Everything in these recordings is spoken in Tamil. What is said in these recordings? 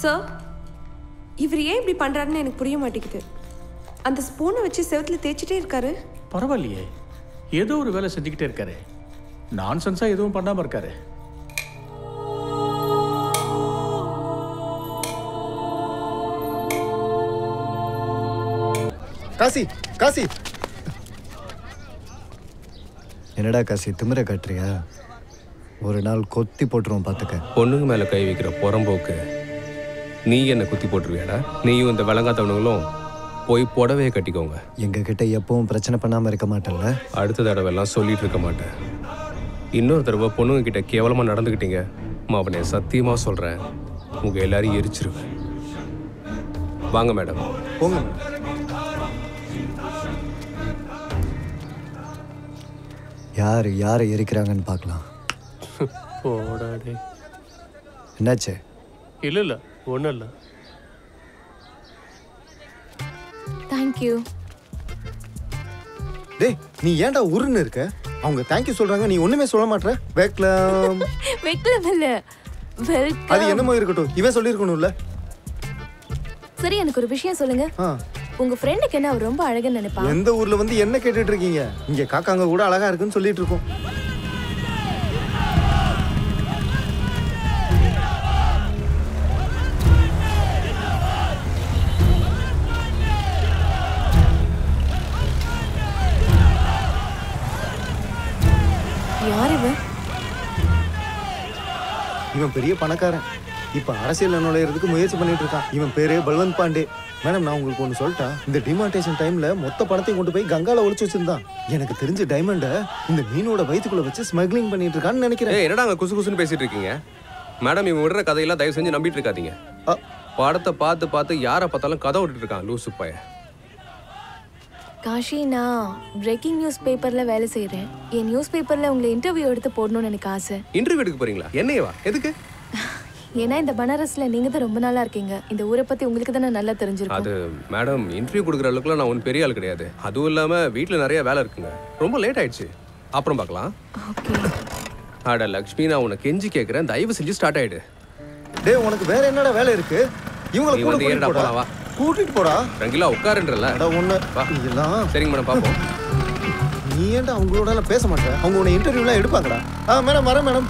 சார், இவர் ஏன் இப்படி பண்ணுறாருன்னு எனக்கு புரிய மாட்டேங்குது. அந்த ஸ்பூனை வச்சு செவத்தில் தேய்ச்சிட்டே இருக்காரு. பரவாயில்லையே, ஏதோ ஒரு வேலை செஞ்சுக்கிட்டே இருக்காரு. நான்சென்ஸாக எதுவும் பண்ணாமல் இருக்காரு. காசி காசி, என்னடா காசி திமிர காட்டுறியா? ஒரு நாள் கொத்தி போட்டுருவோம் பார்த்துக்க. பொண்ணுங்க மேலே கை வைக்கிற புறம்போக்கு நீ என்ன குத்தி போட்டுருவியாடா? நீயும் இந்த விளங்காத்தவனுங்களும் போய் புடவையை கட்டிக்கோங்க. எங்ககிட்ட எப்பவும் பிரச்சனை பண்ணாமல் இருக்க மாட்டேன்ல? அடுத்த தடவைலாம் சொல்லிட்டு இருக்க மாட்டேன். இன்னொரு தடவை பொண்ணுங்க கிட்ட கேவலமாக நடந்துக்கிட்டீங்க அவனை சத்தியமாக சொல்கிறேன், உங்கள் எல்லாரையும் எரிச்சிருவேன். வாங்க மேடம். போங்க. யாரை எரிக்கிறாங்கன்னு பார்க்கலாம். போடாடே. என்னாச்சு? இல்லை ஒன்றும் இல்லை. தேங்க்யூ. டேய், நீ ஏன்டா உருன்னு இருக்க? அவங்க தேங்க்யூ சொல்றாங்க, நீ ஒண்ணுமே சொல்ல மாட்டற. வெல்கம். வெல்கம் இல்ல, வெல்கம். அது என்னமோ இருக்கட்டும், இவன் சொல்லிருக்கணும்ல. சரி, எனக்கு ஒரு விஷயம் சொல்லுங்க. உங்க ஃப்ரெண்டுக்கு என்ன அவர் ரொம்ப அழகுன்னு நினைப்பா? எந்த ஊர்ல வந்து என்ன கேட்டுட்டு இருக்கீங்க? இங்க காக்காங்க கூட அழகா இருக்குன்னு சொல்லிட்டு இருக்கோம். யார் இவன்? இவன் பெரிய பணக்காரன். இப்ப அரசியல் நுழையிறதுக்கு முயற்சி பண்ணிட்டு இருக்கான். இவன் பேரு பல்வந்த் பாண்டே. மேடம், நான் உங்களுக்கு ஒன்று சொல்லிட்டா, இந்த டிமார்டேஷன் டைம்ல மொத்த பணத்தையும் கொண்டு போய் கங்கால ஒளிச்சு வச்சிருந்தான். எனக்கு தெரிஞ்ச டைமண்ட இந்த மீனோட வயிற்றுக்குள்ள வச்சு ஸ்மக்லிங் பண்ணிட்டு இருக்கான்னு நினைக்கிறேன். என்னடா அங்க குசு குசுன்னு பேசிட்டு இருக்கீங்க? மேடம், இவங்க விடுற கதையெல்லாம் தயவு செஞ்சு நம்பிட்டு இருக்காதீங்க. படத்தை பார்த்து பார்த்து யாரை பார்த்தாலும் கதை விட்டுட்டு இருக்கான் லூசு பைய. காஷி, நான் பிரேக்கிங் நியூஸ் பேப்பர்ல வேலை செய்யறேன். என் நியூஸ் பேப்பர்ல உங்களை இன்டர்வியூ எடுத்து போடணும்னு எனக்கு ஆசை. இன்டர்வியூ எடுக்க போறீங்களா? என்னையவா? எதுக்கு? ஏன்னா இந்த பனாரஸ்ல நீங்க தான் ரொம்ப நாளா இருக்கீங்க. இந்த ஊரை பத்தி உங்களுக்கு தானே நல்லா தெரிஞ்சிருக்கும். அது மேடம், இன்டர்வியூ கொடுக்குற அளவுக்குலாம் நான் ஒன்றும் பெரிய ஆள் கிடையாது. அதுவும் இல்லாம வீட்டில் நிறைய வேலை இருக்குங்க. ரொம்ப லேட் ஆயிடுச்சு, அப்புறம் பார்க்கலாம். அட லக்ஷ்மி, நான் உனக்கு கெஞ்சி கேட்குறேன், தயவு செஞ்சு ஸ்டார்ட் ஆயிடு. டேய், உனக்கு வேற என்னடா வேலை இருக்கு? இவங்களை கூட்டிட்டு போடா. கூட்டிட்டு போடா. ரங்கிலா உட்காருன்றல. அட ஒண்ணு இதெல்லாம் சரிங்க மேடம், பாப்போம். நீ ஏன்டா அவங்களோட எல்லாம் பேச மாட்டே? அவங்க உன்னை இன்டர்வியூலாம் எடுப்பாங்கடா. மேடம் வரேன் மேடம்.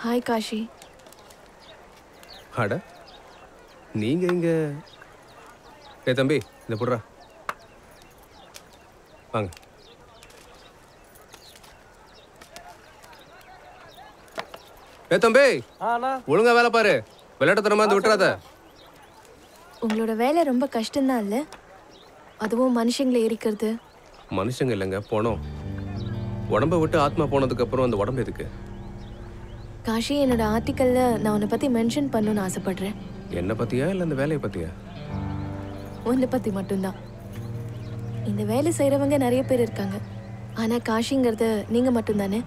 ஹாய் காஷி. அட, நீங்க இங்க? தம்பி, இந்த புடுறா, வாங்க. தம்பி, ஒழுங்கா வேலை பாரு, விளையாட்டுத்தனமா வந்து விட்டுறாத. உங்களோட வேலை ரொம்ப கஷ்டம்தான் இல்ல? அதுவும் மனுஷங்களை எரிக்கிறது. மனுஷங்க இல்லைங்க, போனோம். உடம்ப விட்டு ஆத்மா போனதுக்கு அப்புறம் அந்த உடம்பு எதுக்கு? காஷி, என்னோட ஆர்டிக்கல்ல நான் உன்னை பத்தி மென்ஷன் பண்ணணும்னு ஆசைப்படுறேன். என்ன பத்தியா இல்ல இந்த வேலையை பத்தியா? உன்னை பத்தி மட்டும்தான். இந்த வேலை செய்யறவங்க நிறைய பேர் இருக்காங்க, ஆனா காஷிங்கிறது நீங்க மட்டும்தானே.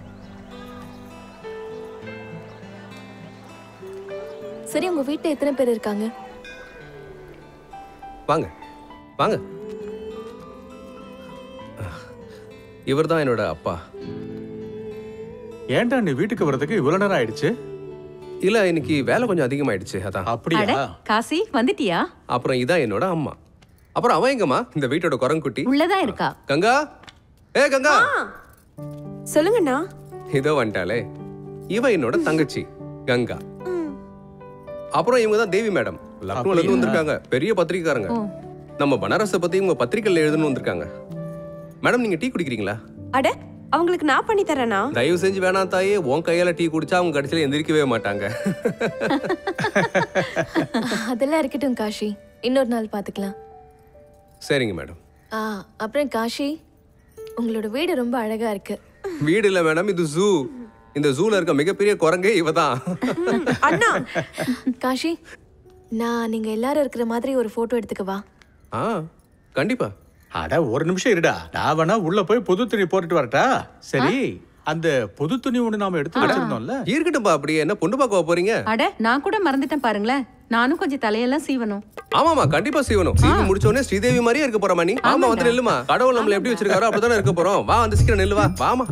சரி, உங்க வீட்டுல எத்தனை பேர் இருக்காங்க? வாங்க வாங்க. இவர் தான் என்னோட அப்பா. ஏன்டா நீ வீட்டுக்கு வர்றதுக்கு இவ்வளவு நேரம் ஆயிடுச்சு? இல்ல, இன்னைக்கு வேலை கொஞ்சம் அதிகமாயிடுச்சு, அதான். அப்படியா? காசி, வந்துட்டியா? அப்புறம் இதான் என்னோட அம்மா. அப்புறம் அவன் எங்கம்மா? இந்த வீட்டோட குரங்குட்டி உள்ளதான் இருக்கா. கங்கா, ஏ கங்கா. சொல்லுங்கண்ணா. இதோ வந்துட்டாலே, இவ என்னோட தங்கச்சி கங்கா. அப்புறம் இவங்க தான் தேவி மேடம், லக்னோல இருந்து வந்திருக்காங்க, பெரிய பத்திரிக்கைக்காரங்க. நம்ம பனாரஸை பத்தி இவங்க பத்திரிக்கையில எழுதணும்னு வந்திருக்காங்க. மேடம், நீங்க டீ குடிக்கிறீங்களா? அட, அவங்களுக்கு நான் பண்ணி தரேனா? தயவு செஞ்சு வேணாம் தாயே, உன் கையால டீ குடிச்சா அவங்க கடைசியில எந்திரிக்கவே மாட்டாங்க. அதெல்லாம் இருக்கட்டும் காஷி, இன்னொரு நாள் பாத்துக்கலாம். சரிங்க மேடம். அப்புறம் காஷி, உங்களோட வீடு ரொம்ப அழகா இருக்கு. வீடு இல்ல மேடம், இது ஜூ. இந்த ஜூல இருக்க மிகப்பெரிய குரங்கே இவதான். அண்ணா காஷி, நான் நீங்க எல்லாரும் இருக்கிற மாதிரி ஒரு போட்டோ எடுத்துக்கவா? ஆ கண்டிப்பா. அட ஒரு நிமிஷம் இருடா, நான் வேணா உள்ள போய் புது துணி போட்டுட்டு வரட்டா? சரி, அந்த புது துணி ஒண்ணு நாம எடுத்து வச்சிருந்தோம்ல. இருக்கட்டும்பா, அப்படியே என்ன பொண்ணு பார்க்க போறீங்க? அட நான் கூட மறந்துட்டேன் பாருங்களேன். நானும் கொஞ்சம் தலையெல்லாம் சீவணும். ஆமாமா, கண்டிப்பா செய்யணும். சீவி முடிச்ச உடனே ஸ்ரீதேவி மாதிரியே இருக்க போறமா நீ? ஆமா, வந்து நில்லுமா. கடவுள் நம்மள எப்படி வச்சிருக்காரோ அப்படிதானே இருக்க போறோம். வா, வந்து சீக்கிரம் நில்லு. வாமா,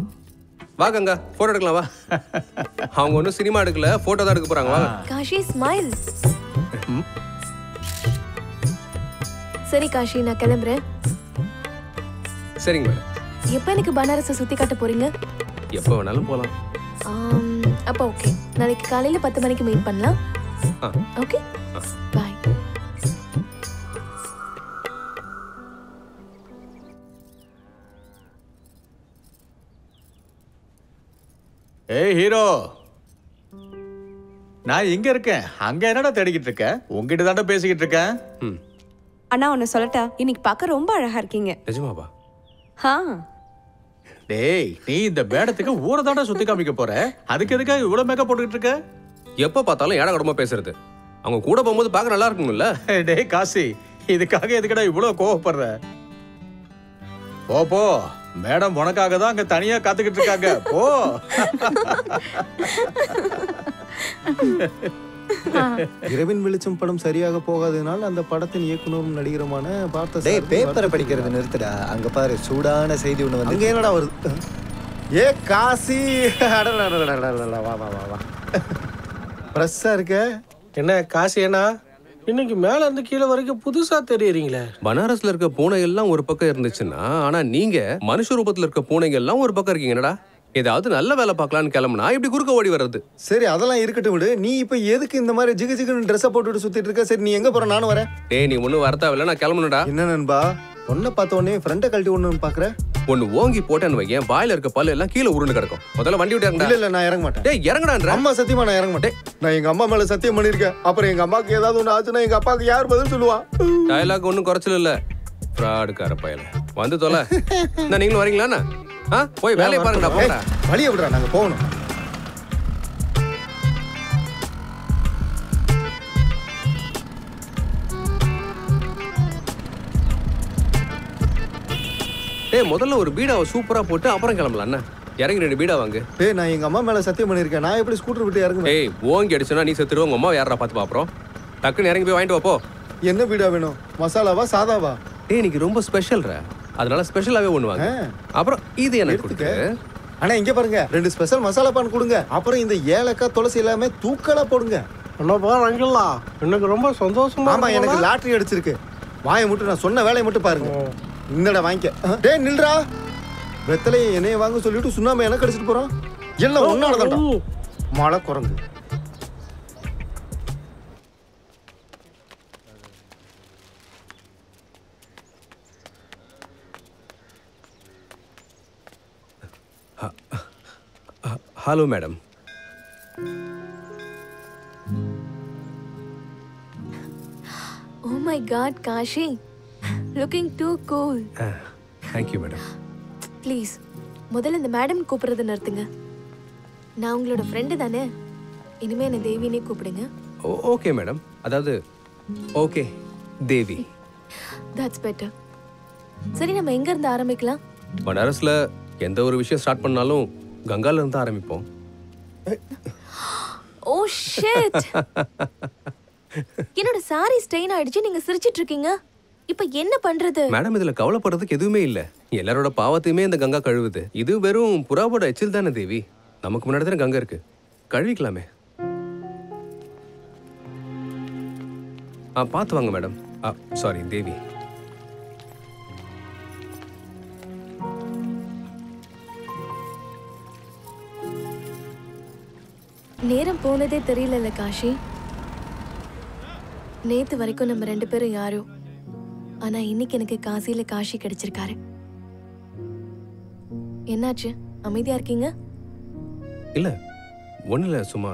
வா கங்கா, போட்டோ எடுக்கலாம் வா. அவங்க ஒன்னும் சினிமா எடுக்கல, போட்டோ தான் எடுக்க போறாங்க. வா காஷி, ஸ்மைல். சரி காஷி, நான் கிளம்புறேன். சரிங்க மேடம். எப்ப எனக்கு பனாரஸை சுத்தி காட்ட போறீங்க? எப்ப வேணாலும் போலாம். அப்ப ஓகே, நாளைக்கு காலையில 10 மணிக்கு மீட் பண்ணலாம். ஓகே, பாய். ஏய் ஹீரோ, நான் இங்க இருக்கேன். அங்க என்னடா தேடிக்கிட்டு இருக்க? உங்ககிட்ட தாண்டா பேசிக்கிட்டு இருக்கேன். அண்ணா ஒன்னு சொல்லட்டா? இன்னைக்கு பார்க்க ரொம்ப அழகா இருக்கீங்க. நிஜமாவா? டேய், நீ இந்த மேடத்துக்கு ஊரை தாண்டா சுத்தி காமிக்க போற. அதுக்கு எதுக்காக இவ்வளவு மேக்கப் போட்டுக்கிட்டு இருக்க? எப்ப பார்த்தாலும் ஏடா கடமா பேசுறது. அவங்க கூட போகும்போது பார்க்க நல்லா இருக்கும்ல. டேய் காசி, இதுக்காக எதுக்கடா இவ்வளவு கோவப்படுற? போ போ, மேடம் உனக்காக தான் அங்க தனியா காத்துக்கிட்டு இருக்காங்க. போ. இரவின் வெளிச்சம் படம் சரியாக போகாததுனால அந்த படத்தின் இயக்குனரும் நடிகருமான பார்த்த டேய், பேப்பரை படிக்கிறது நிறுத்துடா. அங்க பாரு, சூடான செய்தி ஒண்ணு வந்து. அங்க என்னடா வருது? ஏ காசி, அடடடடடடடடட, வா வா வா வா. ஃப்ரெஷ்ஷா இருக்க. என்ன காசி அண்ணா, இன்னைக்கு மேல இருந்து கீழே வரைக்கும் புதுசா தெரியுறீங்களே. பனாரஸ்ல இருக்க பூனை எல்லாம் ஒரு பக்கம் இருந்துச்சுன்னா, ஆனா நீங்க மனுஷ ரூபத்துல இருக்க பூனைங்க எல்லாம் ஒரு பக்கம் இருக்கீங்க. என்னடா, ஏதாவது நல்ல வேலை பார்க்கலான்னு கிளம்புனா இப்படி குறுக்க ஓடி வர்றது. சரி, அதெல்லாம் இருக்கட்டும் விடு. நீ இப்ப எதுக்கு இந்த மாதிரி ஜிகு ஜிகுன்னு ட்ரெஸ்ஸை போட்டுட்டு சுத்திட்டு இருக்க? சரி, நீ எங்க போற? நானும் வரேன். டேய், நீ ஒன்னும் வரத்தாவில்ல, நான் கிளம்பணும்டா. என்ன நண்பா, ஒன்ன பார்த்த உடனே ஃப்ரெண்டை கழட்டி ஒண்ணு பாக்குற? ஒன்னு ஓங்கி போட்டேன்னு வையன், வாயில இருக்க பல்லு எல்லாம் கீழே உருண்டு கிடக்கும். முதல்ல வண்டி விட்டு இல்ல இல்ல, நான் இறங்க மாட்டேன். டேய் இறங்கடான்ற. அம்மா சத்தியமா நான் இறங்க மாட்டேன். நான் எங்க அம்மா மேல சத்தியம் பண்ணிருக்கேன். அப்புறம் எங்க அம்மாக்கு ஏதாவது ஒண்ணு ஆச்சுன்னா எங்க அப்பாவுக்கு யார் பதில் சொல்லுவா? டயலாக் ஒன்னும் குறைச்சல இல்ல. ஃப்ராடுக்கார பயல வந்து தொலை. நான் நீங்களும் வரீங்களா? போய் வேலையை பாருங்கடா. போடா, வழியை விடுறா, நாங்க போகணும். டேய், முதல்ல ஒரு பீடாவை சூப்பரா போட்டு அப்புறம் கிளம்பலாம். இறங்கி 2 பீடா வாங்கு. டேய், நான் எங்க அம்மா மேல சத்தியம் பண்ணிருக்கேன். நான் எப்படி ஸ்கூட்டர் விட்டு இறங்குவேன்? டேய், ஓங்கி அடிச்சனா நீ செத்துருவ. உங்க அம்மா யாரா பார்த்து பாப்பறோம். டக்குன்னு இறங்கி போய் வாங்கிட்டு வா போ. என்ன பீடா வேணும்? மசாலாவா சாதாவா? டேய், இன்னைக்கு ரொம்ப ஸ்பெஷல்ரா, அதனால ஸ்பெஷலாவே ஒண்ணு வாங்க. அப்புறம் இது எனக்கு கொடுங்க. ஆனா இங்க பாருங்க, 2 ஸ்பெஷல் மசாலா பான் கொடுங்க. அப்புறம் இந்த ஏலக்காய் துளசி எல்லாமே தூக்கலா போடுங்க. என்னப்பா ரங்கில்லா, எனக்கு ரொம்ப சந்தோஷமா. ஆமா, எனக்கு லாட்டரி அடிச்சிருக்கு. வாயை மட்டும், நான் சொன்ன வேலையை மட்டும் பாருங்க. இந்தடா வாங்கிக்க. டேய் நில்றா. வெத்தலையை என்னைய வாங்க சொல்லிட்டு சுண்ணாம்பு எனக்கு அடிச்சிட்டு போறான். எல்லாம் ஒன்னானதாண்டா. மழை குரங்கு. Hello madam. Oh my God, Kashi, looking too cool. Thank you madam. Please, முதல்ல இந்த மேடம் கூப்பிடுறத நிறுத்துங்க. நான் உங்களோட ஃப்ரெண்டு தானே. இனிமே என்ன தேவினே கூப்பிடுங்க. Okay madam. அதாவது ஓகே தேவி. That's better. சரி, நம்ம எங்க இருந்து ஆரம்பிக்கலாம்? பனாரஸ்ல எந்த ஒரு விஷயம் ஸ்டார்ட் பண்ணாலும் கங்கால இருந்து ஆரம்பிப்போம். Oh shit. என்னோட சாரி ஸ்டெயின் ஆயிடுச்சு. நீங்க சிரிச்சிட்டு இருக்கீங்க. இப்ப என்ன பண்றது? மேடம், இதுல கவலைப்படுறதுக்கு எதுவுமே இல்ல. எல்லாரோட பாவத்தையுமே இந்த கங்கா கழுவுது. இது வெறும் புறாவோட எச்சில் தானே தேவி. நமக்கு முன்னாடி தானே கங்கா இருக்கு, கழுவிக்கலாமே. பார்த்து வாங்க மேடம். சாரி தேவி. நேரம் போனதே தெரியல காஷி. நேத்து வரைக்கும் நம்ம 2 பேரும் யாரோ, ஆனா இன்னைக்கு எனக்கு காசியில காஷி கிடைச்சிருக்காரு. என்னாச்சு, அமைதியா இருக்கீங்க? இல்ல ஒண்ணு இல்ல, சும்மா.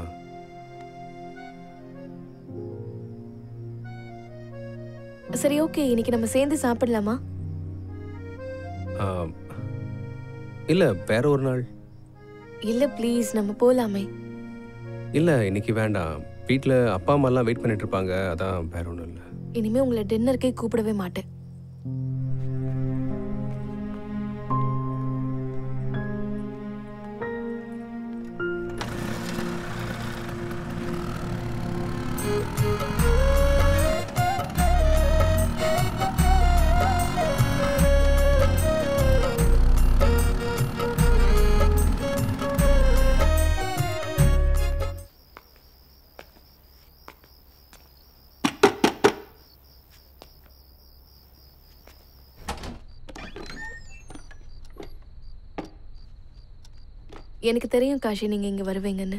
சரி ஓகே, இன்னைக்கு நம்ம சேர்ந்து சாப்பிடலாமா? இல்ல வேற ஒரு நாள். இல்ல ப்ளீஸ் நம்ம போலாமே. இல்ல இன்னைக்கு வேண்டாம். வீட்டில் அப்பா அம்மாலாம் வெயிட் பண்ணிட்டு இருப்பாங்க. அதான் வேற ஒன்றும் இல்லை. இனிமே உங்களை டின்னருக்கே கூப்பிடவே மாட்டேன். எனக்கு தெரியும் காஷி நீங்க இங்க வருவீங்கன்னு.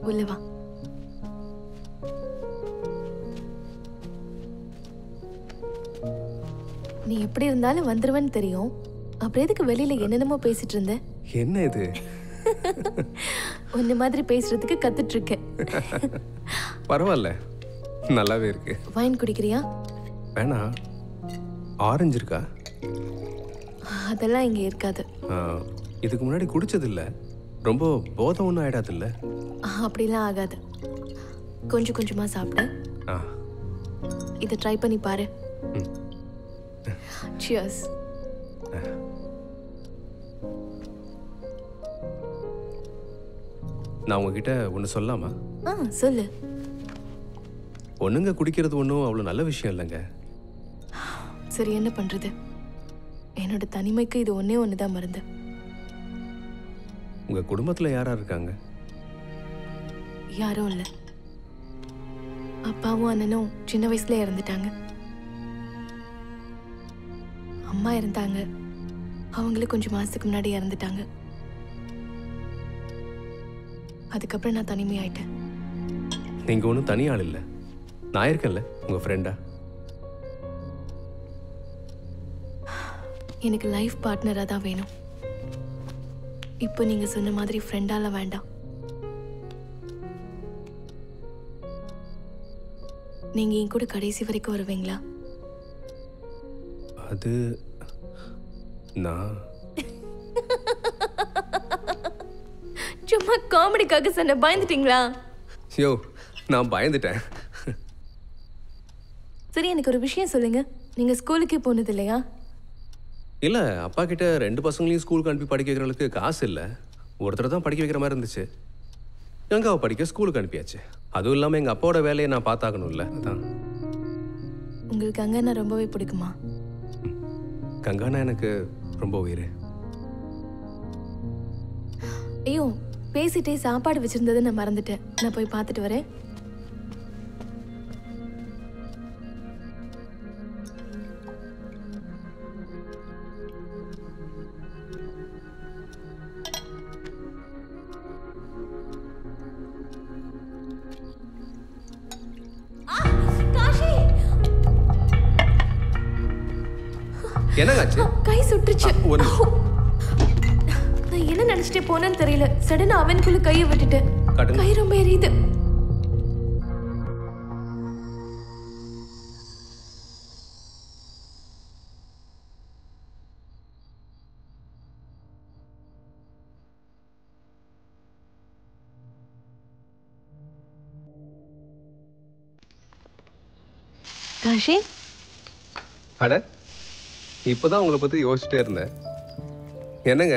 உள்ள வா. நீ எப்படி இருந்தாலும் வந்துருவேன்னு தெரியும். அப்புறம் எதுக்கு வெளியில என்னென்னமோ பேசிட்டு இருந்த? என்ன இது? உன்ன மாதிரி பேசுறதுக்கு கத்துட்டு இருக்கேன். பரவாயில்ல, நல்லாவே இருக்கு. வைன் குடிக்கிறியா? வேணா. ஆரஞ்சு இருக்கா? அதெல்லாம் இங்க இருக்காது. இதுக்கு முன்னாடி குடிச்சது இல்ல. ரொம்ப போதை ஒன்றும் ஆயிடாது இல்ல? அப்படிலாம் ஆகாது. கொஞ்சம் கொஞ்சமா சாப்பிடு. இதை ட்ரை பண்ணி பாரு. Cheers. நான் உங்ககிட்ட ஒன்று சொல்லலாமா? சொல்லு. பொண்ணுங்க குடிக்கிறது ஒன்றும் அவ்வளோ நல்ல விஷயம் இல்லைங்க. சரி, என்ன பண்றது? என்னோட தனிமைக்கு இது ஒன்னே ஒண்ணுதான் மருந்து. உங்க குடும்பத்துல யாரா இருக்காங்க? யாரும் இல்ல. அப்பாவும் அண்ணனும் சின்ன வயசுல இறந்துட்டாங்க. அம்மா இருந்தாங்க, அவங்களும் கொஞ்சம் மாசத்துக்கு முன்னாடி இறந்துட்டாங்க. அதுக்கப்புறம் நான் தனிமையாயிட்டேன். நீங்க ஒன்றும் தனி ஆள் இல்லை. நான் இருக்கேன்ல, உங்க ஃப்ரெண்டா. எனக்கு லைஃப் பார்ட்னராக தான் வேணும். இப்போ நீங்க சொன்ன மாதிரி ஃப்ரெண்டால வேண்டாம். நீங்க என் கூட கடைசி வரைக்கும் வருவீங்களா? அது நான் சும்மா காமெடிக்காக சொன்ன. பயந்துட்டீங்களா? யோ, நான் பயந்துட்டேன். சரி, எனக்கு ஒரு விஷயம் சொல்லுங்க. நீங்க ஸ்கூலுக்கே போனது இல்லையா? இல்லை, அப்பா கிட்ட 2 பசங்களையும் ஸ்கூலுக்கு அனுப்பி படிக்க வைக்கிறவங்களுக்கு காசு இல்லை. ஒருத்தர் தான் படிக்க வைக்கிற மாதிரி இருந்துச்சு. கங்காவை படிக்க ஸ்கூலுக்கு அனுப்பியாச்சு. அதுவும் இல்லாமல் எங்கள் அப்பாவோட வேலையை நான் பார்த்தாகணும்ல, அதான். உங்களுக்கு கங்கானா ரொம்பவே பிடிக்குமா? கங்கானா எனக்கு ரொம்ப உயிர். ஐயோ, பேசிட்டே சாப்பாடு வச்சிருந்ததை நான் மறந்துட்டேன். நான் போய் பார்த்துட்டு வரேன். என்னங்காச்சு? கை சுட்டுச்சு. நான் என்ன நினைச்சிட்டே போனேன்னு தெரியல. சடனா அவனுக்குள்ள கையை விட்டுட்டேன். கை ரொம்ப எரியுது. காஷி, அட, இப்போதான் உங்களை பற்றி யோசிச்சுட்டே இருந்தேன். என்னங்க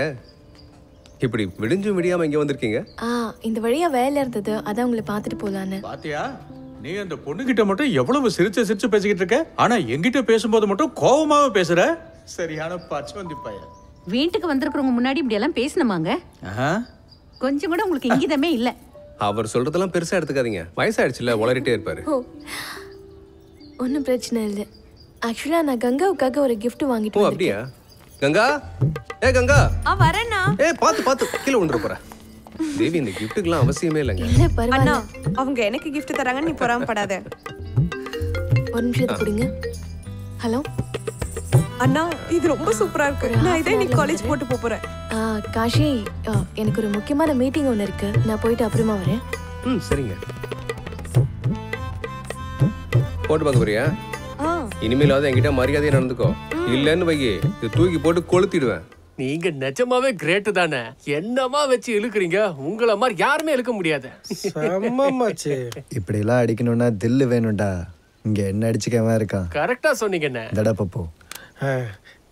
இப்படி விடிஞ்சும் விடியாம இங்கே வந்திருக்கீங்க? இந்த வழியா வேலை இருந்தது, அதான் உங்களை பார்த்துட்டு போலான்னு. பாத்தியா, நீ அந்த பொண்ணுகிட்ட மட்டும் எவ்வளவு சிரிச்சு சிரிச்சு பேசிக்கிட்டு இருக்க. ஆனா என்கிட்ட பேசும்போது மட்டும் கோவமாவே பேசுற. சரியான பச்சவந்தி பையன். வீட்டுக்கு வந்திருக்கிறவங்க முன்னாடி இப்படி எல்லாம் பேசணுமாங்க? கொஞ்சம் கூட உங்களுக்கு இங்கிதமே இல்ல. அவர் சொல்றதெல்லாம் பெருசா எடுத்துக்காதீங்க. வயசாயிடுச்சுல, உளறிட்டே இருப்பாரு. ஒன்றும் பிரச்சனை இல்லை. ஆக்சுவலா நான் கங்காவுக்காக ஒரு gift வாங்கிட்டு வந்தேன். அப்படியா? கங்கா, ஏ கங்கா. வரேன்னா. பாத்து கீழே விழுந்துற போற. தேவி, இந்த கிஃப்ட்டுக்குலாம் அவசியமே இல்லைங்க. இல்ல பரவாயில்ல. அவங்க எனக்கு gift தராங்க, நீ பொறாமப்படாத. ஒரு நிமிஷம் கொடுங்க. ஹலோ அண்ணா, இது ரொம்ப சூப்பரா இருக்கு. நான் இதை இன்னைக்கு காலேஜ் போட்டு போறேன். காஷி, எனக்கு ஒரு முக்கியமான மீட்டிங் ஒன்று இருக்கு. நான் போயிட்டு அப்புறமா வரேன். சரிங்க. போட்டு பார்க்க போறியா? இனிமேலாவது என்கிட்ட மரியாதையா நடந்துக்கோ. இல்லன்னு வையே, இது தூக்கி போட்டு கொளுத்திடுவேன். நீங்க நிஜமாவே கிரேட் தானே. என்னமா வச்சு இழுக்குறீங்க, உங்கள மாதிரி யாருமே இழுக்க முடியாது. செம்மமாச்சு. இப்படி எல்லாம் அடிக்கணும்னா தில்லு வேணும்டா. இங்க என்ன அடிச்சுக்கவன் இருக்கான். கரெக்டா சொன்னீங்கண்ணே. தடா பப்போ.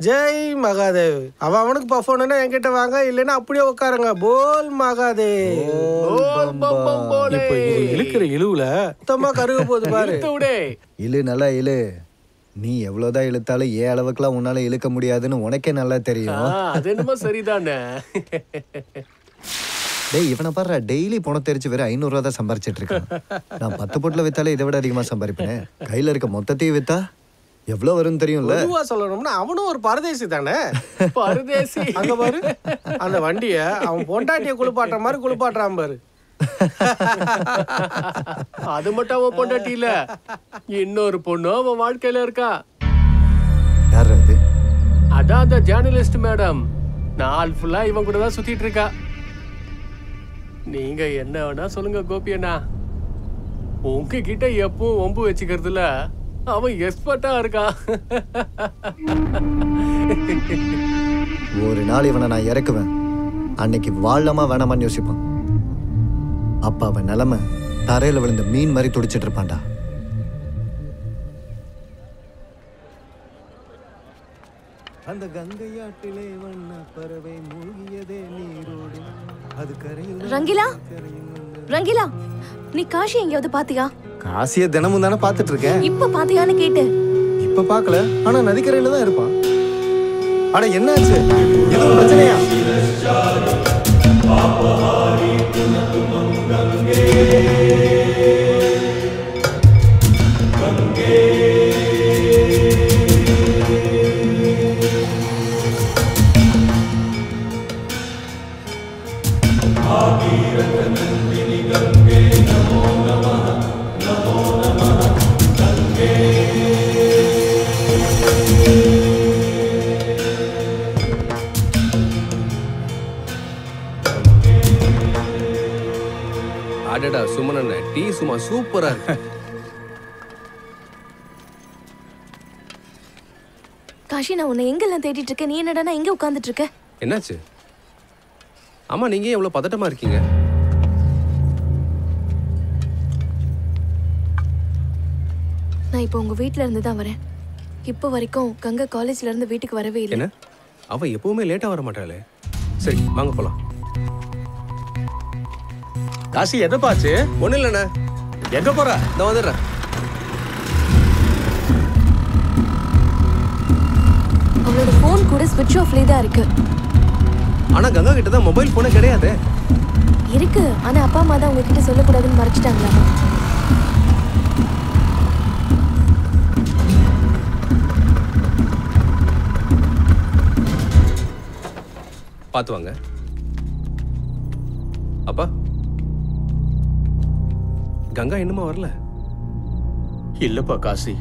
ஜெய் மகாதேவ். அவனுக்கு பஃபோனா என்கிட்ட வாங்க, இல்லைன்னா அப்படியே உட்காருங்க. போல் மகாதேவ். இப்ப இழுக்கிற இழுவுல மொத்தமா கருக போகுது பாரு. இழு நல்லா இழு. நீ எவ்வளவுதான் இழுத்தாலும் ஏன் அளவுக்குலாம் உன்னால இழுக்க முடியாதுன்னு உனக்கே நல்லா தெரியும். அது என்னமோ சரிதானே. டேய் இவனை பாரு, டெய்லி பணம் தெரிச்சு வேற 500 ரூபா தான் சம்பாரிச்சிட்டு இருக்கான். நான் 10 பொட்டில் வித்தாலே இதை விட அதிகமா சம்பாதிப்பேன். கையில இருக்க மொத்தத்தையும் வித்தா எவ்வளவு வரும்னு தெரியும்ல. பொதுவா சொல்லணும்னா அவனும் ஒரு பரதேசி தானே. பரதேசி. அங்க பாரு, அந்த வண்டிய அவன் பொண்டாட்டிய குளிப்பாட்டுற மாதிரி குளிப்பாட்டுறான் பாரு. அது மட்டும் அவன் பொண்டாட்டி இல்ல, இன்னொரு பொண்ணு அவன் வாழ்க்கையில இருக்கா. யார் அது? அதான் அந்த ஜேர்னலிஸ்ட் மேடம். நாள் ஃபுல்லா இவன் கூட தான் சுத்திட்டு இருக்கா. நீங்க என்ன வேணா சொல்லுங்க கோபி அண்ணா, உங்ககிட்ட எப்பவும் வம்பு வச்சுக்கிறதுல அவன் எக்ஸ்பர்ட்டா இருக்கான். ஒரு நாள் இவனை நான் இறக்குவேன். அன்னைக்கு வாழலாமா வேணாமான்னு யோசிப்பான். அப்ப அவன் நிலைமை தரையில விழுந்த மீன் மாதிரி துடிச்சிட்டு இருப்பான்டா. அந்த கங்கையாட்டிலே வண்ண பறவை மூழ்கியதே நீரோடு. அது கரையில் ரங்கிலா, ரங்கிலா, நீ காஷி எங்கேயாவது பாத்தியா? காசியை தினமும் தானே பார்த்துட்டு இருக்கேன். இப்ப பாத்தியான்னு கேட்டு. இப்ப பார்க்கல, ஆனா நதிக்கரையில தான் இருப்பான். ஆனா என்னாச்சு? எதுவும் பிரச்சனையா? அடடா சுமன் அண்ணன், டீ சும்மா சூப்பரா இருக்கு. காஷி, நான் உன்னை எங்கெல்லாம் தேடிட்டு இருக்கேன், நீ என்னடா எங்க உட்கார்ந்துட்டு இருக்க? என்னாச்சு? ஆமா, நீங்க ஏன் இவ்வளவு பதட்டமா இருக்கீங்க? நான் இப்போ உங்க வீட்ல இருந்து தான் வரேன். இப்போ வரைக்கும் கங்கா காலேஜ்ல இருந்து வீட்டுக்கு வரவே இல்லை. என்ன? அவ எப்பவுமே லேட்டா வர மாட்டாளே. சரி வாங்க போலாம். காசி எதப்பாச்சு? ஒண்ணு இல்லண்ணா. எங்க போற? நான் வந்துடுறேன். அவளோட போன் கூட ஸ்விட்ச் ஆஃப்லயே தான் இருக்கு. ஆனா கங்கா கிட்ட தான் மொபைல் போனே கிடையாது. இருக்கு, ஆனா அப்பா அம்மா தான் உங்ககிட்ட சொல்லக்கூடாதுன்னு மறைச்சிட்டாங்களா? பாத்து வாங்க. அப்பா, கங்கா இன்னுமா வரல? இல்லப்பா காசி,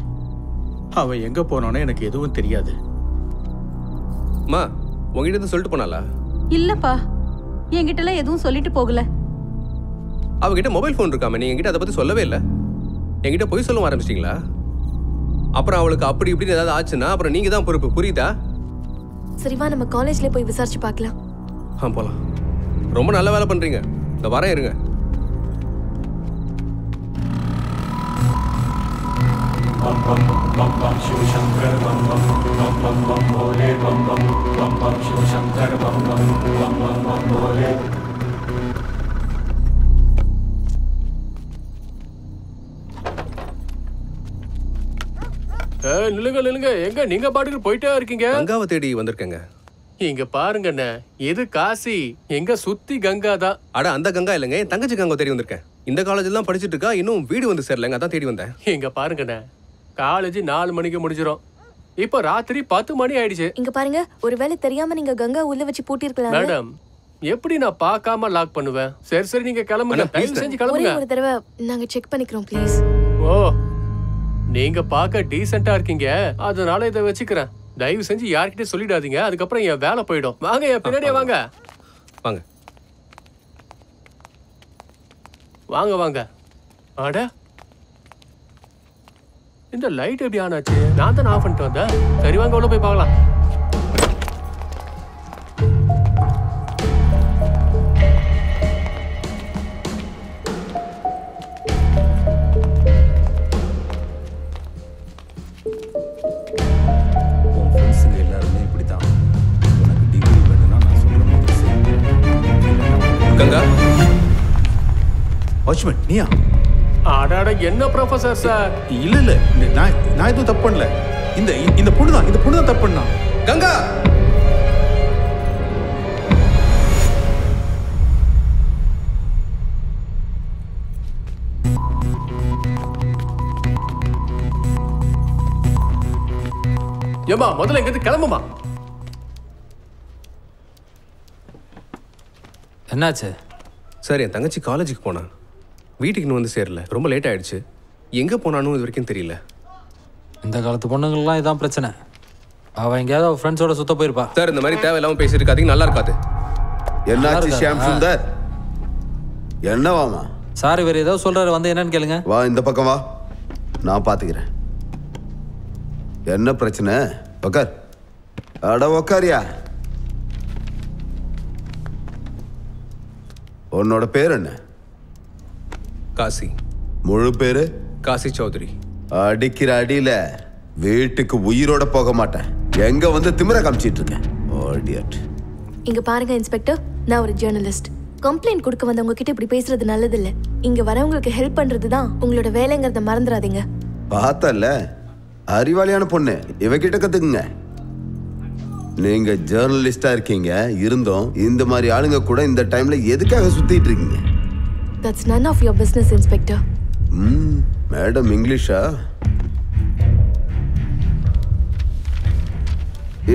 அவன் எங்க போனானே எனக்கு எதுவும் தெரியாது. மா, உங்ககிட்ட இருந்து சொல்லிட்டு போனாளா? இல்லப்பா, என்கிட்ட எல்லாம் எதுவும் சொல்லிட்டு போகல. அவகிட்ட மொபைல் போன் இருக்காம நீங்க என்கிட்ட அதை பத்தி சொல்லவே இல்லை. என்கிட்ட போய் சொல்ல ஆரம்பிச்சிட்டீங்களா? அப்புறம் அவளுக்கு அப்படி இப்படின்னு ஏதாவது ஆச்சுன்னா அப்புறம் நீங்க தான் பொறுப்பு, புரியுதா? சரிவா, நம்ம காலேஜ்ல போய் விசாரிச்சு பார்க்கலாம். போலாம். ரொம்ப நல்ல வேலை பண்றீங்க. இந்த வரேன், இருங்க. நில்லுங்க நில்லுங்க, எங்க நீங்க பாட்டுக்கு போயிட்டே இருக்கீங்க? கங்காவை தேடி வந்திருக்கேங்க. இங்க பாருங்கண்ணே, இது காசி, எங்க சுத்தி கங்கா தான். அட அந்த கங்கா இல்லைங்க, என் தங்கச்சி கங்கா தேடி வந்திருக்கேன். இந்த காலேஜ்ல தான் படிச்சுட்டு இருக்கா, இன்னும் வீடு வந்து சேரலங்க, அதான் தேடி வந்தேன். இங்க பாருங்கண்ணே, காலேஜ் 4 மணிக்கு முடிஞ்சிடும். இப்போ ராத்திரி 10 மணி ஆயிடுச்சு. இங்க பாருங்க, ஒருவேளை தெரியாம நீங்க கங்கா உள்ள வச்சு பூட்டி இருக்கலாம். மேடம், எப்படி நான் பார்க்காம லாக் பண்ணுவேன்? சரி சரி, நீங்க கிளம்புங்க, தயவு செஞ்சு கிளம்புங்க. ஒரே ஒரு தடவை நாங்க செக் பண்ணிக்கிறோம் ப்ளீஸ். ஓ, நீங்க பார்க்க டீசென்ட்டா இருக்கீங்க, அதனால இதை வச்சுக்கிறேன். தயவு செஞ்சு யார்கிட்ட சொல்லிடாதீங்க, அதுக்கப்புறம் என் வேலை போயிடும். வாங்க, என் பின்னாடியே வாங்க. வாங்க வாங்க வாங்க. அட, இந்த லைட் எப்படி ஆன் ஆச்சு? நான் தான் ஆஃப் பண்ணிட்டு வந்தேன். சரி வாங்க, உள்ள போய் பார்க்கலாம். வாட்ச்மேன் நீயா? அடாட என்ன ப்ரொஃபசர் சார்? இல்ல இல்ல நான் எதுவும் தப்பு பண்ணல. இந்த பொண்ணு தான் தப்பு பண்ணா. கங்கா ஏமா முதல்ல இங்க இருந்து கிளம்புமா. என்னாச்சு சார்? என் தங்கச்சி காலேஜுக்கு போனா, வீட்டுக்கு இன்னும் வந்து சேரல. ரொம்ப லேட் ஆயிடுச்சு. எங்க போனானும் இது வரைக்கும் தெரியல. இந்த காலத்து பொண்ணுங்கள்லாம் இதான் பிரச்சனை. அவள் எங்கேயாவது அவள் ஃப்ரெண்ட்ஸோட சுத்த போயிருப்பா. சார் இந்த மாதிரி தேவையில்லாம பேசியிருக்காதீங்க, நல்லா இருக்காது. என்னாச்சு ஷியாம் சுந்தர்? என்னவாமா? சார் இவர் ஏதோ சொல்றாரு, வந்து என்னன்னு கேளுங்க. வா இந்த பக்கம் வா, நான் பாத்துக்கிறேன். என்ன பிரச்சனை? உக்கார். அட உக்காரியா. உன்னோட பேர் என்ன? காசி. முழு பேரு? காசி சௌத்ரி. அடிக்கிற அடியில வீட்டுக்கு உயிரோட போக மாட்டேன். எங்க வந்து திமிர காமிச்சிட்டு இருக்கேன். இங்க பாருங்க இன்ஸ்பெக்டர், நான் ஒரு ஜேர்னலிஸ்ட். கம்ப்ளைண்ட் கொடுக்க வந்தவங்க கிட்ட இப்படி பேசுறது நல்லது இல்ல. இங்க வரவங்களுக்கு ஹெல்ப் பண்றது தான் உங்களோட வேலைங்கிறத மறந்துடாதீங்க. பார்த்தல, அறிவாளியான பொண்ணு, இவகிட்ட கத்துக்குங்க. நீங்க ஜேர்னலிஸ்டா இருக்கீங்க, இருந்தோம் இந்த மாதிரி ஆளுங்க கூட இந்த டைம்ல எதுக்காக சுத்திட்டு இருக்கீங்க? That's none of your business, Inspector. Madam இங்கிலீஷா?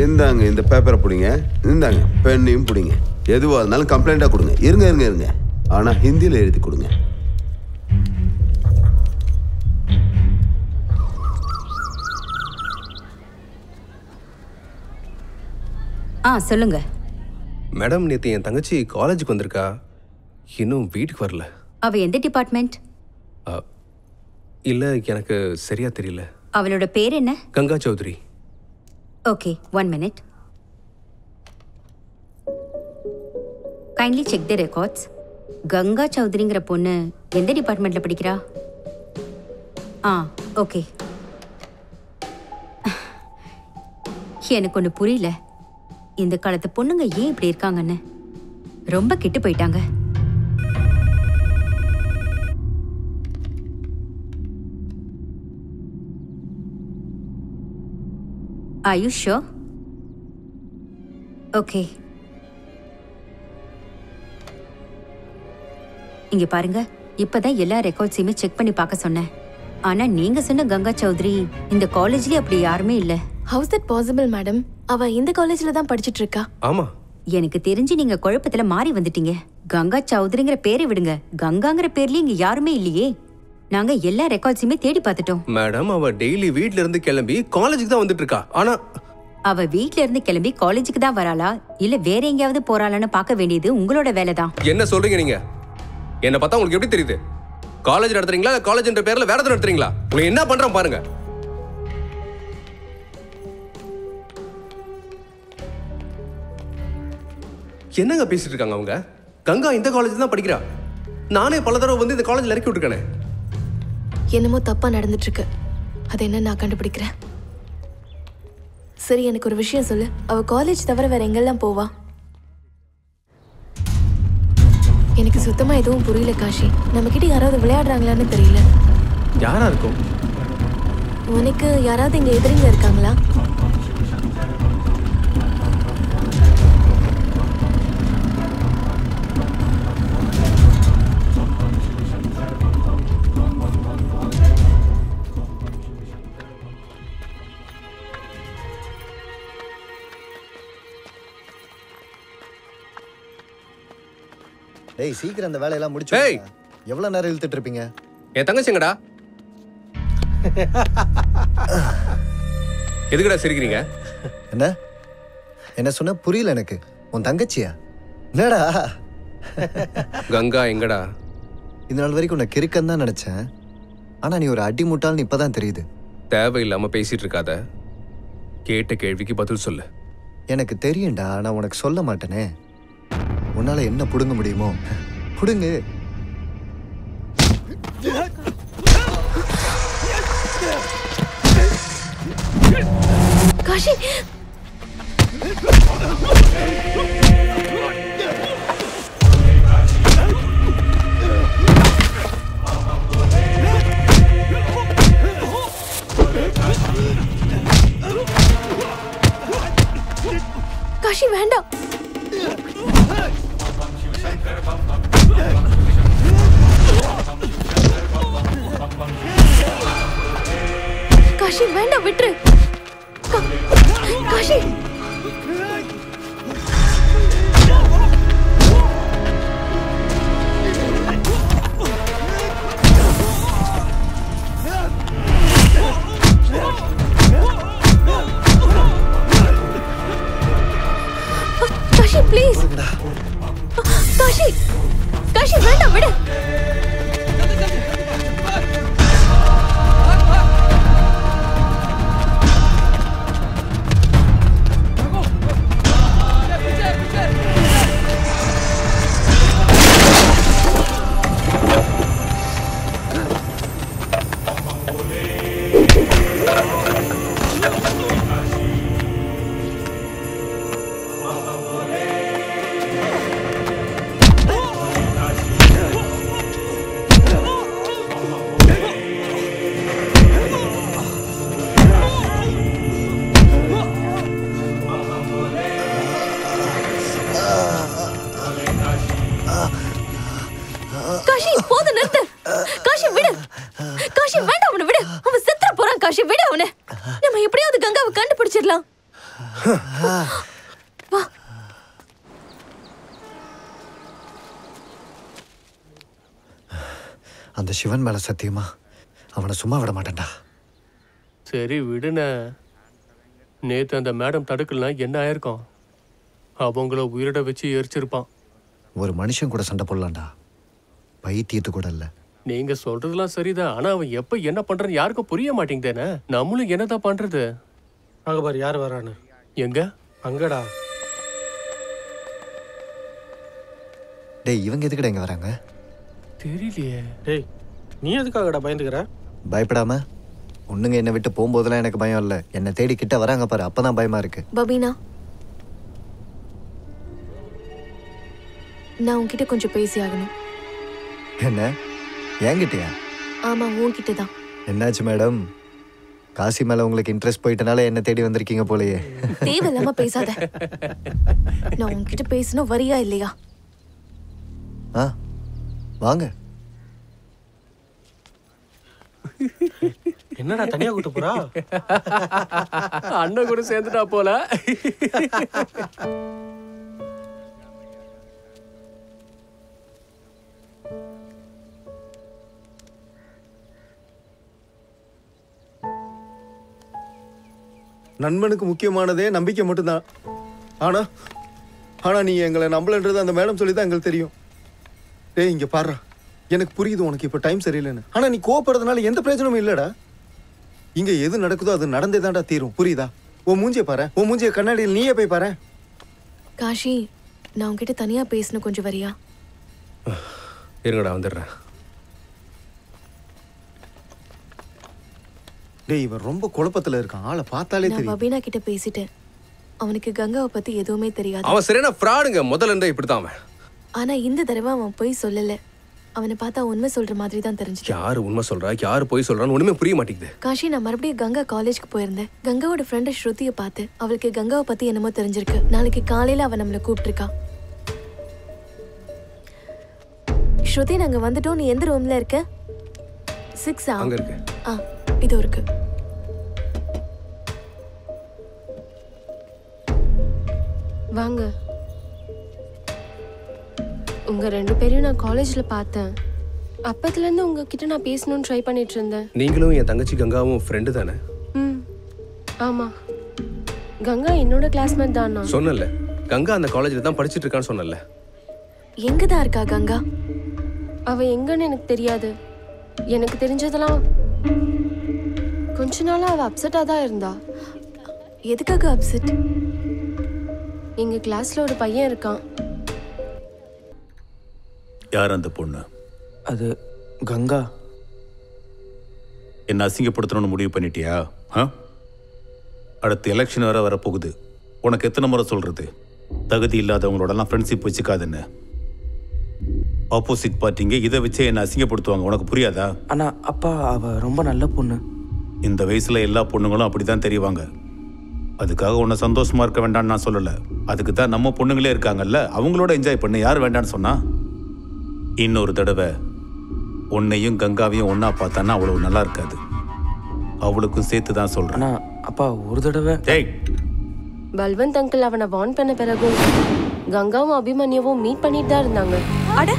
இந்தாங்க இந்த பேப்பரை பிடிங்க, இந்தாங்க பெண்ணையும் பிடிங்க. எதுவாக இருந்தாலும் கம்ப்ளைண்டா கொடுங்க. இருங்க ஆனா ஹிந்தியில எழுதி கொடுங்க. சொல்லுங்க மேடம். நேற்று என் தங்கச்சி காலேஜுக்கு வந்திருக்கா, இன்னும் வீட்டுக்கு வரல. அவ எந்த டிபார்ட்மெண்ட்? இல்ல எனக்கு சரியா தெரியல. அவளோட பேர் என்ன? Ganga Chowdhury. Okay, 1 minute. Kindly check the records. Ganga சௌத்ரிங்கிற பொண்ணு எந்த டிபார்ட்மெண்ட்ல படிக்கிறா? ஓகே. எனக்கு ஒன்று புரியல, இந்த காலத்து பொண்ணுங்க ஏன் இப்படி இருக்காங்கன்னு. ரொம்ப கெட்டு போயிட்டாங்க. Are you sure? Okay. இங்க பாருங்க, இப்பதான் எல்லா ரெக்கார்ட்ஸையுமே செக் பண்ணி பார்க்க சொன்னேன். ஆனா நீங்க சொன்ன கங்கா சௌத்ரி இந்த காலேஜ்லயே அப்படி யாருமே இல்ல. How is that possible, madam? அவ இந்த காலேஜ்ல தான் படிச்சிட்டு இருக்கா. ஆமா. எனக்கு தெரிஞ்சு நீங்க குழப்பத்துல மாறி வந்துட்டீங்க. கங்கா சௌத்ரிங்கிற பேரை விடுங்க, கங்காங்கிற பேர்லயே இங்க யாருமே இல்லையே. நாங்க எல்லா ரெக்கார்ட்ஸையுமே தேடி பார்த்துட்டோம். மேடம், அவ டெய்லி வீட்ல இருந்து கிளம்பி காலேஜுக்கு தான் வந்துட்டு இருக்கா. ஆனா அவ வீட்ல இருந்து கிளம்பி காலேஜுக்கு தான் வராளா இல்ல வேற எங்கேயாவது போறாளான்னு பார்க்க வேண்டியது உங்களோட வேலை தான். என்ன சொல்றீங்க நீங்க? என்ன பார்த்தா உங்களுக்கு எப்படி தெரியுது? காலேஜ் நடத்துறீங்களா இல்ல காலேஜ்ன்ற பேர்ல வேற எதுவும் நடத்துறீங்களா? உங்களுக்கு என்ன பண்றோம் பாருங்க. என்னங்க பேசிட்டு இருக்காங்க அவங்க? கங்கா இந்த காலேஜ் தான் படிக்கிறா. நானே பல தடவை வந்து இந்த காலேஜ்ல இறக்கி விட்டுருக்கேன். என்னமோ தப்பா நடந்துட்டு இருக்கு. அது என்ன நான் கண்டுபிடிக்கிறேன். சரி, எனக்கு ஒரு விஷயம் சொல்லு. அவ காலேஜ் தவிர வேற எங்கெல்லாம் போவா? எனக்கு சுத்தமா எதுவும் புரியல காஷி. நம்ம கிட்ட யாராவது விளையாடுறாங்களான்னு தெரியல. யாரா இருக்கும்? உனக்கு யாராவது இங்க எதிரிங்க இருக்காங்களா? டேய் சீக்கிரம் அந்த வேலையெல்லாம் முடிச்சு. எவ்வளவு நேரம் இழுத்துட்டு இருப்பீங்க? என் தங்கச்சிங்கடா. எதுக்குடா சிரிக்கிறீங்க? என்ன என்ன சொன்ன புரியல எனக்கு. உன் தங்கச்சியா? என்னடா கங்கா எங்கடா? இந்த நாள் வரைக்கும் உன்னை கிறுக்கன்னு தான் நினைச்சேன். ஆனா நீ ஒரு அடி முட்டாள்னு இப்பதான் தெரியுது. தேவையில்லாம பேசிட்டு இருக்காத. கேட்ட கேள்விக்கு பதில் சொல்லு. எனக்கு தெரியும்டா, நான் உனக்கு சொல்ல மாட்டேனே. உன்னால என்ன புடுங்க முடியுமோ புடுங்கு. காஷி, காஷி வேண்டாம். காஷி வேண்டாம், விட்டுரு. காஷி காஷி ப்ளீஸ். காஷி காஷி வேண்டாம், விடு. காஷி போது, நிறுத்து. காஷி விடு. காஷி வேண்டாம், அவனை விடு. அவன் செத்துற போறான். காஷி விடு அவனை. நம்ம எப்படியாவது கங்காவை கண்டுபிடிச்சிடலாம். வா. அந்த சிவன் மேல சத்தியமா அவனை சும்மா விட மாட்டேன்டா. சரி விடுன. நேத்து அந்த மேடம் தடுக்கலாம் என்ன ஆயிருக்கும்? அவங்கள உயிரிட வச்சு எரிச்சிருப்பான். ஒரு மனுஷன் கூட சண்டை போடலாம்டா, பைத்தியத்து கூட இல்ல. நீங்க சொல்றதுலாம் சரிதான். ஆனா அவன் எப்ப என்ன பண்றான்னு யாருக்கும் புரிய மாட்டேங்குதேனே. நம்மளும் என்னதான் பண்றது? அங்க பாரு யார் வரான்னு. எங்க? அங்கடா. டேய், இவங்க எதுக்குடா இங்க வராங்க? தெரியலையே. டேய், நீ எதுக்காகடா பயந்துக்கிற? பயப்படாம. ஒண்ணுங்க என்னை விட்டு போகும்போதெல்லாம் எனக்கு பயம் இல்ல. என்னை தேடி கிட்ட வராங்க பாரு, அப்பதான் பயமா இருக்கு. பபீனா, நான் உன்கிட்ட கொஞ்சம் பேசி ஆகணும். என்ன? என்கிட்டயா? ஆமா, உன்கிட்ட தான். என்னாச்சு மேடம்? காசி மேல உங்களுக்கு இன்ட்ரெஸ்ட் போயிட்டனால என்ன தேடி வந்திருக்கீங்க போலயே. தேவையில்லாம பேசாத. நான் உன்கிட்ட பேசணும், வரியா இல்லையா? வாங்க. என்னடா தனியா கூட்டு போறா? அண்ணன் கூட சேர்ந்துட்டா போல. நண்பனுக்கு முக்கியமானதே நம்பிக்கை மட்டும்தான். ஆனா ஆனா நீ எங்களை நம்பலன்றது அந்த மேடம் சொல்லி தான் எங்களுக்கு தெரியும். டேய், இங்க பாரு, எனக்கு புரியுது உனக்கு இப்ப டைம் சரியில்லைன்னு. ஆனா நீ கோவப்படுறதுனால எந்த பிரயோஜனமும் இல்லடா. இங்க எது நடக்குதோ அது நடந்தே தான்டா தீரும், புரியுதா? உன் மூஞ்சிய பாரு, உன் மூஞ்சிய கண்ணாடியில் நீயே போய் பாரு. காஷி, நான் உன்கிட்ட தனியா பேசணும், கொஞ்சம் வரியா? இருங்கடா, வந்துடுறேன். டேய், இவன் ரொம்ப குழப்பத்துல இருக்கான். ஆளை பார்த்தாலே நான் தெரியும். பபீனா கிட்ட பேசிட்டேன். அவனுக்கு கங்காவை பத்தி எதுவுமே தெரியாது. அவன் சரியான ஃப்ராடுங்க. முதல்ல இருந்தே இப்படிதான் அவன். ஆனா இந்த தடவை அவன் போய் சொல்லல. அவனை பார்த்தா உண்மை சொல்ற மாதிரி தான் தெரிஞ்சது. யாரு உண்மை சொல்றா, யாரு போய் சொல்றான்னு ஒண்ணுமே புரிய மாட்டேங்குது. காஷி, நான் மறுபடியும் கங்கா காலேஜ்க்கு போயிருந்தேன். கங்காவோட ஃப்ரெண்ட் ஸ்ருதியை பார்த்து அவளுக்கு கங்காவை பத்தி என்னமோ தெரிஞ்சிருக்கு. நாளைக்கு காலையில அவன் நம்மளை கூப்பிட்டுருக்கா. ஸ்ருதி, நாங்க வந்துட்டோம். நீ எந்த ரூம்ல இருக்க? 6 அங்க இருக்கு. இது இருக்கு. வாங்க. உங்க 2 பேரையும் நான் காலேஜ்ல பார்த்தேன். அப்பத்துல இருந்து உங்ககிட்ட நான் பேசணும்னு ட்ரை பண்ணிட்டு இருந்தேன். நீங்களும் என் தங்கச்சி கங்காவும் ஃப்ரெண்டு தானே? ஆமா, கங்கா என்னோட கிளாஸ்மேட் தானா? சொன்னல, கங்கா அந்த காலேஜ்ல தான் படிச்சிட்டு இருக்கான்னு சொன்னல. எங்க தான் இருக்கா கங்கா? அவ எங்கன்னு எனக்கு தெரியாது. எனக்கு தெரிஞ்சதெல்லாம் கொஞ்ச நாளா அவ அப்செட்டா தான் இருந்தா. எதுக்காக அப்செட்? எங்க கிளாஸ்ல ஒரு பையன் இருக்கான். யார் அந்த பொண்ணு? அது கங்கா. என்ன அசிங்கப்படுத்தணும்னு முடிவு பண்ணிட்டியா? அடுத்து எலெக்ஷன் வேற வரப்போகுது. உனக்கு எத்தனை முறை சொல்றது தகுதி இல்லாதவங்களோடலாம் ஃப்ரெண்ட்ஷிப் வச்சுக்காதுன்னு? ஆப்போசிட் பார்ட்டிங்க இதை வச்சே என்ன அசிங்கப்படுத்துவாங்க. உனக்கு புரியாதா? ஆனா அப்பா, அவ ரொம்ப நல்ல பொண்ணு. இந்த வயசுல எல்லா பொண்ணுங்களும் அப்படிதான் தெரிவாங்க. அதுக்காக உன்னை சந்தோஷமா இருக்க வேண்டாம்னு நான் சொல்லல. அதுக்கு தான் நம்ம பொண்ணுங்களே இருக்காங்கல்ல, அவங்களோட என்ஜாய் பண்ணு. யார் வேண்டான்னு சொன்னா? இன்னொரு தடவை உன்னையும் கங்காவையும் ஒன்னா பார்த்தான்னா அவ்வளவு நல்லா இருக்காது. அவளுக்கும் சேர்த்து தான் சொல்றேன். அப்பா ஒரு தடவை பல்வந்த் அங்கிள் அவனை வார்ன் பண்ண பிறகும் கங்காவும் அபிமன்யுவும் மீட் பண்ணிட்டு தான் இருந்தாங்க. அட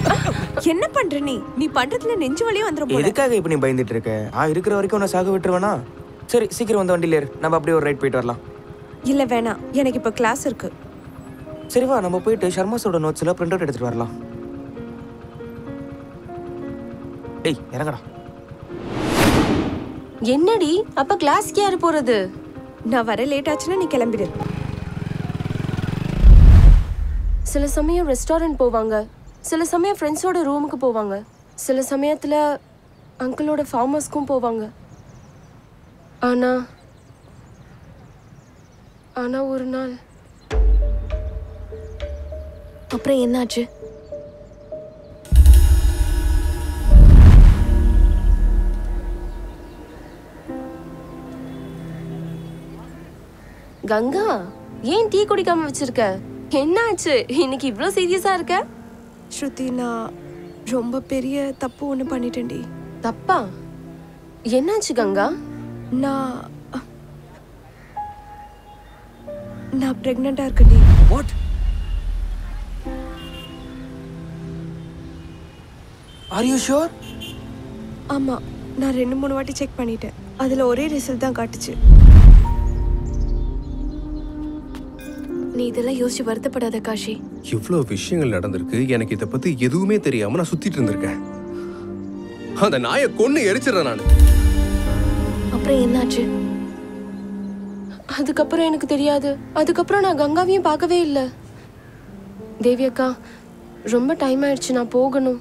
என்ன பண்ற நீ பண்றதுல நெஞ்சு வலியும் வந்துரும் போல. எதுக்காக இப்ப நீ பயந்துட்டு இருக்க? இருக்கிற வரைக்கும் உன்னை சாக விட்டுருவேனா? சரி சீக்கிரம் வந்து வண்டியில ஏறு, நம்ம அப்படியே ஒரு ரைட் போயிட்டு வரலாம். இல்ல வேணாம், எனக்கு இப்ப கிளாஸ் இருக்கு. சரி வா, நம்ம போயிட்டு ஷர்மாஸோட நோட்ஸ்ல பிரிண்ட் அவுட் எடுத்துட்டு வரலாம். டேய் இறங்கடா. என்னடி அப்ப கிளாஸ்க்கு யாரு போறது? நான் வர லேட் ஆச்சுன்னா நீ கிளம்பிடு. சில சமயம் ரெஸ்டாரண்ட் போவாங்க, சில சமயம் ஃப்ரெண்ட்ஸோட ரூமுக்கு போவாங்க, சில சமயத்துல அங்கிளோட ஃபார்ம் ஹவுஸ்க்கும் போவாங்க. ஆனா ஒரு நாள். அப்புறம் என்னாச்சு? கங்கா, ஏன் டீ குடிக்காம வச்சிருக்க? என்னாச்சு இன்னைக்கு இவ்ளோ சீரியஸா இருக்க? ஸ்ருதி, நான் ரொம்ப பெரிய தப்பு ஒன்று பண்ணிட்டேன்டி. தப்பா? என்னாச்சு கங்கா? நான் பிரெக்னெண்டா இருக்கேன்டி. வாட்? Are you sure? ஆமா, நான் 2-3 வாட்டி செக் பண்ணிட்டேன். அதுல ஒரே ரிசல்ட் தான் காட்டுச்சு. நீ இதெல்லாம் யோசிச்சு வருத்தப்படாத காஷி. இவ்வளோ விஷயங்கள் நடந்திருக்கு, எனக்கு இதை பத்தி எதுவுமே தெரியாம நான் சுத்திட்டு இருந்திருக்கேன். அந்த நாயை கொன்னு எரிச்சிடறேன் நான். அப்புறம் என்னாச்சு? அதுக்கப்புறம் எனக்கு தெரியாது. அதுக்கப்புறம் நான் கங்காவையும் பார்க்கவே இல்லை. தேவி அக்கா, ரொம்ப டைம் ஆயிடுச்சு, நான் போகணும்.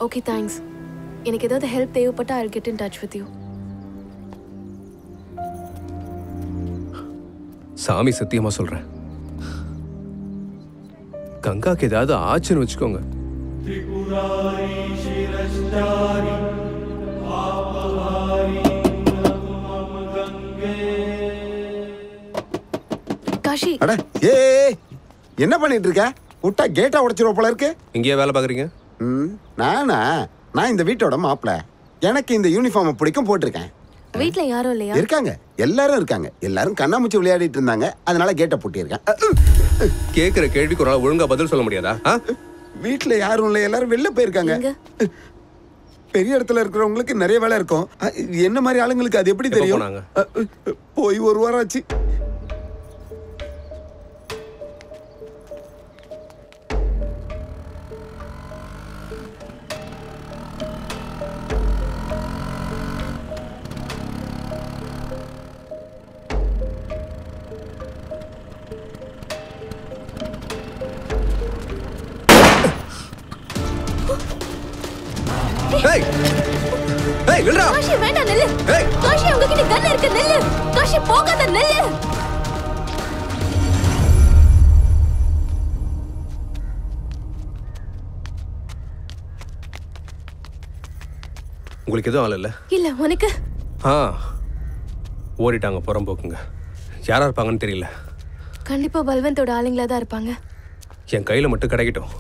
Okay thanks. எனக்கு ஏதாவது ஹெல்ப் தேவைப்பட்டா I'll get in touch with you. சாமி சத்தியமா சொல்றேன், கங்காக்கு ஏதாவது ஆச்சுன்னு வச்சுக்கோங்க. காஷி, அட ஏய், என்ன பண்ணிட்டு இருக்க? விட்டா கேட்டா உடைச்சிரும் போல இருக்கு. இங்கேயே வேலை பாக்குறீங்க? நான் இந்த வீட்டோட மாப்பிள்ள. எனக்கு இந்த யூனிஃபார்ம் பிடிக்கும், போட்டிருக்கேன். வீட்ல யாரும் இல்லையா? இருக்காங்க, எல்லாரும் இருக்காங்க. எல்லாரும் கண்ணாமூச்சி விளையாடிட்டு இருந்தாங்க, அதனால கேட்டை பூட்டியிருக்கேன். கேக்குற கேள்விக்கு ஒரு நாள் ஒழுங்கா பதில் சொல்ல முடியாதா? வீட்டுல யாரும் இல்லை, எல்லாரும் வெளில போயிருக்காங்க. பெரிய இடத்துல இருக்கிறவங்களுக்கு நிறைய வேலை இருக்கும். என்ன மாதிரி ஆளுங்களுக்கு அது எப்படி தெரியும்? போய் 1 வாரம் ஆச்சு. ஏய் ஏய் நில்றா. காஷி வேண்டாம், நில்லு. காஷி, உங்ககிட்ட கன் இருக்கு, நில்லு. காஷி போகாத, நில்லு. உங்களுக்கு எதுவும் ஆள் இல்ல? இல்ல, உனக்கு? ஓடிட்டாங்க புறம்போக்குங்க. யாரா இருப்பாங்கன்னு தெரியல. கண்டிப்பா பல்வந்தோட ஆளுங்களா தான் இருப்பாங்க. என் கையில மட்டும் கிடைக்கட்டும்,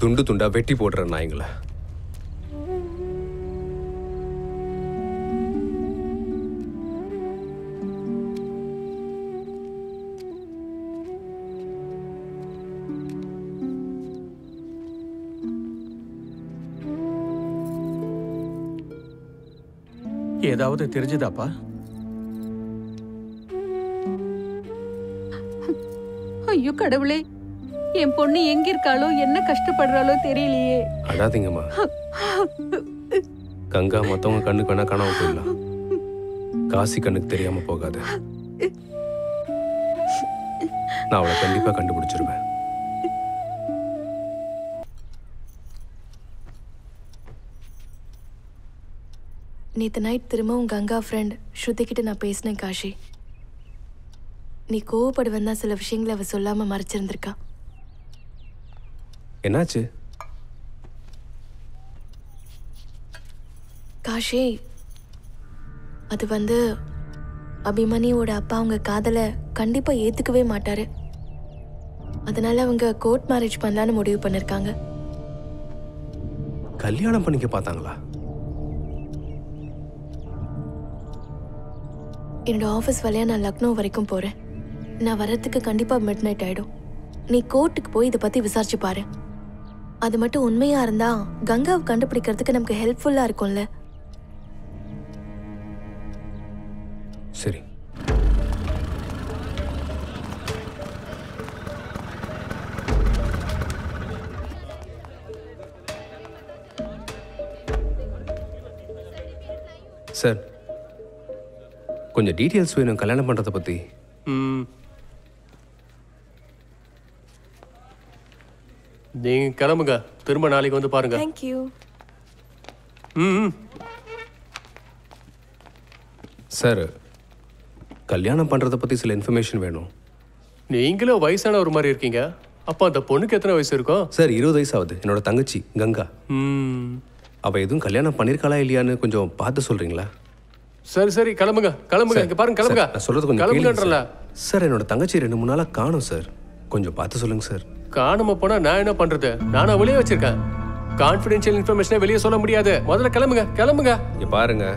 துண்டு துண்டா வெட்டி போடுறேன் நாய்ங்கள. ஏதாவது தெரிஞ்சுதாப்பா? ஐயோ கடவுளே, என் பொண்ணு எங்க இருக்காளோ, என்ன கஷ்டப்படுறாளோ தெரியலையே. அழாதீங்கம்மா. கங்கா மத்தவங்க கண்ணுக்கு வேணா காணாம போயிடலாம், காசி கண்ணுக்கு தெரியாம போகாது. நான் அவளை கண்டிப்பா கண்டுபிடிச்சிருவேன். நேற்று நைட் திரும்பவும் கங்கா ஃப்ரெண்ட் ஸ்ருதி கிட்ட நான் பேசினேன் காஷி. நீ கோவப்படுவேன் தான் சில விஷயங்களை அவ சொல்லாம மறைச்சிருந்திருக்கா. என்னாச்சு? காஷி, அது வந்து அபிமன்யுவோட அப்பா அவங்க காதலை கண்டிப்பா ஏத்துக்கவே மாட்டாரு. அதனால அவங்க கோர்ட் மேரேஜ் பண்ணலான்னு முடிவு பண்ணிருக்காங்க. கல்யாணம் பண்ணிக்க பார்த்தாங்களா? என்னோட ஆஃபீஸ் வேலையா நான் லக்னோ வரைக்கும் போறேன். நான் வர்றதுக்கு கண்டிப்பா மிட் நைட் ஆயிடும். நீ கோர்ட்டுக்கு போய் இதை பத்தி விசாரிச்சு பாரு. அது மட்டும் உண்மையா இருந்தா கங்காவை கண்டுபிடிக்கிறதுக்கு நமக்கு ஹெல்ப்ஃபுல்லா இருக்கும்ல. சரி. சார், கொஞ்சம் டீட்டெயில்ஸ் வேணும் கல்யாணம் பண்றதை பத்தி. நீங்க கிளம்புங்க, திரும்ப நாளைக்கு வந்து பாருங்க. Thank you. சார், கல்யாணம் பண்றதை பத்தி சில இன்ஃபர்மேஷன் வேணும். நீங்களும் வயசான ஒரு மாதிரி இருக்கீங்க. அப்ப அந்த பொண்ணுக்கு எத்தனை வயசு இருக்கும்? சார், 20 வயசு ஆகுது. என்னோட தங்கச்சி கங்கா. அவ எதுவும் கல்யாணம் பண்ணிருக்காளா இல்லையான்னு கொஞ்சம் பார்த்து சொல்றீங்களா? சரி சரி, கிளம்புங்க கிளம்புங்க. இங்க பாருங்க, கிளம்புங்க. நான் சொல்றது கொஞ்சம் கிளம்புங்கன்றல. சார், என்னோட தங்கச்சி 2-3 நாளா காணோம் சார். கொஞ்சம் பார்த்து சொல்லுங்க சார். காணும போனா நான் என்ன பண்றது? நானா வெளியே வச்சிருக்கேன். கான்ஃபிடென்ஷியல் இன்ஃபர்மேஷனை வெளியே சொல்ல முடியாது. முதல்ல கிளம்புங்க கிளம்புங்க. இங்க பாருங்க,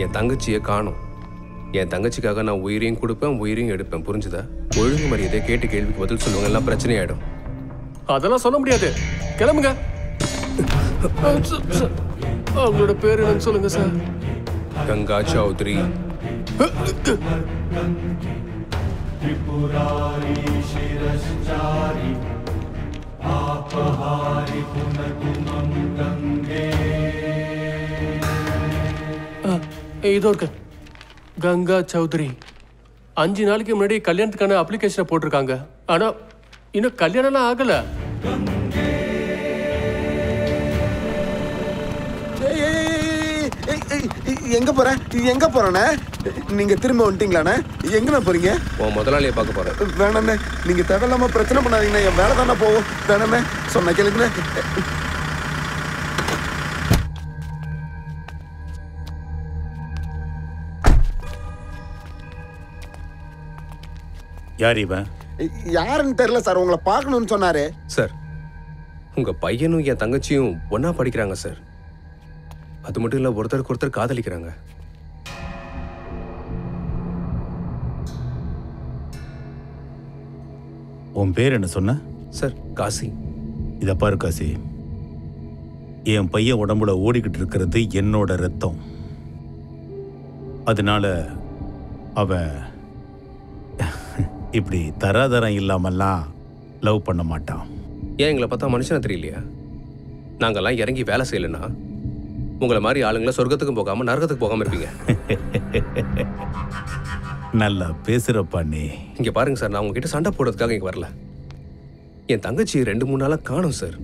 என் தங்கச்சியை காணோம். என் தங்கச்சிக்காக நான் உயிரையும் கொடுப்பேன், உயிரையும் எடுப்பேன். புரிஞ்சுதா? ஒழுங்கு மரியாதை கேட்டு கேள்விக்கு பதில் சொல்லுவாங்க, எல்லாம் பிரச்சனை ஆயிடும். அதெல்லாம் சொல்ல முடியாது. கிளம்புங்க. அவங்களோட பேரு என்னன்னு சொல்லுங்க சார். கங்கா சௌத்ரி. இதோ இருக்கு, கங்கா சௌத்ரி. 5 நாளைக்கு முன்னாடி கல்யாணத்துக்கான அப்ளிகேஷனை போட்டிருக்காங்க. ஆனா இன்னும் கல்யாணம்லாம் ஆகல. எங்க போற எங்க போறேண்ணே? நீங்க திரும்ப வந்துட்டீங்களாண்ணே? எங்கண்ணா போறீங்க? உன் முதலாளியை பார்க்க போறேன். வேணாண்ணே, நீங்க தேவையில்லாம பிரச்சனை பண்ணாதீங்கண்ணே. என் வேலை தானே போவோம். வேணாண்ணே, சொன்ன கேளுங்கண்ணே. யார் இவன்? யாருன்னு தெரியல சார், உங்களை பார்க்கணும்னு சொன்னாரு. சார், உங்க பையனும் என் தங்கச்சியும் ஒன்னா படிக்கிறாங்க சார். அது மட்டும் இல்ல, ஒருத்தருக்கு ஒருத்தர் காதலிக்கிறாங்க. உன் பேர் என்ன சொன்ன? சார், காசி. இத பாரு காசி, என் பையன் உடம்புல ஓடிக்கிட்டு இருக்கிறது என்னோட ரத்தம். அதனால அவன் இப்படி தராதரம் இல்லாமல்லாம் லவ் பண்ண மாட்டான். ஏன் எங்களை பார்த்தா மனுஷனா தெரியலையா? நாங்கெல்லாம் இறங்கி வேலை செய்யலைன்னா உங்களை மாதிரி ஆளுங்களை சொர்க்கத்துக்கும் போகாம நரகத்துக்கு போகாம இருப்பீங்க. நல்லா பேசுறப்பா நீ. இங்க பாருங்க சார், நான் உங்ககிட்ட சண்டை போடுறதுக்காக இங்க வரல. என் தங்கச்சி 2-3 நாளா காணும் சார்.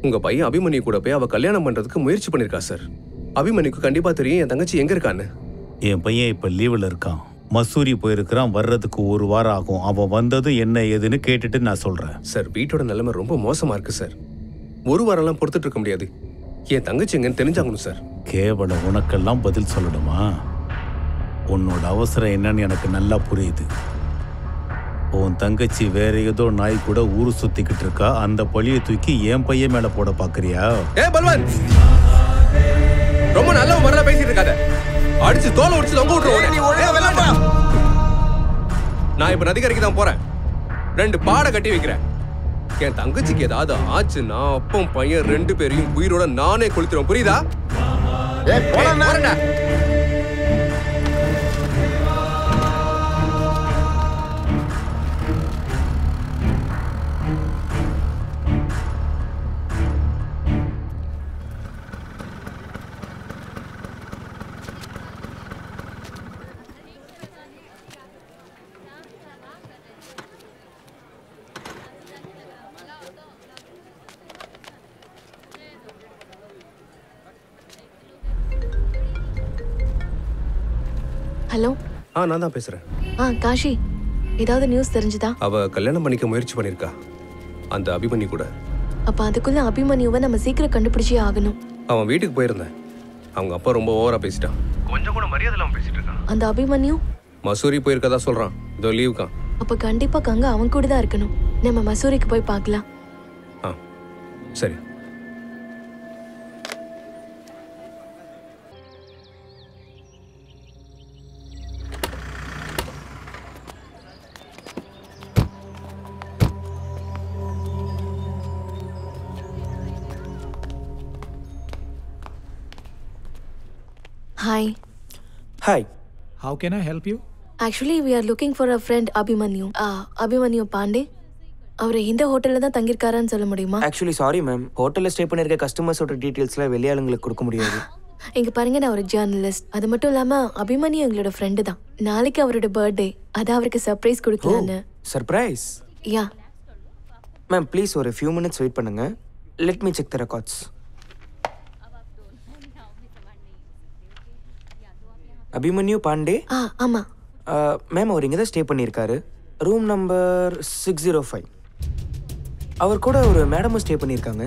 உங்க பையன் அபிமன்யு கூட போய் அவ கல்யாணம் பண்றதுக்கு முயற்சி பண்ணிருக்கா சார். அபிமன்யுக்கு கண்டிப்பா தெரியும் என் தங்கச்சி எங்க இருக்கான்னு. என் பையன் இப்ப லீவ்ல இருக்கான். மசூரி போயிருக்கிறான். வர்றதுக்கு 1 வாரம் ஆகும். அவன் வந்தது என்ன ஏதுன்னு கேட்டுட்டு நான் சொல்றேன். சார், வீட்டோட நிலைமை ரொம்ப மோசமா இருக்கு சார். 1 வாரம்லாம் பொறுத்துட்டு இருக்க முடியாது. என் தங்கச்சி எங்கன்னு தெரிஞ்சாகணும் சார். கேவலம் உனக்கெல்லாம் பதில் சொல்லணுமா? உன்னோட அவசரம் என்னன்னு எனக்கு நல்லா புரியுது. உன் தங்கச்சி வேற ஏதோ நாய் கூட ஊரு சுத்திக்கிட்டு இருக்கா. அந்த பழியை தூக்கி என் பையன் மேல போட பாக்குறியா? ஏ பல்வன், ரொம்ப நல்ல வரல பேசிட்டு இருக்காத. அடிச்சு தோலை உடிச்சு தொங்க விட்டுருவோம். நான் இப்ப நதிக்கரைக்கு தான் போறேன். 2 பாடை கட்டி வைக்கிறேன். என் தங்கச்சிக்கு ஏதாவது ஆச்சுன்னா அப்பம் பையன் 2 பேரையும் உயிரோட நானே கொளுத்துறோம். புரியுதா? ஹலோ. நான் தான் பேசுறேன். காஷி, ஏதாவது நியூஸ் தெரிஞ்சுதா? அவ கல்யாணம் பண்ணிக்க முயற்சி பண்ணிருக்கா, அந்த அபிமன்யு கூட. அப்ப அதுக்குள்ள அபிமன்யுவை நம்ம சீக்கிரம் கண்டுபிடிச்சே ஆகணும். அவன் வீட்டுக்கு போயிருந்தேன். அவங்க அப்பா ரொம்ப ஓவரா பேசிட்டான். கொஞ்சம் கூட மரியாதை இல்லாம பேசிட்டு இருக்கான். அந்த அபிமன்யு மசூரி போயிருக்கதா சொல்றான். இதோ லீவுக்கா. அப்ப கண்டிப்பா கங்கா அவன் கூட தான் இருக்கணும். நம்ம மசூரிக்கு போய் பார்க்கலாம். சரி. Hi. Hi. How can I help you? Actually, we are looking for a friend Abhimanyu. Abhimanyu Pandey. அவர் இந்த ஹோட்டலில் தான் தங்கியிருக்காரான்னு சொல்ல முடியுமா? ஆக்சுவலி சாரி மேம், ஹோட்டலில் ஸ்டே பண்ணியிருக்க கஸ்டமர்ஸோட டீட்டெயில்ஸ்லாம் வெளியாளுங்களுக்கு கொடுக்க முடியாது. இங்கே பாருங்க, நான் ஒரு ஜேர்னலிஸ்ட். அது மட்டும் இல்லாமல் அபிமன்யு எங்களோட ஃப்ரெண்டு தான். நாளைக்கு அவரோட பர்த்டே, அதான் அவருக்கு சர்ப்ரைஸ் கொடுக்கலான்னு. சர்ப்ரைஸ்? யா மேம் ப்ளீஸ் ஒரு ஃபியூ மினிட்ஸ் வெயிட் பண்ணுங்க. Let me check the records. Abhimanyu Pandey? ஆமாம் மேம், அவர் இங்கே தான் ஸ்டே பண்ணியிருக்காரு. Room number 605. அவர் கூட ஒரு மேடமும் ஸ்டே பண்ணியிருக்காங்க.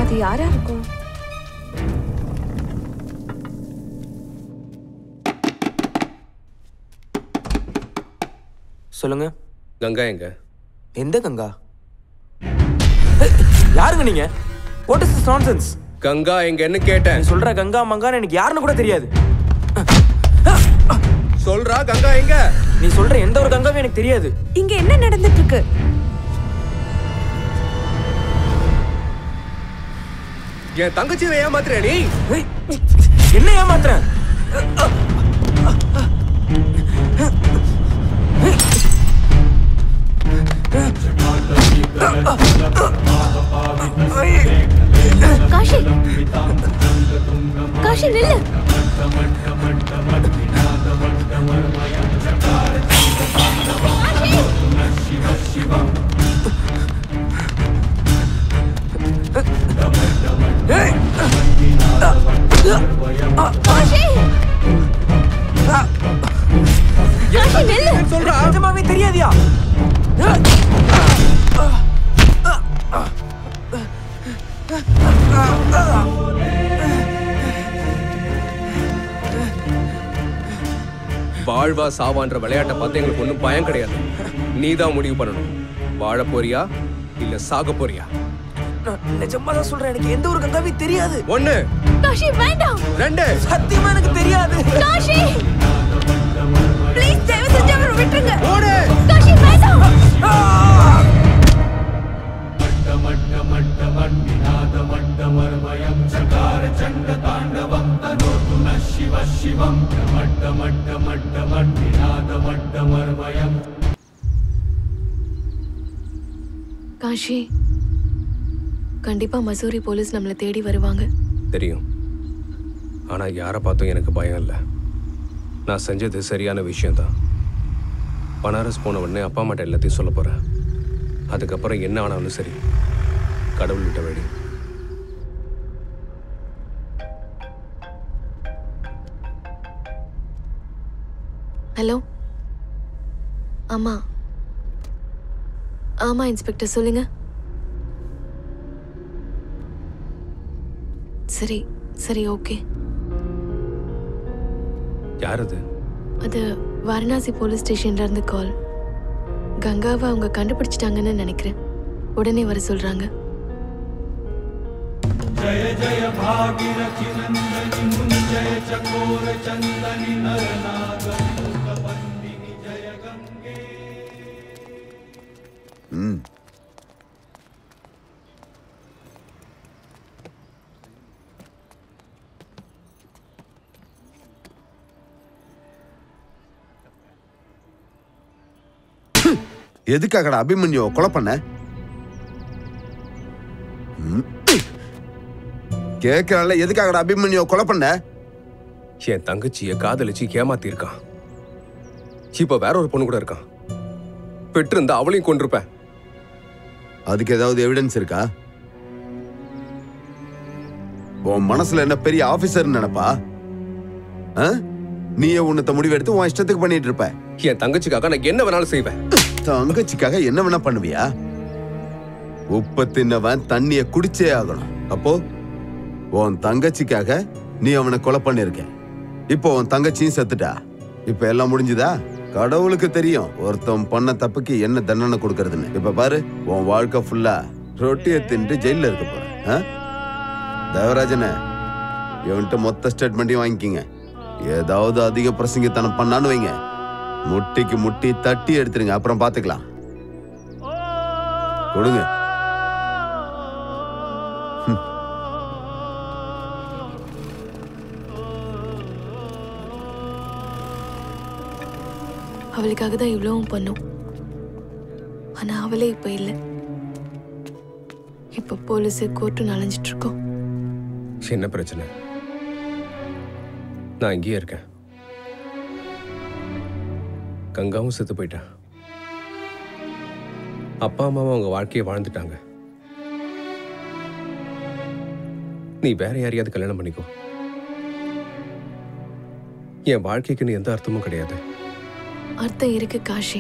அது யாரா இருக்கும்? சொல்லுங்க. கங்கா எங்க? எந்த கங்கா? யாருங்க நீங்க? What is this nonsense? Ganga எங்கன்னு கேட்டேன். நீ சொல்ற கங்கா மங்கான்னு எனக்கு யாருன்னு கூட தெரியாது. சொல்றா கங்கா எங்க? நீ சொல்ற எந்த ஒரு கங்காவும் எனக்கு தெரியாது. இங்க என்ன நடந்துட்டு இருக்கு? என் தங்கச்சியை ஏமாத்துற நீ? என்ன ஏமாத்துற? காஷி, காஷி நில்லு. நிஜமாவே தெரியாதியா? வாழ்வா சாவான்ற விளையாட்டை பார்த்து எங்களுக்கு ஒன்றும் பயம் கிடையாது. நீதான் முடிவு பண்ணணும். வாழ போறியா இல்ல சாக போறியா? நிஜமா தான் சொல்றேன், எனக்கு எந்த ஒரு கங்காவே தெரியாது. 1 காஷி வேண்டாம். 2 சத்தியமா எனக்கு தெரியாது. காஷி ப்ளீஸ் தயவு செஞ்சு அவரை விட்டுருங்க. ஓடு. காஷி வேண்டாம். காஷி, கண்டிப்பா மசூரி போலீஸ் நம்மளை தேடி வருவாங்க. தெரியும். ஆனா யாரை பார்த்தும் எனக்கு பயம் இல்லை. நான் செஞ்சது சரியான விஷயம்தான். பனாரஸ் போன உடனே அப்பா அம்மாட்ட எல்லாத்தையும் சொல்ல போறேன். அதுக்கப்புறம் என்ன ஆனாலும் சரி, கடவுள் விட்ட வழி. ஹலோ. ஆமா ஆமா இன்ஸ்பெக்டர், சொல்லுங்க. சரி சரி ஓகே. யார் அது? அது வாரணாசி போலீஸ் ஸ்டேஷன்ல இருந்து கால். கங்காவை அவங்க கண்டுபிடிச்சிட்டாங்கன்னு நினைக்கிறேன். உடனே வர சொல்றாங்க. जय जय भागीरथी नंदनी मुंजय चकोर चंदनी नरनाग बंदिनी जय गंगे. எதுக்காகடா அபிமன்யு கொலை பண்ண? கேட்கல, எதுக்காகடா அபிமன்யு கொலை பண்ண? என் தங்கச்சியை காதலிச்சு ஏமாத்திருக்கான். இப்ப வேற ஒரு பொண்ணு கூட இருக்கான். பெற்று இருந்தா அவளையும் கொண்டிருப்பேன். அதுக்கு ஏதாவது எவிடன்ஸ் இருக்கா? உன் மனசுல என்ன பெரிய ஆபீசர் நினைப்பா? நீயே உன்னத்த முடிவெடுத்து உன் இஷ்டத்துக்கு பண்ணிட்டு இருப்ப. என் தங்கச்சிக்காக நான் என்ன வேணாலும் செய்வேன். தங்கச்சிக்காக என்ன வேணா பண்ணுவியா? உப்பு தின்னவன் தண்ணிய குடிச்சே ஆகணும். அப்போ உன் தங்கச்சிக்காக நீ அவனை கொலை பண்ணிருக்க. இப்போ உன் தங்கச்சியும் செத்துட்டா. இப்ப எல்லாம் முடிஞ்சுதா? கடவுளுக்கு தெரியும் ஒருத்தன் பண்ண தப்புக்கு என்ன தண்டனை கொடுக்கறதுன்னு. இப்ப பாரு, உன் வாழ்க்கை ஃபுல்லா ரொட்டியை தின்ட்டு ஜெயில இருக்க போற. தேவராஜன, இவன்கிட்ட மொத்த ஸ்டேட்மெண்ட்டையும் வாங்கிக்கிங்க. ஏதாவது அதிக பிரசங்கத்தனம் பண்ணான்னு வைங்க, முட்டிக்கு முட்டி தட்டி எடுத்துருங்க. அப்புறம் பாத்துக்கலாம். கொடுங்க. அவளுக்காக தான் இவ்வளவும் பண்ணும். ஆனா அவளே இப்ப இல்லை. இப்ப போலீஸ் கோர்ட்டு நனைஞ்சிட்டு இருக்கோம். என்ன பிரச்சனை? நான் இங்கேயே இருக்கேன். கங்காவும் செத்து போயிட்டா. அப்பா அம்மாவும் அவங்க வாழ்க்கையை வாழ்ந்துட்டாங்க. நீ வேற யாரையாவது கல்யாணம் பண்ணிக்கோ. என் வாழ்க்கைக்கு நீ எந்த அர்த்தமும் கிடையாது. அர்த்தம் இருக்கு காஷி.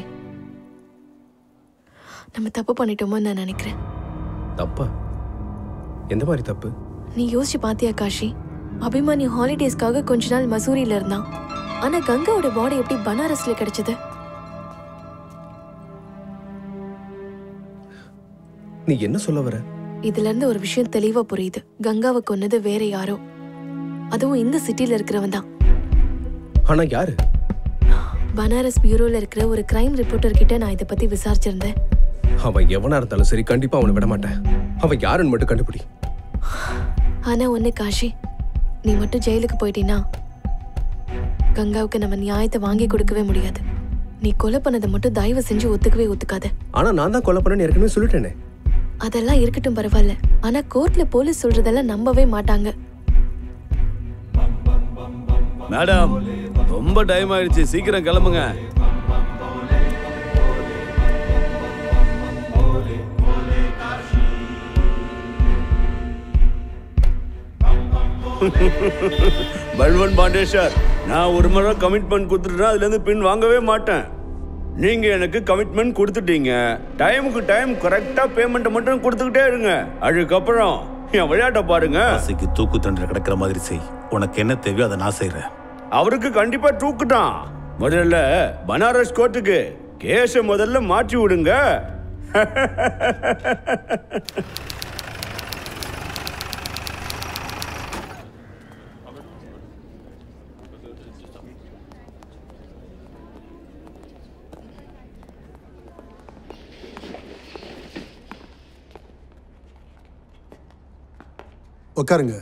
நம்ம தப்பு பண்ணிட்டோமோ நான் நினைக்கிறேன். தப்பா? எந்த மாதிரி தப்பு? நீ யோசிச்சு பாத்தியா காஷி? அபிமானி ஹாலிடேஸ்க்காக கொஞ்ச நாள் மசூரியில இருந்தான். ஆனா கங்காவோட பாடி எப்படி பனாரஸ்ல கிடைச்சது? நீ என்ன சொல்ல வர? இதுல இருந்து ஒரு விஷயம் தெளிவா புரியுது. கங்காவை கொன்னது வேற யாரோ, அதுவும் இந்த சிட்டில இருக்கிறவன் தான். ஆனா யாரு? பனாரஸ் பியூரோல இருக்கிற ஒரு கிரைம் ரிப்போர்ட்டர் கிட்ட நான் இதை பத்தி விசாரிச்சிருந்தேன். அவன் எவனா இருந்தாலும் சரி, கண்டிப்பா அவனை விட மாட்டேன். அவன் யாருன்னு மட்டும் கண்டுபிடி. ஆனா ஒண்ணு காஷி, நீ மட்டும் ஜெயிலுக்கு போயிட்டீன்னா கங்காவுக்கு நம்ம நியாயத்தை வாங்கி கொடுக்கவே முடியாது. நீ கொலை பண்ணதை மட்டும் தயவு செஞ்சு ஒத்துக்கவே ஒத்துக்காத. ஆனா நான் தான் கொலை பண்ணேன்னு ஏற்கனவே சொல்லிட்டேனே. அதெல்லாம் இருக்கட்டும், பரவாயில்ல. ஆனா கோர்ட்ல போலீஸ் சொல்றதெல்லாம் நம்பவே மாட்டாங்க. மேடம், ரொம்ப டைம் ஆயிடுச்சு, சீக்கிரம் கிளம்புங்க. பல்வன் பாண்டே சார், நான் ஒரு முறை கமிட்மெண்ட் கொடுத்துட்டேன், அதுல இருந்து பின் வாங்கவே மாட்டேன். நீங்க எனக்கு கமிட்மெண்ட் கொடுத்துட்டீங்க. டைமுக்கு டைம் கரெக்டா பேமெண்ட் மட்டும் கொடுத்துக்கிட்டே இருங்க. அதுக்கப்புறம் என் விளையாட்ட பாருங்க. ஆசைக்கு தூக்கு தண்டனை கிடைக்கிற மாதிரி செய். உனக்கு என்ன தேவையோ அதை நான் செய்யறேன். அவருக்கு கண்டிப்பா தூக்கு தான். முதல்ல பனாரஸ் கோர்ட்டுக்கு கேஸை முதல்ல மாற்றி விடுங்க. உட்காருங்க.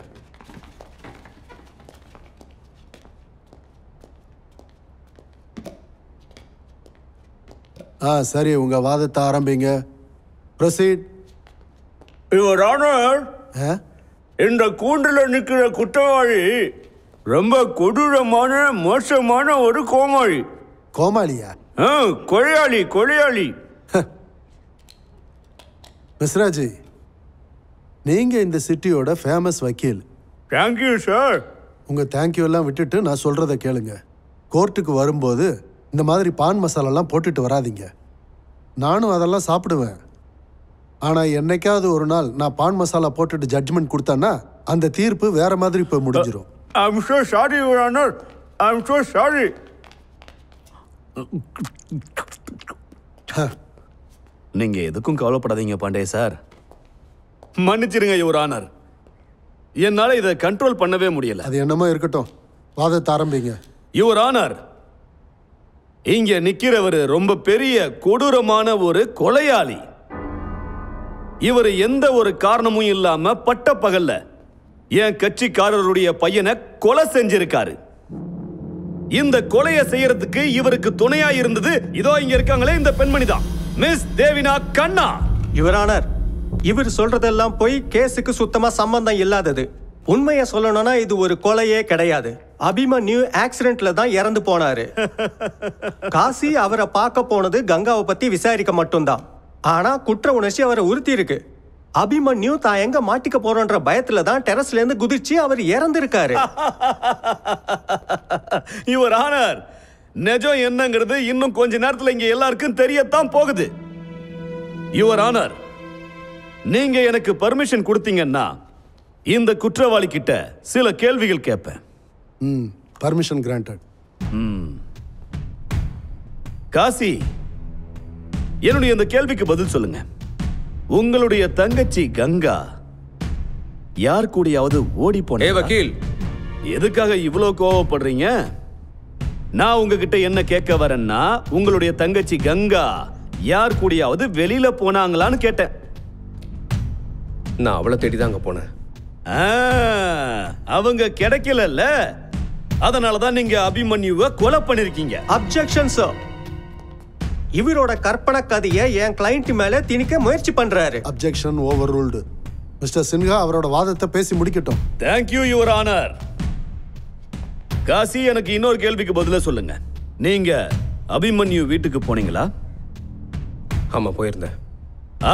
சரி, உங்க வாதத்தை ஆரம்பிங்க. ப்ரொசீட். யுவர் ஆனர், இந்த கூண்டில் நிற்கிற குற்றவாளி ரொம்ப கொடூரமான மோசமான ஒரு கோமாளி. கோமாளியா? கொலையாளி, கொலையாளி. மிஸ்ராஜி, நீங்க இந்த சிட்டியோட ஃபேமஸ் வக்கீல். Thank you sir. உங்க தேங்க்யூ எல்லாம் விட்டுட்டு நான் சொல்றத கேளுங்க. கோர்ட்டுக்கு வரும்போது இந்த மாதிரி பான் மசாலாலாம் போட்டுட்டு வராதீங்க. நானும் அதெல்லாம் சாப்பிடுவேன். ஆனா என்னைக்காவது ஒரு நாள் நான் பான் மசாலா போட்டுட்டு ஜட்ஜ்மெண்ட் கொடுத்தேன்னா அந்த தீர்ப்பு வேற மாதிரி போய் முடிஞ்சிடும். I'm so sorry, Your Honor. I'm so sorry. நீங்க எதுக்கும் கவலைப்படாதீங்க பாண்டே சார். மன்னிச்சிருங்க யுவர் ஆனர், என்னால இதை கண்ட்ரோல் பண்ணவே முடியல. அது என்னமோ இருக்கட்டும், வாதத்தை ஆரம்பிங்க. யுவர் ஆனர், இங்க நிக்கிறவர் ரொம்ப பெரிய கொடூரமான ஒரு கொலையாளி. இவர் எந்த ஒரு காரணமும் இல்லாம பட்ட பகல்ல என் கட்சிக்காரருடைய பையனை கொலை செஞ்சிருக்காரு. இந்த கொலையை செய்யறதுக்கு இவருக்கு துணையா இருந்தது இதோ இங்க இருக்காங்களே இந்த பெண்மணி தான், மிஸ் தேவினா கண்ணா. யுவர் ஆனர், இவர் சொல்றதெல்லாம் போய் கேஸுக்கு சுத்தமா சம்பந்தம் இல்லாதது. உண்மையை சொல்லணும்னா இது ஒரு கொலையே கிடையாது. அபிமன்யு ஆக்சிடென்ட்ல தான் இறந்து போனாரு. காசி அவரை பார்க்க போனது கங்காவை பத்தி விசாரிக்க மட்டும்தான். ஆனா குற்ற உணர்ச்சி அவரை உறுத்தி இருக்கு. அபிமன்யு தான் எங்க மாட்டிக்க போறோன்ற பயத்துல தான் டெரஸ்ல இருந்து குதிச்சு அவர் இறந்திருக்காரு. யுவர் ஆனர், நிஜம் என்னங்கிறது இன்னும் கொஞ்ச நேரத்துல இங்க எல்லாருக்கும் தெரியத்தான் போகுது. யுவர் ஆனர், நீங்க எனக்கு பர்மிஷன் கொடுத்தீங்கன்னா இந்த குற்றவாளி கிட்ட சில கேள்விகள் கேட்பேன். Permission granted. காசி, என்னுடைய இந்த கேள்விக்கு பதில் சொல்லுங்க. உங்களுடைய தங்கச்சி கங்கா யார் கூடயாவது ஓடி போன? வக்கீல், எதுக்காக இவ்வளவு கோவப்படுறீங்க? நான் உங்ககிட்ட என்ன கேட்க வரேன்னா, உங்களுடைய தங்கச்சி கங்கா யார் கூடயாவது வெளியில போனாங்களான்னு கேட்டேன். நான் அவளை தேடிதாங்க போனேன். அவங்க கிடைக்கல, அதனாலதான் நீங்க அபிமன்யுவை கொலை பண்ணிருக்கீங்க. Objection sir. இவரோட கற்பனை கதையை என் கிளைண்ட் மேல திணிக்க முயற்சி பண்றாரு. Objection overruled. Mister Sinha அவரோட வாதத்தை பேசி முடிக்கட்டும். Thank you your honour. காசி, எனக்கு இன்னொரு கேள்விக்கு பதில சொல்லுங்க. நீங்க அபிமன்யு வீட்டுக்கு போனீங்களா? ஆமா, போயிருந்தேன்.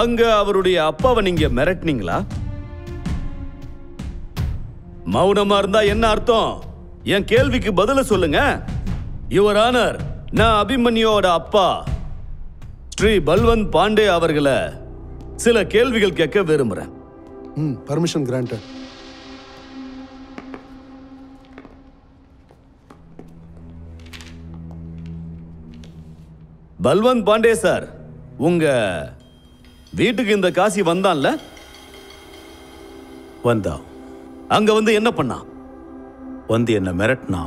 அங்க அவருடைய அப்பாவை நீங்க மிரட்டினீங்களா? மௌனமா இருந்தா என்ன அர்த்தம்? என் கேள்விக்கு பதில சொல்லுங்க. யுவர் ஆனர், நான் அபிமன்யோட அப்பா ஸ்ரீ பல்வந்த் பாண்டே அவர்களை சில கேள்விகள் கேட்க விரும்புறேன். Permission granted. Balwant Pandey sir, உங்க வீட்டுக்கு இந்த காசி வந்தான்ல? வந்தா. அங்க வந்து என்ன பண்ணா? வந்து என்ன மிரட்டினா.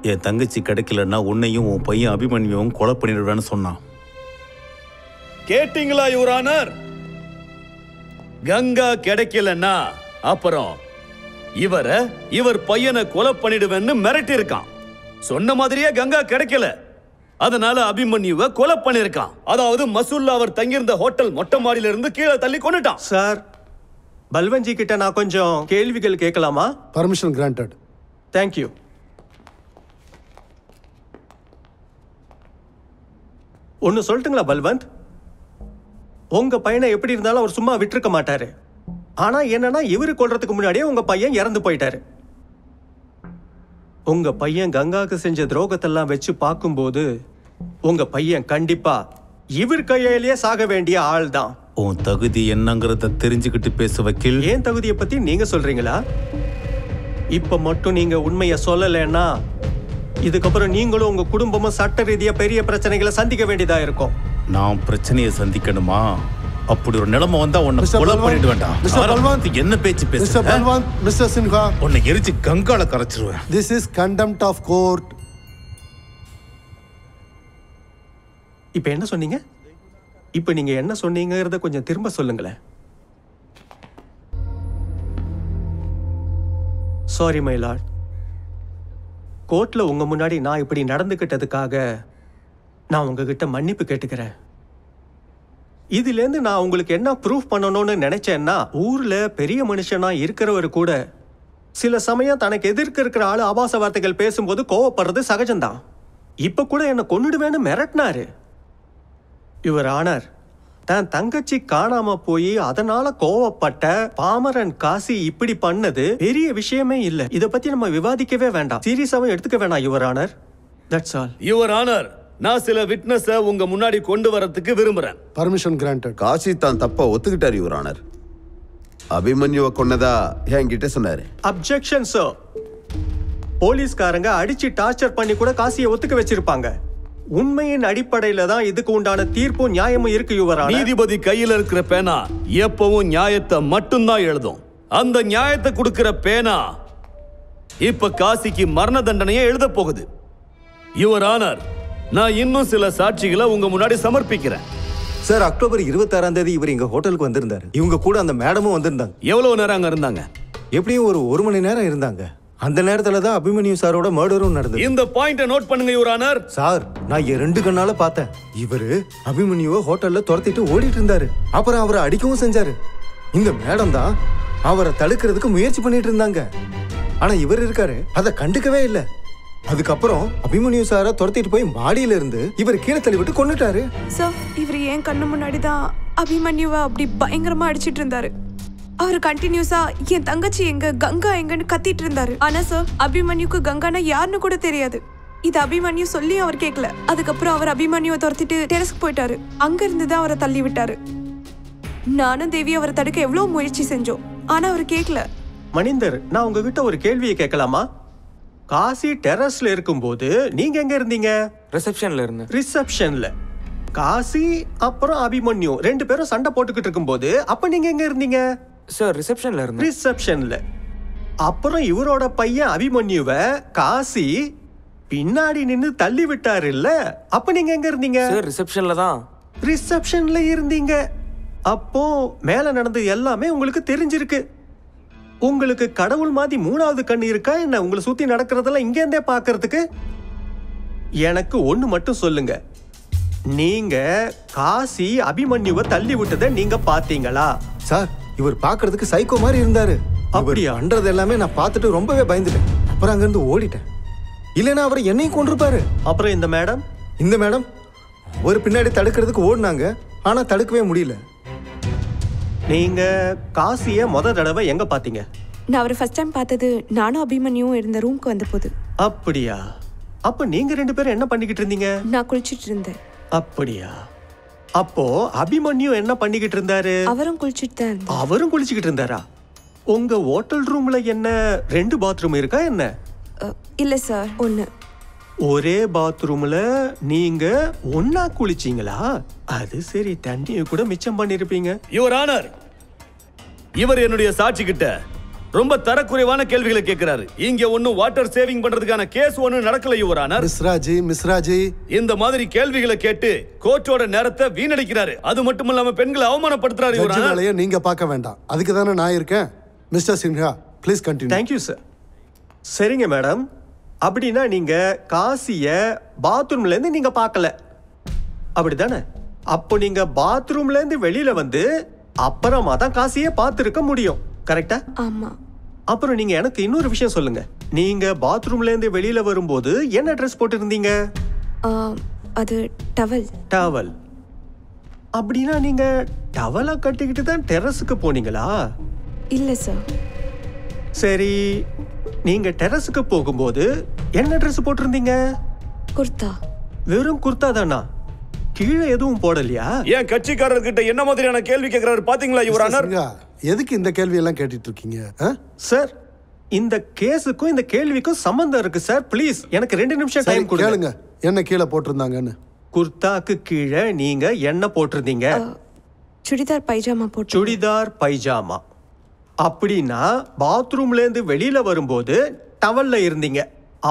என் தங்கச்சி கிடைக்கலன்னா உன்னையும் உன் பையன் அபிமன்யுவும் கொலை பண்ணிடுவேன்னு சொன்னான். கேட்டீங்களா யுவர் ஆனர்? கங்கா கிடைக்கலன்னா அப்புறம் இவர் பையனை கொலை பண்ணிடுவேன்னு மிரட்டி இருக்கான். சொன்ன மாதிரியே கங்கா கிடைக்கல, அதனால அபிமன்யுவை கொலை பண்ணிருக்கான். அதாவது மசூல்ல அவர் தங்கியிருந்த ஹோட்டல் மொட்டை மாடியில இருந்து கீழே தள்ளி கொண்டுட்டான். சார், பல்வன்ஜி கிட்ட நான் கொஞ்சம் கேள்விகள் கேட்கலாமா? Permission granted. தேங்க்யூ. ஒன்னு சொல்லட்டுங்களா பல்வந்த்? உங்க பையனை எப்படி இருந்தாலும் அவர் சும்மா விட்டுருக்க மாட்டாரு. ஆனா என்னன்னா, இவரு கொல்றதுக்கு முன்னாடியே உங்க பையன் இறந்து போயிட்டாரு. உங்க பையன் கங்காக்கு செஞ்ச துரோகத்தெல்லாம் வச்சு பார்க்கும்போது உங்க பையன் கண்டிப்பா இவர் கையிலேயே சாக வேண்டிய ஆள் தான். உன் தகுதி என்னங்கறத தெரிஞ்சுக்கிட்டு பேச வக்கீல். ஏன் தகுதியை பத்தி நீங்க சொல்றீங்களா? இப்ப மட்டும் நீங்க உண்மையை சொல்லலைன்னா இதுக்கப்புறம் நீங்களும் உங்க குடும்பமும் சட்ட ரீதியா பெரிய பிரச்சனைகளை சந்திக்க வேண்டியதா இருக்கும். நான் பிரச்சனையை சந்திக்கணுமா? அப்படி ஒரு நிலைமை வந்தா உன்னை கொலை பண்ணிட்டு வேண்டாம். மிஸ்டர் பல்வந்த், என்ன பேச்சு பேசுற? மிஸ்டர் பல்வந்த், மிஸ்டர் சின்ஹா, உன்னை எரிச்சு கங்கால கரைச்சிருவேன். This is contempt of court. இப்ப என்ன சொன்னீங்க? இப்ப நீங்க என்ன சொன்னீங்கறத கொஞ்சம் திரும்ப சொல்லுங்களேன். Sorry my Lord. கோர்ட்ல உங்க முன்னாடி நான் இப்படி நடந்துகிட்டதுக்காக நான் உங்ககிட்ட மன்னிப்பு கேட்டுக்கிறேன். இதுல இருந்து நான் உங்களுக்கு என்ன ப்ரூஃப் பண்ணணும்னு நினைச்சேன்னா, ஊர்ல பெரிய மனுஷனா இருக்கிறவர் கூட சில சமயம் தனக்கு எதிர்க்க இருக்கிற ஆளு ஆபாச வார்த்தைகள் பேசும்போது கோவப்படுறது சகஜம்தான். இப்ப கூட என்ன கொன்னுடுவேன்னு மிரட்டினாரு. யுவர் ஆனர், தன் தங்கச்சி காணாம போய் அதனால கோவப்பட்ட பாமரன் காசி இப்படி பண்ணது பெரிய விஷயமே இல்ல. இத பத்தி நம்ம விவாதிக்கவே வேண்டாம், சீரியஸாவும் எடுத்துக்க வேண்டாம் your honour. That's all. Your honour, நான் சில விட்னஸ உங்க முன்னாடி கொண்டு வரதுக்கு விரும்புறேன். Permission granted. காசி தான் தப்பா ஒத்துக்கிட்டார் யுவர் ஆனர். அபிமன்யுவை கொன்னதா என்கிட்ட சொன்னாரு. Objection sir. போலீஸ்காரங்க அடிச்சு டார்ச்சர் பண்ணி கூட காசியை ஒத்துக்க வச்சிருப்பாங்க. உண்மையின் அடிப்படையில தான் இதுக்கு உண்டான தீர்ப்பும் நியாயமும் இருக்கு யுவர் ஆனர். நீதிபதி கையில இருக்கிற பேனா எப்பவும் நியாயத்தை மட்டும்தான் எழுதும். அந்த நியாயத்தை கொடுக்கிற பேனா இப்ப காசிக்கு மரண தண்டனையை எழுத போகுது. யுவர் ஆனர், நான் இன்னும் சில சாட்சிகளை உங்க முன்னாடி சமர்ப்பிக்கிறேன். சார், அக்டோபர் 26ஆம் தேதி இவர் எங்க ஹோட்டலுக்கு வந்திருந்தாரு. இவங்க கூட அந்த மேடமும் வந்திருந்தாங்க. எவ்வளவு நேரம் அங்க இருந்தாங்க? எப்படியும் ஒரு மணி நேரம் இருந்தாங்க. அந்த நேரத்துல தான் அபிமன்யு சாரோட மர்டரும் நடந்தது. இந்த பாயிண்ட நோட் பண்ணுங்க யுவர் ஆனர். சார், நான் என் 2 கண்ணால பார்த்தேன். இவரு அபிமன்யுவை ஹோட்டல்ல துரத்திட்டு ஓடிட்டு இருந்தாரு. அப்புறம் அவரை அடிக்கவும் செஞ்சாரு. இந்த மேடம் தான் அவரை தடுக்கிறதுக்கு முயற்சி பண்ணிட்டு இருந்தாங்க. ஆனா இவர் இருக்காரு அதை கண்டுக்கவே இல்லை. அதுக்கப்புறம் அபிமன்யு சாரை துரத்திட்டு போய் மாடியில இருந்து இவர் கீழே தள்ளி விட்டு கொன்னுட்டாரு. சார் இவர் ஏன் கண்ணு முன்னாடி தான் அபிமன்யுவை அப்படி பயங்கரமா அடிச்சிட்டு இருந்தாரு. அவர் கண்டினியூஸா என் தங்கச்சி எங்க கங்கா எங்கன்னு கத்திட்டு இருந்தாரு. ஆனா சார் அபிமன்யுக்கு கங்கானா யாருன்னு கூட தெரியாது. இது அபிமன்யு சொல்லி அவர் கேட்கல. அதுக்கப்புறம் அவர் அபிமன்யுவை துரத்திட்டு டெரஸ்க்கு போயிட்டாரு. அங்க இருந்து தான் அவரை தள்ளி விட்டாரு. நானும் தேவி அவரை தடுக்க எவ்வளவு முயற்சி செஞ்சோம், ஆனா அவர் கேட்கல. மணிந்தர், நான் உங்ககிட்ட ஒரு கேள்வியை கேட்கலாமா? காசி டெரஸ்ல இருக்கும்போது நீங்க எங்க இருந்தீங்க? ரிசப்ஷன்ல இருந்தேன். ரிசப்ஷன்ல காசி அப்புறம் அபிமன்யு 2 பேரும் சண்டை போட்டுக்கிட்டு இருக்கும்போது அப்ப நீங்க எங்க இருந்தீங்க? சார் ரிசப்ஷன்ல இருந்தேன். ரிசப்ஷன்ல. அப்புறம் இவரோட பையன் அபிமன்யுவை காசி பின்னாடி நின்னு தள்ளி விட்டாரு இல்ல, அப்ப நீங்க எங்க இருந்தீங்க? சார் ரிசப்ஷன்ல தான். ரிசப்ஷன்ல இருந்தீங்க. அப்போ மேல நடந்தது எல்லாமே உங்களுக்கு தெரிஞ்சிருக்கு. உங்களுக்கு கடவுள் மாதிரி 3வது கண்ணு இருக்கா என்ன? உங்களை சுத்தி நடக்கிறதெல்லாம் இங்க இருந்தே பாக்குறதுக்கு? எனக்கு ஒண்ணு மட்டும் சொல்லுங்க, நீங்க காசி அபிமன்யுவை தள்ளி விட்டதை நீங்க பாத்தீங்களா? சார் இவர் பாக்குறதுக்கு சைக்கோ மாதிரி இருந்தாரு. அப்படியா? பண்றது எல்லாமே நான் பார்த்துட்டு ரொம்பவே பயந்துட்டேன். அப்புறம் அங்கிருந்து ஓடிட்டேன். இல்லைன்னா அவர் என்னையும் கொண்டிருப்பாரு. அப்புறம் இந்த மேடம் ஒரு பின்னாடி தடுக்கிறதுக்கு ஓடினாங்க, ஆனா தடுக்கவே முடியல. நீங்க காசிய தடவை எங்க பாத்தீங்க? நான் அவரை ஃபர்ஸ்ட் டைம் பார்த்தது நானும் அபிமன்யுவும் இருந்த ரூம்க்கு வந்த போது. அப்படியா? அப்ப நீங்க 2 பேரும் என்ன பண்ணிக்கிட்டு இருந்தீங்க? நான் குளிச்சிட்டு இருந்தேன். அப்படியா? அப்போ அபிமன்யு என்ன பண்ணிக்கிட்டு இருந்தாரு? அவரும் குளிச்சிட்டு தான் இருந்தாரு. அவரும் குளிச்சுக்கிட்டு இருந்தாரா? உங்க ஹோட்டல் ரூம்ல என்ன 2 பாத்ரூம் இருக்கா என்ன? இல்ல சார், 1. ஒரே பாத்ரூம்ல நீங்க ஒன்னா குளிச்சீங்களா? அது சரி, தண்ணியை கூட மிச்சம் பண்ணிருப்பீங்க. யுவர் ஆனர், இவர் என்னுடைய சாட்சி கிட்ட ரொம்ப தரக்குறைவான கேள்விகளை கேட்கிறாரு. இங்க ஒன்னும் வாட்டர் சேவிங் பண்றதுக்கான கேஸ் ஒன்னும் நடக்கல யுவர் ஆனர். மிஸ்ராஜி இந்த மாதிரி கேள்விகளை கேட்டு கோர்ட்டோட நேரத்தை வீணடிக்கிறாரு. அது மட்டும் இல்லாம பெண்களை அவமானப்படுத்துறாரு யுவர் ஆனர். வேலையை நீங்க பார்க்க வேண்டாம், அதுக்கு தானே நான் இருக்கேன். Mister Sinha please continue. Thank you sir. சரிங்க மேடம், அப்படின்னா நீங்க காசிய பாத்ரூம்ல இருந்து நீங்க பார்க்கல, அப்படிதானே? அப்போ நீங்க பாத்ரூம்ல இருந்து வெளியில வந்து அப்புறமா தான் காசிய பார்த்திருக்க முடியும், கரெக்டா? ஆமா. அப்புறம் நீங்க எனக்கு இன்னொரு விஷயம் சொல்லுங்க, நீங்க பாத்ரூம்ல இருந்து வெளியில வரும்போது என்ன ட்ரெஸ் போட்டு இருந்தீங்க? அது டவல். டவல். அப்படின்னா நீங்க டவலை கட்டிக்கிட்டு தான் டெரஸுக்கு போனீங்களா? இல்ல சார். சரி, நீங்க டெரஸுக்கு போகும்போது என்ன ட்ரெஸ் போட்டிருந்தீங்க? குர்தா. வெறும் குர்தா தானா? கீழே எதுவும் போடலையா? ஏன் கட்சிக்காரர்கிட்ட என்ன மாதிரியான கேள்வி கேட்கிறாரு பாத்தீங்களா யுவர் ஆனர்? எதுக்கு இந்த கேள்வி எல்லாம் கேட்டுட்டு இருக்கீங்க? சார், இந்த கேஸுக்கும் இந்த கேள்விக்கும் சம்பந்தம் இருக்கு சார். ப்ளீஸ் எனக்கு 2 நிமிஷம் டைம் கொடுங்க. என்ன கீழே போட்டிருந்தாங்கன்னு? குர்தாக்கு கீழே நீங்க என்ன போட்டிருந்தீங்க? சுடிதார் பைஜாமா போட்டு. சுடிதார் பைஜாமா. அப்படின்னா பாத்ரூம்ல இருந்து வெளியில வரும்போது டவல்ல இருந்தீங்க,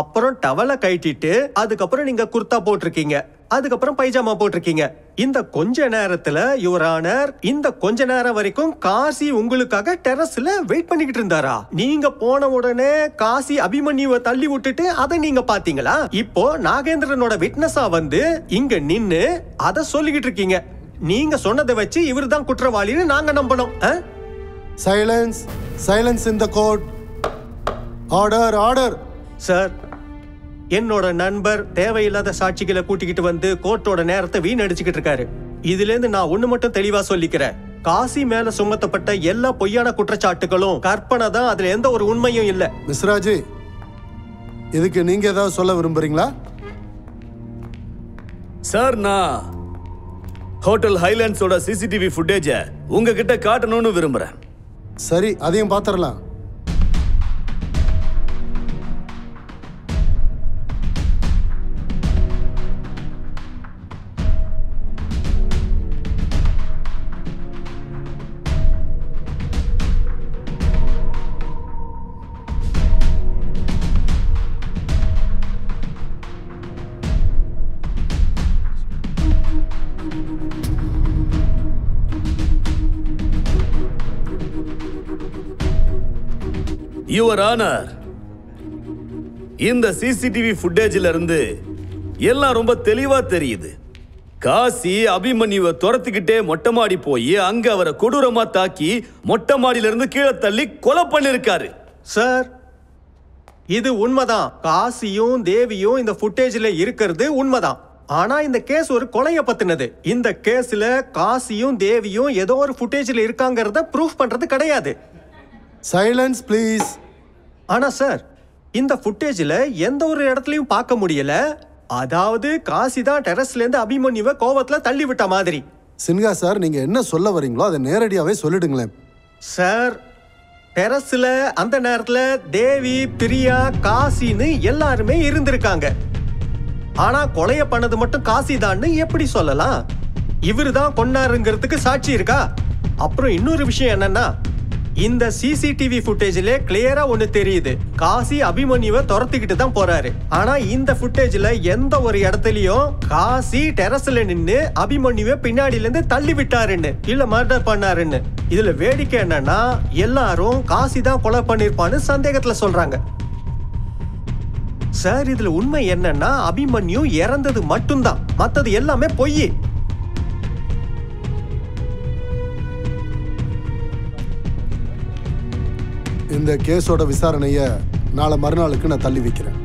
அப்புறம் டவலை கட்டிட்டு அதுக்கப்புறம் நீங்க குர்தா போட்டிருக்கீங்க, அதுக்கப்புறம் பைஜாமா போட்டிருக்கீங்க. இந்த கொஞ்ச நேரத்துல யுவர் ஆனர், இந்த கொஞ்ச நேரம் வரைக்கும் காசி உங்களுக்காக டெரஸ்ல வெயிட் பண்ணிக்கிட்டு இருந்தாரா? நீங்க போன உடனே காசி அபிமன்யுவை தள்ளி விட்டுட்டு அதை நீங்க பாத்தீங்களா? இப்போ நாகேந்திரனோட விட்னஸா வந்து இங்க நின்னு அதை சொல்லிக்கிட்டு இருக்கீங்க. நீங்க சொன்னதை வச்சு இவர் தான் குற்றவாளின்னு நாங்க நம்பணும். Silence, silence in the court. Order, order. Sir, என்னோட நண்பர் தேவையில்லாத சாட்சிகளை கூட்டிக்கிட்டு வந்து கோர்ட்டோட நேரத்தை வீணடிச்சுக்கிட்டு இருக்காரு. இதுல இருந்து நான் ஒண்ணு மட்டும் தெளிவா சொல்லிக்கிறேன், காசி மேல சுமத்தப்பட்ட எல்லா பொய்யான குற்றச்சாட்டுகளும் கற்பனை தான், அதுல எந்த ஒரு உண்மையும் இல்ல. மிஸ்ராஜி, இதுக்கு நீங்க ஏதாவது சொல்ல விரும்புறீங்களா? சார், நான் ஹோட்டல் ஹைலாண்ட்ஸோட சிசிடிவி ஃபுட்டேஜ உங்ககிட்ட காட்டணும்னு விரும்புறேன். சரி, அதையும் பாத்திரலாம். யுவர் ஆனர், இந்த சிசிடிவி ஃபுட்டேஜ்ல இருந்து எல்லாம் ரொம்ப தெளிவா தெரியுது. காசி அபிமன்யுவை துரத்துக்கிட்டே மொட்டை மாடி போய் அங்க அவரை கொடூரமா தாக்கி மொட்டை மாடியில இருந்து கீழே தள்ளி கொலை பண்ணிருக்காரு. சார், இது உண்மைதான். காசியும் தேவியும் இந்த ஃபுட்டேஜ்ல இருக்கிறது உண்மைதான். ஆனா இந்த கேஸ் ஒரு கொலைய பத்தினது. இந்த கேஸ்ல காசியும் தேவியும் ஏதோ ஒரு ஃபுட்டேஜ்ல இருக்காங்கறத ப்ரூஃப் பண்றது கிடையாது. Silence please. ஆனா சார், இந்த ஃபுட்டேஜ்ல எந்த ஒரு இடத்துலயும் பார்க்க முடியல. அதாவது காசி தான் டெரஸ்ல இருந்து அபிமன்யுவை கோவத்துல தள்ளி விட்ட மாதிரி. சின்ஹா சார், நீங்க என்ன சொல்ல வரீங்களோ அதை நேரடியாவே சொல்லிடுங்களேன். சார், டெரஸ்ல அந்த நேரத்துல தேவி, பிரியா, காசின்னு எல்லாருமே இருந்திருக்காங்க. ஆனா கொலைய பண்ணது மட்டும் காசி தான்னு எப்படி சொல்லலாம்? இவரு தான் கொன்னாருங்கிறதுக்கு சாட்சி இருக்கா? அப்புறம் இன்னொரு விஷயம் என்னன்னா, இந்த சிசிடிவி ஃபுட்டேஜ்ல கிளியரா ஒண்ணு தெரியுது. காசி அபிமன்யுவை துரத்திக்கிட்டு தான் போறாரு. ஆனா இந்த ஃபுட்டேஜ்ல எந்த ஒரு இடத்துலயும் காசி டெரஸ்ல நின்னு அபிமன்யுவை பின்னாடில இருந்து தள்ளி விட்டாருன்னு இல்ல மர்டர் பண்ணாருன்னு. இதுல வேடிக்கை என்னன்னா, எல்லாரும் காசி தான் கொலை பண்ணிருப்பான்னு சந்தேகத்துல சொல்றாங்க. சார், இதுல உண்மை என்னன்னா, அபிமன்யு இறந்தது மட்டும்தான், மத்தது எல்லாமே பொய். இந்த கேஸோட விசாரணைய நாளை மறுநாளுக்கு நான் தள்ளி வைக்கிறேன்.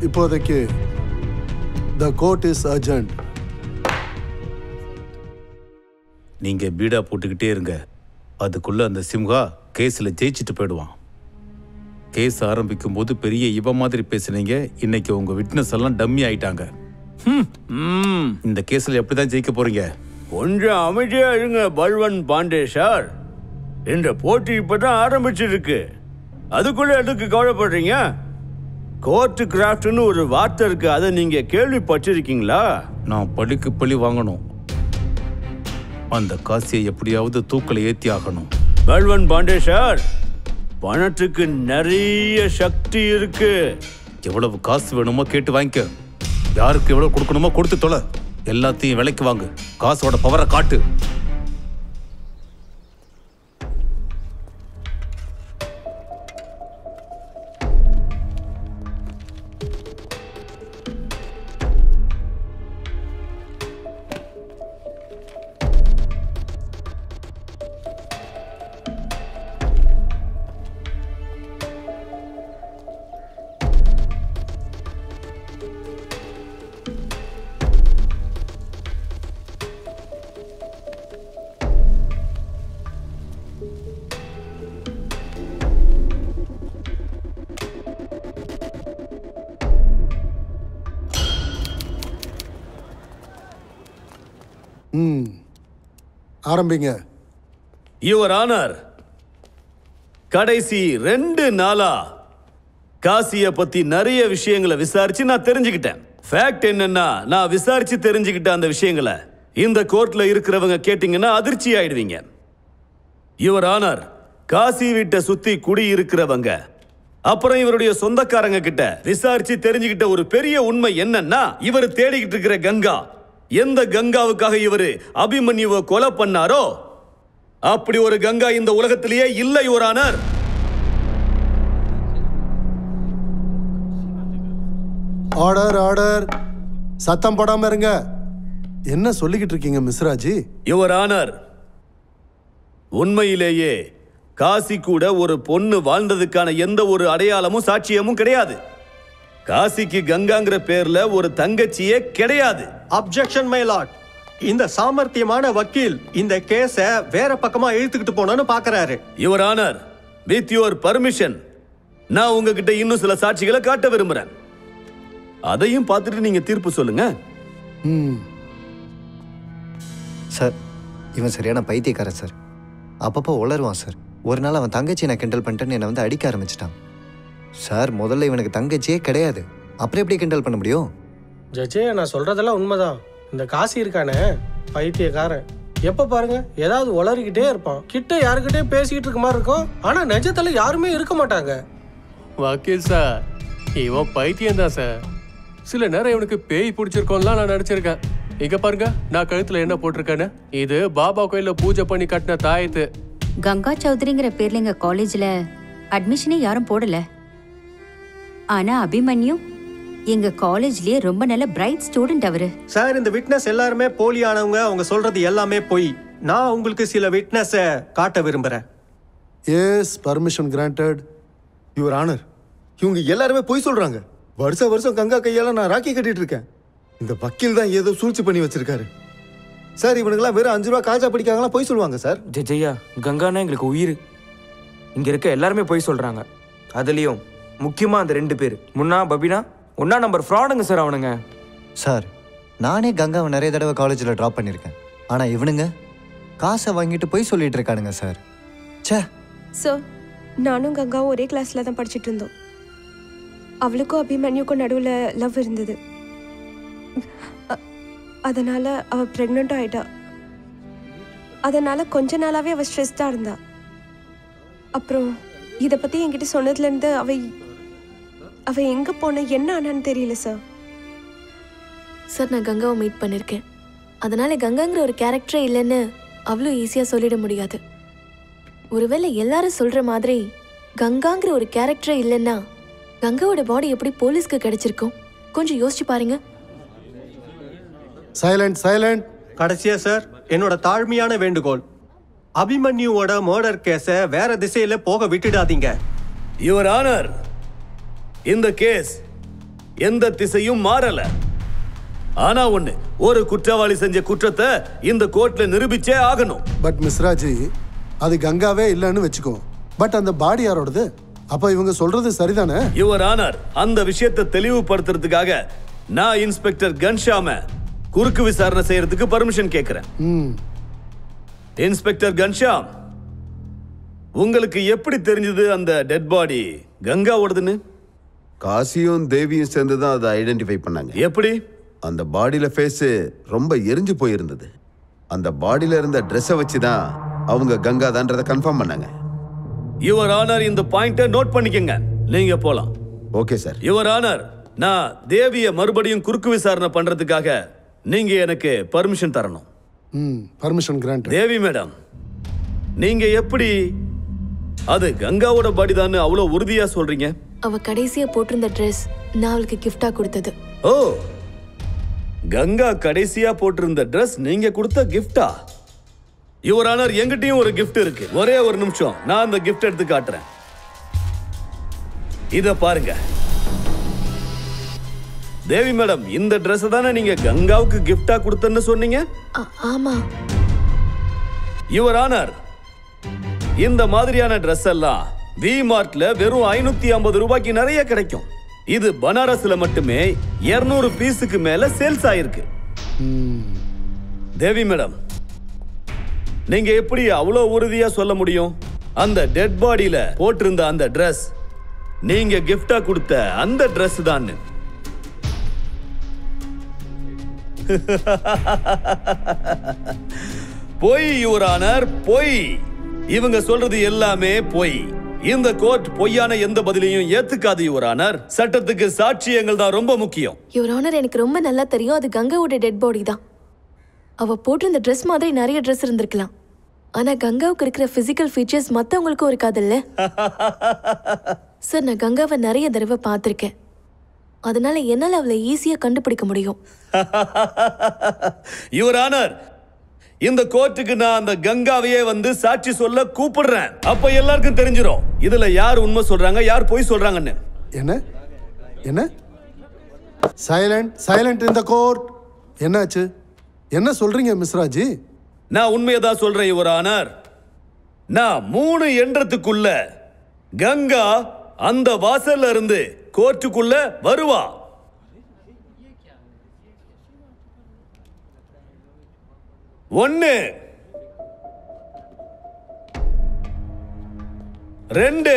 இப்போதைக்கு த கோர்ட் இஸ் அர்ஜென்ட். நீங்க பீடா போட்டுக்கிட்டே இருங்க. அதுக்குள்ள அந்த சிம்ஹா கேஸ்ல ஜெயிச்சுட்டு போயிடுவான். கேஸ் ஆரம்பிக்கும் போது பெரிய இவ மாதிரி பேசுனீங்க. இன்னைக்கு உங்க விட்னஸ் எல்லாம் டம்மி ஆயிட்டாங்க. இந்த கேஸ்ல எப்படிதான் ஜெயிக்க போறீங்க? கொஞ்சம் அமைதியா இருங்க பல்வன் பாண்டே சார். இந்த போட்டி இப்பதான் ஆரம்பிச்சிருக்கு. அதுக்குள்ள எதுக்கு கவலைப்படுறீங்க? கோர்ட் கிராஃப்ட்னு ஒரு வார்த்தை இருக்கு, அதை நீங்க கேள்விப்பட்டிருக்கீங்களா? நான் பழிக்கு பழி வாங்கணும். அந்த காசியை எப்படியாவது தூக்கல ஏத்தி ஆகணும். பல்வன் பாண்டே சார், பணத்துக்கு நிறைய சக்தி இருக்கு. எவ்வளவு காசு வேணுமோ கேட்டு வாங்கிக்க. யாருக்கு எவ்வளவு கொடுக்கணுமோ கொடுத்து தொலை. எல்லாத்தையும் விலைக்கு வாங்கு. காசோட பவரை காட்டு. ஆரம்பிங்க. யுவர் ஆனர், கடைசி 2 நாளா காசிய பத்தி நிறைய விஷயங்களை விசாரிச்சு நான் தெரிஞ்சுக்கிட்டேன். ஃபேக்ட் என்னன்னா, நான் விசாரிச்சு தெரிஞ்சுக்கிட்ட அந்த விஷயங்களை இந்த கோர்ட்ல இருக்கிறவங்க கேட்டீங்கன்னா அதிர்ச்சி ஆயிடுவீங்க. யுவர் ஆனர், காசி வீட்டை சுத்தி குடி இருக்கிறவங்க அப்புறம் இவருடைய சொந்தக்காரங்க கிட்ட விசாரிச்சு தெரிஞ்சுக்கிட்ட ஒரு பெரிய உண்மை என்னன்னா, இவர் தேடிக்கிட்டு இருக்கிற கங்கா, எந்த கங்காவுக்காக இவரு அபிமன்யுவை கொலை பண்ணாரோ அப்படி ஒரு கங்கா இந்த உலகத்திலேயே இல்லை யுவர் ஆனர். Order order. சத்தம் போடாம இருங்க. என்ன சொல்லிக்கிட்டு இருக்கீங்க மிஸ்ராஜி? யுவர் ஆனர், உண்மையிலேயே காசி கூட ஒரு பொண்ணு வாழ்ந்ததுக்கான எந்த ஒரு அடையாளமும் சாட்சியமும் கிடையாது. காசிக்கு கங்காங்கிற பேர்ல ஒரு தங்கச்சியே கிடையாது. Objection my Lord. இந்த சாமர்த்தியமான வக்கீல் இந்த கேஸ வேற பக்கமா இழுத்துக்கிட்டு போனோம்னு பாக்குறாரு. Your honour, with your permission நான் உங்ககிட்ட இன்னும் சில சாட்சிகளை காட்ட விரும்புறேன். அதையும் பார்த்துட்டு நீங்க தீர்ப்பு சொல்லுங்க. சார், இவன் சரியான பைத்தியக்காரன் சார். அப்பப்போ உளருவான் சார். ஒரு நாள் அவன் தங்கச்சி நான் கிண்டல் பண்ணிட்டேன்னு என்னை வந்து அடிக்க ஆரம்பிச்சிட்டான். சார், முதல்ல இவனுக்கு தங்கச்சியே கிடையாது. அப்புறம் எப்படி கிண்டல் பண்ண முடியும்? ஜட்ஜே, நான் சொல்றதெல்லாம் உண்மைதான். இந்த காசி இருக்கானே பைத்தியக்காரன். எப்ப பாருங்க ஏதாவது உளறிக்கிட்டே இருப்பான். கிட்ட யாருக்கிட்டே பேசிக்கிட்டு இருக்க மாதிரி இருக்கும். ஆனா நிஜத்துல யாருமே இருக்க மாட்டாங்க. வக்கீல் சார், இவன் பைத்தியம் தான் சார். சில நேரம் இவனுக்கு பேய் பிடிச்சிருக்கோம்லாம் நான் நினைச்சிருக்கேன். இங்க பாருங்க, நான் கழுத்துல என்ன போட்டிருக்கேன்னு. இது பாபா கோயில்ல பூஜை பண்ணி கட்டின தாயத்து. கங்கா சௌத்ரிங்கிற பேர்ல எங்க காலேஜ்ல அட்மிஷனே யாரும் போடல. ஆனா அபிமன்யு எங்க காலேஜ்லயே ரொம்ப நல்ல பிரைட் ஸ்டூடெண்ட் அவரு. சார், இந்த விட்னஸ் எல்லாருமே போலியானவங்க. அவங்க சொல்றது எல்லாமே பொய். நான் உங்களுக்கு சில விட்னஸை காட்ட விரும்புறேன். Yes, permission granted. Your honour, இவங்க எல்லாருமே பொய் சொல்றாங்க. வருஷம் வருஷம் கங்கா கையால நான் ராக்கி கட்டிட்டு இருக்கேன். இந்த வக்கீல் தான் ஏதோ சூழ்ச்சி பண்ணி வச்சிருக்காரு. சார் இவனுங்களாம் வெறும் 5 ரூபா காஜா பிடிக்காங்களா பொய் சொல்லுவாங்க சார். ஜெய்யா, கங்கானா எங்களுக்கு உயிர். இங்க இருக்க எல்லாருமே பொய் சொல்றாங்க. அதுலயும் முக்கியமா அந்த 2 பேர், முன்னா பபினா, ஒன்னா நம்பர் ஃப்ராடுங்க சார் அவனுங்க. சார் நானே கங்காவை நிறைய தடவை காலேஜில் ட்ராப் பண்ணியிருக்கேன். ஆனால் இவனுங்க காசை வாங்கிட்டு போய் சொல்லிட்டு இருக்கானுங்க சார். சே சார், நானும் கங்காவும் ஒரே கிளாஸ்ல தான் படிச்சுட்டு இருந்தோம். அவளுக்கும் அபிமன்யுக்கும் நடுவில் லவ் இருந்தது. அதனால அவ பிரெக்னெண்ட் ஆயிட்டா. அதனால கொஞ்ச நாளாவே அவ ஸ்ட்ரெஸ்டாக இருந்தா. அப்புறம் இதை பற்றி என்கிட்ட சொன்னதுலேருந்து அவ எங்கே போன என்ன ஆனான்னு தெரியல சார். சார் நான் கங்காவை மீட் பண்ணியிருக்கேன். அதனால கங்காங்கிற ஒரு கேரக்டரே இல்லைன்னு அவ்வளோ ஈஸியாக சொல்லிட முடியாது. ஒருவேளை எல்லாரும் சொல்கிற மாதிரி கங்காங்கிற ஒரு கேரக்டரே இல்லைன்னா கங்காவோட பாடி எப்படி போலீஸ்க்கு கிடைச்சிருக்கும்? கொஞ்சம் யோசிச்சு பாருங்க. Silent silent. கடைசியா சார், என்னோட தாழ்மையான வேண்டுகோள், அபிமன்யுவோட மர்டர் கேஸை வேற திசையில போக விட்டுடாதீங்க. யுவர் ஆனர், இந்த கேஸ் எந்த திசையும் மாறல. ஆனா ஒண்ணு, ஒரு குற்றவாளி செஞ்ச குற்றத்தை இந்த கோர்ட்ல நிரூபிச்சே ஆகணும். பட் மிஸ்ராஜி, அது கங்காவே இல்லைன்னு வச்சுக்கோ. பட் அந்த பாடி யாரோடது? அப்ப இவங்க சொல்றது சரிதானே? யுவர் ஆனர், அந்த விஷயத்தை தெளிவுபடுத்துறதுக்காக நான் இன்ஸ்பெக்டர் கன்ஷாம குறுக்கு விசாரணை செய்யறதுக்கு பர்மிஷன் கேட்கிறேன். இன்ஸ்பெக்டர் கன்ஷாம், உங்களுக்கு எப்படி தெரிஞ்சது அந்த டெட் பாடி கங்காவோடதுன்னு? காசியும் தேவியும் சேர்ந்து தான் அதை ஐடென்டிஃபை பண்ணாங்க. எப்படி? அந்த பாடியில ஃபேஸ் ரொம்ப எரிஞ்சு போயிருந்தது. அந்த பாடியில இருந்த ட்ரெஸ்ஸை வச்சு தான் அவங்க கங்கா தான்றதை கன்ஃபார்ம் பண்ணாங்க. யுவர் ஆனர், இந்த பாயிண்ட்டை நோட் பண்ணிக்கங்க. நீங்க போலாம். Okay sir. யுவர் ஆனர், நான் தேவியை மறுபடியும் குறுக்கு விசாரணை பண்றதுக்காக நீங்க எனக்கு பர்மிஷன் தரணும். Permission grand. தேவி மேடம், நீங்க எப்படி அது கங்காவோட பாடி தான் அவ்வளவு உறுதியா சொல்றீங்க? அவ கடைசியா போட்டிருந்த ட்ரெஸ் நான் அவளுக்கு கிஃப்டா கொடுத்தது. ஓ, கங்கா கடைசியா போட்டிருந்த ட்ரெஸ் நீங்க கொடுத்த கிஃப்டா? யுவர் ஆனர், எங்கிட்டயும் ஒரு கிஃப்ட் இருக்கு. ஒரே ஒரு நிமிஷம், நான் அந்த கிஃப்ட் எடுத்து காட்டுறேன். இத பாருங்க. தேவி மேடம், இந்த ட்ரெஸ் தானே நீங்க கங்காவுக்கு கிஃப்டா கொடுத்தன்னு சொன்னீங்க? ஆமா. யுவர் ஆனர், இந்த மாதிரியான ட்ரெஸ் எல்லாம் வி மார்ட்ல வெறும் 550 ரூபாய்க்கு நிறைய கிடைக்கும். இது பனாரஸ்ல மட்டுமே 200 பீஸுக்கு மேல சேல்ஸ் ஆயிருக்கு. தேவி மேடம், நீங்க எப்படி அவ்வளவு உறுதியா சொல்ல முடியும் அந்த டெட் பாடியில போட்டிருந்த அந்த ட்ரெஸ் நீங்க கிஃப்டா கொடுத்த அந்த ட்ரெஸ் தான்? பொய் யுவர் ஆனர், பொய். இவங்க சொல்றது எல்லாமே பொய். இந்த கோர்ட் பொய்யான எந்த பதிலையும் ஏத்துக்காது யுவர் ஆனர். சட்டத்துக்கு சாட்சியங்கள் தான் ரொம்ப முக்கியம். யுவர் ஆனர், எனக்கு ரொம்ப நல்லா தெரியும் அது கங்காவோட டெட் பாடி தான். அவ போட்டிருந்த ட்ரெஸ் மாதிரி நிறைய ட்ரெஸ் இருந்திருக்கலாம். ஆனா கங்காவுக்கு இருக்கிற பிசிக்கல் ஃபீச்சர்ஸ் மத்தவங்களுக்கும் இருக்காதுல்ல? சார், நான் கங்காவை நிறைய தடவை பார்த்திருக்கேன். அதனால என்னால அவளை ஈஸியா கண்டுபிடிக்க முடியும். யுவர் ஆனர், இந்த கோர்ட்டுக்கு நான் அந்த கங்காவையே வந்து சாட்சி சொல்ல கூப்பிடுறேன். அப்ப எல்லாருக்கும் தெரிஞ்சிரும் இதுல யார் உண்மை சொல்றாங்க, யார் பொய் சொல்றாங்கன்னு. என்ன என்ன? Silent silent in the court. என்னாச்சு? என்ன சொல்றீங்க மிஸ்ராஜி? நான் உண்மையை தான் சொல்றேன் யுவர் ஆனர். நான் 3 எண்ணத்துக்குள்ள கங்கா அந்த வாசல்ல இருந்து கோர்ட்டுக்குள்ள வருவா. ஒன்னு, 2,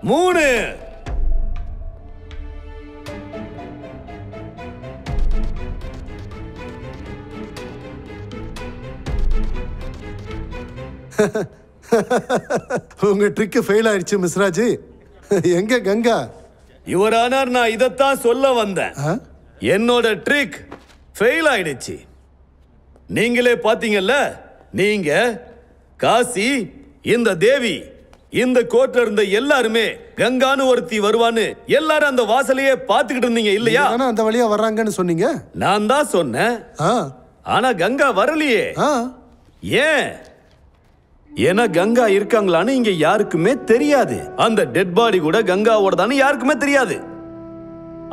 3. உங்க ட்ரிக் ஃபெயில் ஆயிடுச்சு மிஸ்ராஜி. எங்க கங்கா? யுவர் ஆனர், நான் இதத்தான் சொல்ல வந்தேன். என்னோட ட்ரிக் ஃபெயில் ஆயிடுச்சு. நீங்களே பாத்தீங்கல்ல. நீங்க, காசி, இந்த தேவி, இந்த கோர்ட்ல இருந்த எல்லாருமே கங்கானு ஒருத்தி வருவான்னு எல்லாரும் அந்த வாசலையே பாத்துக்கிட்டு இருந்தீங்க இல்லையா? அந்த வழியா வர்றாங்கன்னு சொன்னீங்க. நான் தான் சொன்னேன். ஆனா கங்கா வரலையே. ஏன்? ஏன்னா கங்கா இருக்காங்களான்னு இங்க யாருக்குமே தெரியாது. அந்த டெட் பாடி கூட கங்காவோட தானே யாருக்குமே தெரியாது.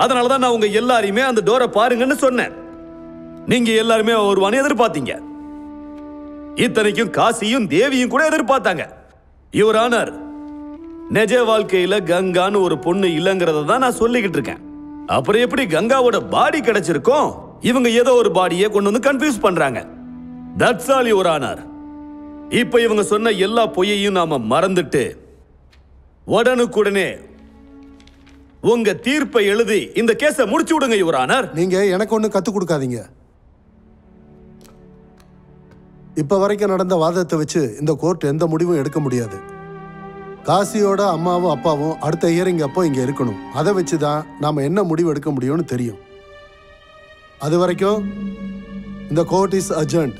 அதனாலதான் நான் உங்க எல்லாரையுமே அந்த டோரை பாருங்கன்னு சொன்னேன். நீங்க எல்லாருமே வருவான்னு எதிர்பார்த்தீங்க. இத்தனைக்கும் காசியும் தேவியும் கூட எதிர்பார்த்தாங்க. யுவர் ஆனர், நிஜ வாழ்க்கையில கங்கான்னு ஒரு பொண்ணு இல்லைங்கிறத தான் நான் சொல்லிக்கிட்டு இருக்கேன். அப்புறம் எப்படி கங்காவோட பாடி கிடைச்சிருக்கும்? இவங்க ஏதோ ஒரு பாடியை கொண்டு வந்து கன்ஃபியூஸ் பண்றாங்க. That's all your honour. இப்ப இவங்க சொன்ன எல்லா பொய்யையும் நாம மறந்துட்டு உடனுக்குடனே உங்க தீர்ப்பை எழுதி இந்த கேஸை முடிச்சு விடுங்க யுவர் ஆனர். நீங்க எனக்கு ஒண்ணு கத்து கொடுக்காதீங்க. இப்ப வரைக்கும் நடந்த வாதத்தை வச்சு இந்த கோர்ட் எந்த முடிவும் எடுக்க முடியாது. காசியோட அம்மாவும் அப்பாவும் அடுத்த ஹியரிங் அப்போ இங்க இருக்கணும். அதை வச்சுதான் நாம என்ன முடிவு எடுக்க முடியும்னு தெரியும். அது வரைக்கும் இந்த கோர்ட் இஸ் அட்ஜர்ன்ட்.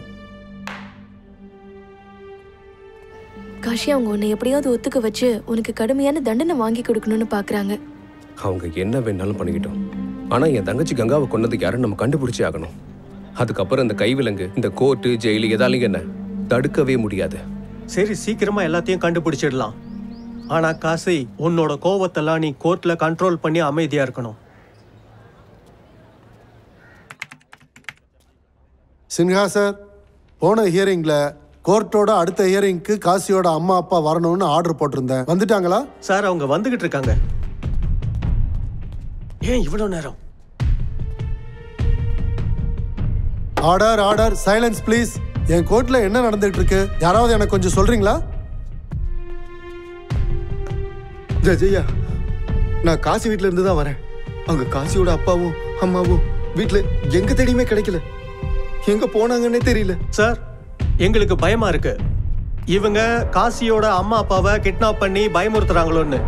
காஷி அவங்க உன்னை எப்படியாவது ஒத்துக்க வச்சு உனக்கு கடுமையான தண்டனை வாங்கி கொடுக்கணும்னு பாக்குறாங்க. அவங்க என்ன வேணாலும் பண்ணிக்கிட்டோம். ஆனா என் தங்கச்சி கங்காவை கொன்னதுக்கு யாரும் நம்ம கண்டுபிடிச்சே ஆகணும். அதுக்கப்புறம் இந்த கைவிலங்கு, இந்த கோர்ட்டு, ஜெயிலு எதாலையும் என்ன தடுக்கவே முடியாது. சரி, சீக்கிரமா எல்லாத்தையும் கண்டுபிடிச்சிடலாம். ஆனா காசி, உன்னோட கோவத்தெல்லாம் நீ கோர்ட்ல கண்ட்ரோல் பண்ணி அமைதியா இருக்கணும். சின்ஹா சார், போன ஹியரிங்ல கோர்ட்டோட அடுத்த ஹியரிங்க்கு காசியோட அம்மா அப்பா வரணும்னு ஆர்டர் போட்டிருந்தேன். வந்துட்டாங்களா? சார், அவங்க வந்துகிட்டு இருக்காங்க. ஏன் இவ்வளவு நேரம்? Order, order, silence please. என் கோர்ட்ல என்ன நடந்துட்டு இருக்கு யாராவது எனக்கு கொஞ்சம் சொல்றீங்களா? ஜெயா, நான் காசி வீட்டுல இருந்து தான் வரேன். அங்க காசியோட அப்பாவும் அம்மாவும் வீட்டுல எங்க தேடியுமே கிடைக்கல. எங்க போனாங்கன்னே தெரியல. சார், எங்களுக்கு பயமா இருக்கு. இவங்க காசியோட அம்மா அப்பாவை கிட்னாப் பண்ணி பயமுறுத்துறாங்களோன்னு.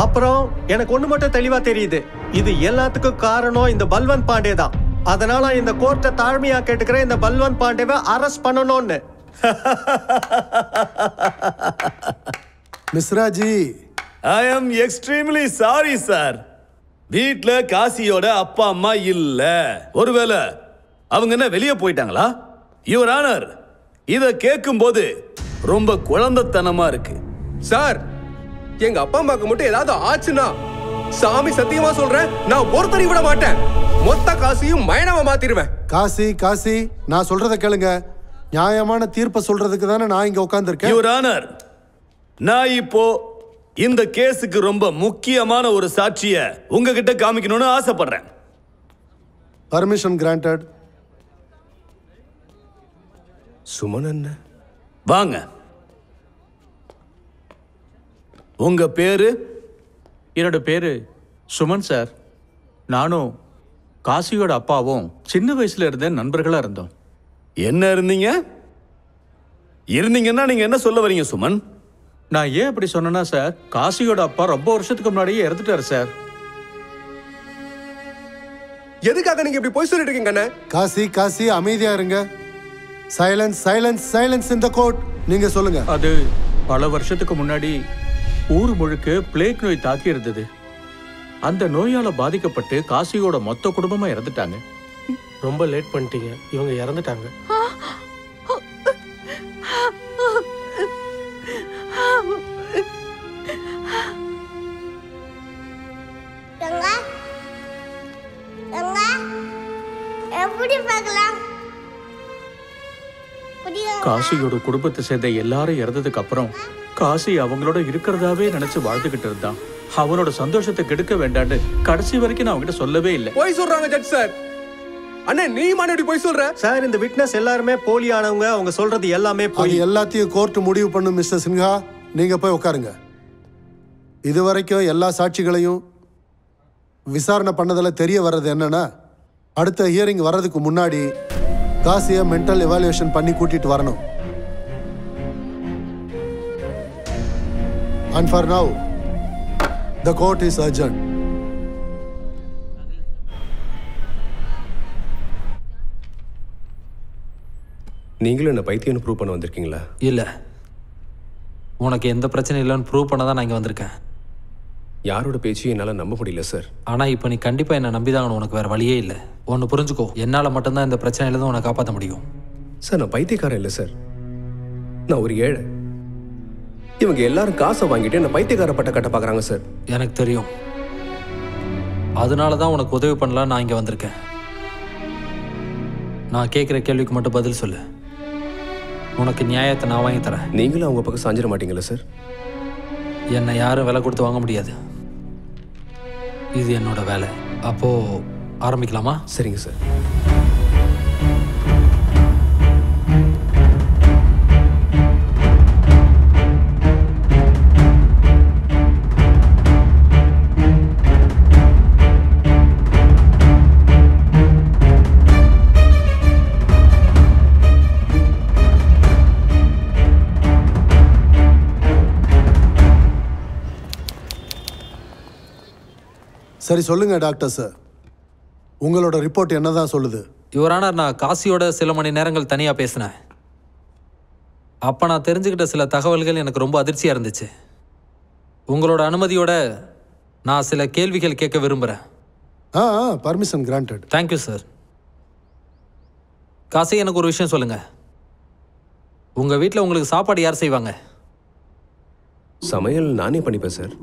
அப்புறம் எனக்கு ஒண்ணு மட்டும் தெளிவா தெரியுது, இது எல்லாத்துக்கும் காரணம் இந்த பல்வந்த் பாண்டே தான். அதனால இந்த கோர்ட்டை தாழ்மையா கேட்டுக்கிறேன், இந்த பல்வந்த் பாண்டேவை அரெஸ்ட் பண்ணணும்னு. மிஸ்ராஜி, ஐ am extremely sorry சார். வீட்ல காசியோட அப்பா அம்மா இல்ல. ஒருவேளை அவங்க என்ன வெளியே போயிட்டாங்களா? யுவர் ஆனர், இத கேட்கும் போது ரொம்ப குழந்தைத்தனமா இருக்கு. சார், எங்க அப்பா அம்மாக்கு மட்டும் ஏதாவது ஆச்சுன்னா சாமி சத்தியமா சொல்றேன், நான் ஒருத்தரை விட மாட்டேன். மொத்த காசியும் மைனவா மாத்திடுவேன். காசி, காசி, நான் சொல்றத கேளுங்க. நியாயமான தீர்ப்பை சொல்றதுக்கு தானே நான் இங்க உட்கார்ந்துருக்கேன். யுவர் ஆனர், நான் இப்போ இந்த கேஸுக்கு ரொம்ப முக்கியமான ஒரு சாட்சிய உங்ககிட்ட காமிக்கணும்னு ஆசைப்படுறேன். Permission granted. சுமன் என்ன? வாங்க. உங்க பேரு? என்னோட பேரு சுமன் சார். நானும் காசியோட அப்பாவும் சின்ன வயசுல இருந்த நண்பர்களா இருந்தோம். என்ன இருந்தீங்க? இருந்தீங்கன்னா நீங்க என்ன சொல்ல வரீங்க சுமன்? நான் ஏன் அப்படி சொன்னேன்னா சார், காசியோட அப்பா ரொம்ப வருஷத்துக்கு முன்னாடியே இறந்துட்டாரு சார். எதுக்காக நீங்க இப்படி போய் சொல்லிட்டு இருக்கீங்க? காசி, காசி, அமைதியா இருங்க. Silence, silence, silence in the court. நீங்க சொல்லுங்க. அது பல வருஷத்துக்கு முன்னாடி ஊர் முழுக்க பிளேக் நோய் தாக்கி இருந்தது. அந்த நோயால பாதிக்கப்பட்டு காசியோட மொத்த குடும்பமா இறந்துட்டாங்க. ரொம்ப லேட் பண்ணிட்டீங்க, இவங்க இறந்துட்டாங்க. காசியோட குடும்பத்தை சேர்ந்த எல்லாரும் இறந்ததுக்கு அப்புறம் காசி அவங்களோட இருக்கிறதாவே நினைச்சு வாழ்ந்துகிட்டு இருந்தான். அவனோட சந்தோஷத்தை கெடுக்க வேண்டான்னு கடைசி வரைக்கும் நான் அவங்கிட்ட சொல்லவே இல்லை. போய் சொல்றாங்க ஜட்ஜ் சார். அண்ணே, நீ மானடி போய் சொல்ற சார். இந்த விட்னஸ் எல்லாருமே போலியானவங்க. அவங்க சொல்றது எல்லாமே போய். எல்லாத்தையும் கோர்ட் முடிவு பண்ணும் மிஸ்டர் சின்ஹா. நீங்க போய் உட்காருங்க. இதுவரைக்கும் எல்லா சாட்சிகளையும் விசாரணை பண்ணதில் தெரிய வர்றது என்னன்னா, அடுத்த ஹியரிங் வர்றதுக்கு முன்னாடி காசியை மென்டல் எவாலுவேஷன் பண்ணி கூட்டிட்டு வரணும். And for now, the court is adjourned. நீங்களும் என்ன பைத்தியம்னு ப்ரூவ் பண்ண வந்திருக்கீங்களா? இல்லை, உனக்கு எந்த பிரச்சனையும் இல்லைன்னு ப்ரூவ் பண்ண தான் நான் இங்கே வந்திருக்கேன். யாரோட பேச்சையும் என்னால் நம்ப முடியல சார். ஆனால் இப்போ நீ கண்டிப்பாக என்னை நம்பிதாங்கன்னு உனக்கு வேறு வழியே இல்லை. ஒன்று புரிஞ்சுக்கோ, என்னால் மட்டும்தான் இந்த பிரச்சனையிலேருந்து உன்னை காப்பாற்ற முடியும். சார் நான் பைத்தியக்காரன் இல்லை சார், நான் ஒரு ஏழை. இவங்க எல்லாரும் காசை வாங்கிட்டு என்ன பைத்தியக்கார பட்ட கட்ட பார்க்குறாங்க சார். எனக்கு தெரியும், அதனால தான் உனக்கு உதவி பண்ணலாம் நான் இங்கே வந்திருக்கேன். நான் கேட்குற கேள்விக்கு மட்டும் பதில் சொல்லு. உனக்கு நியாயத்தை நான் வாங்கி தரேன். நீங்களும் அவங்க பக்கம் சாஞ்சிட மாட்டீங்களா சார்? என்னை யாரும் விலை கொடுத்து வாங்க முடியாது, இது என்னோட வேலை. அப்போ ஆரம்பிக்கலாமா? சரிங்க சார். சரி சொல்லுங்க டாக்டர் சார், உங்களோட ரிப்போர்ட் என்னதான் சொல்லுது? யுவர் ஆனர், நான் காசியோட சில மணி நேரங்கள் தனியாக பேசினேன். அப்போ நான் தெரிஞ்சுக்கிட்ட சில தகவல்கள் எனக்கு ரொம்ப அதிர்ச்சியாக இருந்துச்சு. உங்களோட அனுமதியோட நான் சில கேள்விகள் கேட்க விரும்புகிறேன். Permission granted. Thank you sir. Kashi, எனக்கு ஒரு விஷயம் சொல்லுங்கள். உங்கள் வீட்டில் உங்களுக்கு சாப்பாடு யார் செய்வாங்க? சமையல் நானே பண்ணிப்பேன் சார்.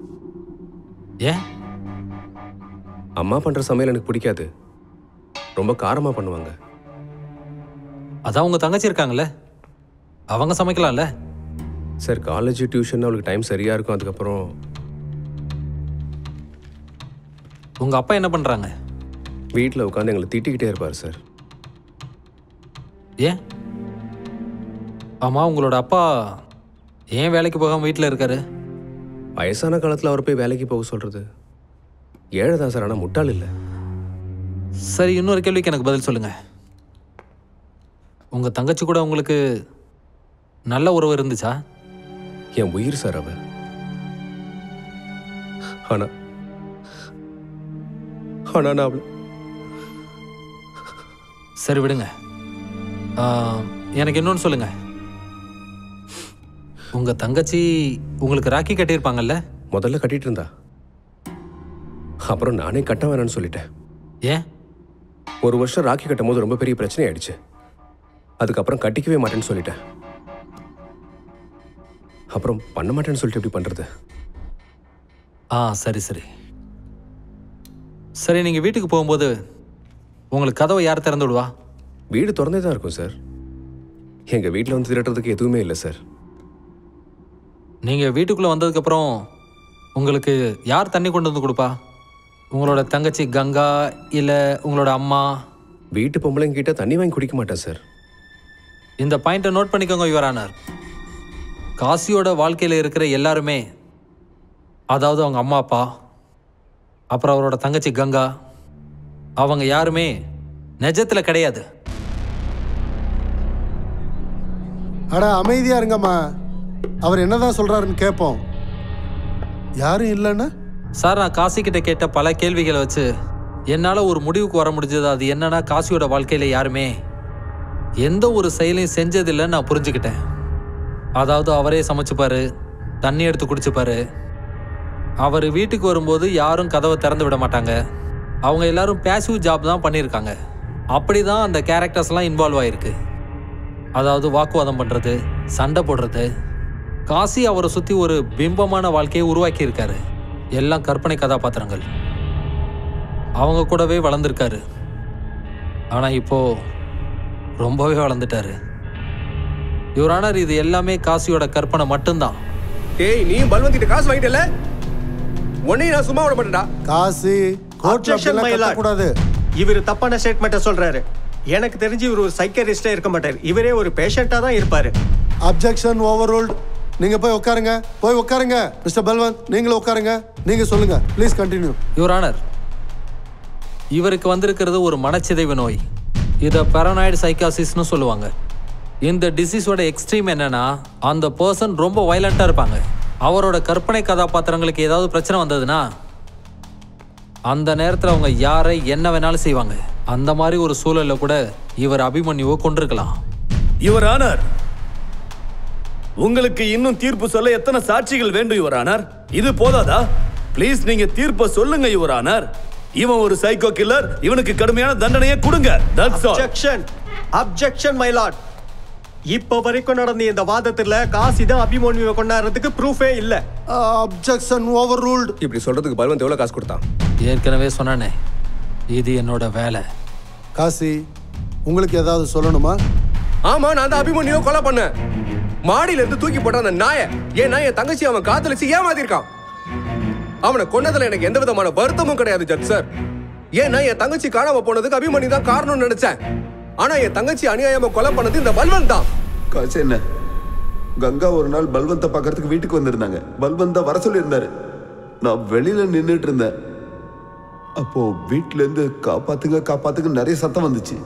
ஏன்? அம்மா பண்ணுற சமையல் எனக்கு பிடிக்காது, ரொம்ப காரமாக பண்ணுவாங்க. அதான் உங்கள் தங்கச்சி இருக்காங்கல்ல, அவங்க சமைக்கலாம்ல? சார் காலேஜ் டியூஷன் அவளுக்கு டைம் சரியாக இருக்கும். அதுக்கப்புறம் உங்கள் அப்பா என்ன பண்ணுறாங்க? வீட்டில் உட்காந்து எங்களை திட்டிக்கிட்டே இருப்பார் சார். ஏன்? ஆமாம், உங்களோட அப்பா ஏன் வேலைக்கு போகாமல் வீட்டில் இருக்காரு? வயசான காலத்தில் அவர் போய் வேலைக்கு போக சொல்கிறது ஏழை தான் சார், ஆனால் முட்டாள் இல்லை. சரி, இன்னொரு கேள்விக்கு எனக்கு பதில் சொல்லுங்க. உங்க தங்கச்சி கூட உங்களுக்கு நல்ல உறவு இருந்துச்சா? என் உயிர் சார் அவ. ஆனா நான் அவளை. சரி விடுங்க, எனக்கு இன்னொன்று சொல்லுங்க. உங்க தங்கச்சி உங்களுக்கு ராக்கி கட்டியிருப்பாங்கல்ல? முதல்ல கட்டிட்டு இருந்தா, அப்புறம் நானே கட்ட வேணான்னு சொல்லிட்டேன். ஏன்? ஒரு வருஷம் ராக்கி கட்டும் போது ரொம்ப பெரிய பிரச்சனை ஆயிடுச்சு. அதுக்கப்புறம் கட்டிக்கவே மாட்டேன்னு சொல்லிட்டேன். அப்புறம் பண்ண மாட்டேன்னு சொல்லிட்டு எப்படி பண்றது? சரி சரி சரி, நீங்க வீட்டுக்கு போகும்போது உங்களுக்கு கதவை யார் திறந்து விடுவா? வீடு திறந்தே தான் இருக்கும் சார். எங்க வீட்டில் வந்து திரட்டுறதுக்கு எதுவுமே இல்லை சார். நீங்க வீட்டுக்குள்ள வந்ததுக்கு அப்புறம் உங்களுக்கு யார் தண்ணி கொண்டு வந்து கொடுப்பா? உங்களோட தங்கச்சி கங்கா இல்ல உங்களோட அம்மா? வீட்டு பொம்பளைங்க கிட்ட தண்ணி வாங்கி குடிக்க மாட்டேன் சார். இந்த பாயிண்ட்டை நோட் பண்ணிக்கோங்க யுவர் ஆனர். காசியோட வாழ்க்கையில் இருக்கிற எல்லாருமே, அதாவது அவங்க அம்மா அப்பா, அப்புறம் அவரோட தங்கச்சி கங்கா, அவங்க யாருமே நிஜத்துல கிடையாது. அட அமைதியா இருங்கம்மா, அவர் என்னதான் சொல்றாருன்னு கேட்போம். யாரும் இல்லைன்னா? சார், நான் காசி கிட்ட கேட்ட பல கேள்விகளை வச்சு என்னால் ஒரு முடிவுக்கு வர முடிஞ்சது. அது என்னன்னா, காசியோட வாழ்க்கையில் யாருமே எந்த ஒரு செயலையும் செஞ்சதில்லைன்னு நான் புரிஞ்சுக்கிட்டேன். அதாவது அவரே சமைச்சுப்பாரு, தண்ணி எடுத்து குடிச்சுப்பாரு, அவர் வீட்டுக்கு வரும்போது யாரும் கதவை திறந்து விட மாட்டாங்க. அவங்க எல்லாரும் பேசிவ் ஜாப் தான் பண்ணியிருக்காங்க. அப்படி தான் அந்த கேரக்டர்ஸ்லாம் இன்வால்வ் ஆகிருக்கு. அதாவது வாக்குவாதம் பண்ணுறது, சண்டை போடுறது. காசி அவரை சுற்றி ஒரு பிம்பமான வாழ்க்கையை உருவாக்கியிருக்காரு. எல்லாம் கற்பனை கதாபாத்திரங்கள். அவங்க கூடவே வளர்ந்துருக்காரு. ஆனால் இப்போ ரொம்பவே வளர்ந்துட்டாரு. யுவர் ஆனர், இது எல்லாமே காசியோட கற்பனை மட்டும்தான். ஏய், நீ பல்வந்திட்ட காசு வாங்கிட்டல, உன்னையும் நான் சும்மா விட மாட்டேன்டா. காசி கூடாது. இவர் தப்பான ஸ்டேட்மெண்ட்டை சொல்றாரு. எனக்கு தெரிஞ்சு இவர் ஒரு சைக்கரிஸ்டா இருக்க மாட்டார். இவரே ஒரு பேஷண்டா தான் இருப்பாரு. அப்ஜெக்ஷன் ஓவர்ரூல்ட். நீங்க போய் உட்காருங்க, போய் உட்காருங்க. மிஸ்டர் பல்வந்த், நீங்களும் உட்காருங்க. நீங்க சொல்லுங்க, ப்ளீஸ் கண்டினியூ. யுவர் ஆனர், இவருக்கு வந்திருக்கிறது ஒரு மனச்சிதைவு நோய். இதை பேரனாய்டு சைக்காசிஸ்னு சொல்லுவாங்க. இந்த டிசீஸோட எக்ஸ்ட்ரீம் என்னன்னா, அந்த பர்சன் ரொம்ப வயலண்டா இருப்பாங்க. அவரோட கற்பனை கதாபாத்திரங்களுக்கு ஏதாவது பிரச்சனை வந்ததுன்னா அந்த நேரத்தில் அவங்க யாரை என்ன வேணாலும் செய்வாங்க. அந்த மாதிரி ஒரு சூழல்ல கூட இவர் அபிமன்யுவை கொண்டிருக்கலாம். யுவர் ஆனர், உங்களுக்கு இன்னும் தீர்ப்பு சொல்ல எத்தனை சாட்சிகள் வேண்டும் யுவர் ஆனர்? இது போதாதா? ப்ளீஸ் நீங்க தீர்ப்பை சொல்லுங்க யுவர் ஆனர். இவன் ஒரு சைக்கோ கில்லர், இவனுக்கு கடுமையான தண்டனையை கொடுங்க. That's all. Objection, objection my Lord. இப்போ வரைக்கும் நடந்த இந்த வாதத்துல காசி தான் அபிமன்யுவை கொண்டாடுறதுக்கு ப்ரூஃபே இல்ல. Objection over ruled. இப்படி சொல்றதுக்கு பல்வந்த் எவ்வளவு காசு கொடுத்தான்? ஏற்கனவே சொன்னானே, இது என்னோட வேலை. காசி, உங்களுக்கு ஏதாவது சொல்லணுமா? ஆமா, நான் தான் அபிமன்யுவை கொலை பண்ணேன். மாடியில இருந்து தூக்கி போட்ட அந்த நாயை ஏன்னா என் தங்கச்சி அவன் காதலிச்சு ஏமாத்திருக்கான். அவனை கொன்னதுல எனக்கு எந்த விதமான வருத்தமும் கிடையாது ஜட்ஜ் சார். ஏன்னா என் தங்கச்சி காணாம போனதுக்கு அபிமன்யு தான் காரணம்னு நினைச்சேன். ஆனா என் தங்கச்சி அநியாயமா கொலை பண்ணது இந்த பல்வந்த் தான். காசு என்ன? கங்கா ஒரு நாள் பல்வந்த பார்க்கறதுக்கு வீட்டுக்கு வந்திருந்தாங்க. பல்வந்த வர சொல்லி இருந்தாரு. நான் வெளியில நின்றுட்டு இருந்தேன். அப்போ வீட்டுல இருந்து காப்பாத்துங்க காப்பாத்துங்க நிறைய சத்தம் வந்துச்சு.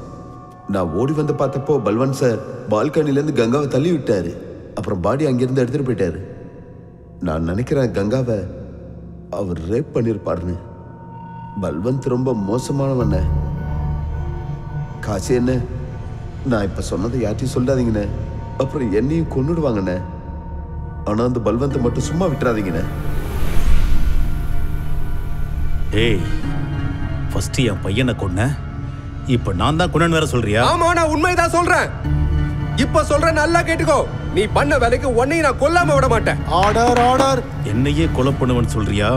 நான் ஓடி வந்து பார்த்தப்போ பல்வந்த் சார் பால்கனில இருந்து கங்காவை தள்ளி விட்டாரு. அப்புறம் பாடி அங்கிருந்து எடுத்துட்டு போயிட்டாரு. நான் நினைக்கிறேன் கங்காவை அவர் ரேப் பண்ணிருப்பாருன்னு. பல்வந்த் ரொம்ப மோசமானவண்ண. காசு என்ன? நான் இப்ப சொன்னதை யார்ட்டையும் சொல்லாதீங்கண்ணே. அப்புறம் என்னையும் கொன்னுடுவாங்கண்ணே. ஆனா அந்த பல்வந்தை மட்டும் சும்மா விட்டுறாதீங்கண்ணே. ஏய், ஃபர்ஸ்ட் என் பையனை கொன்ன, இப்ப நான் தான் கொன்னேன்னு வேற சொல்றியா? ஆமா, நான் உண்மைதான் சொல்றேன். இப்ப சொல்றேன், நல்லா கேட்டுக்கோ. நீ பண்ண வேலைக்கு உன்னையும் நான் கொல்லாம விட மாட்டேன். Order, order. என்னையே கொலை பண்ணுவன்னு சொல்றியா?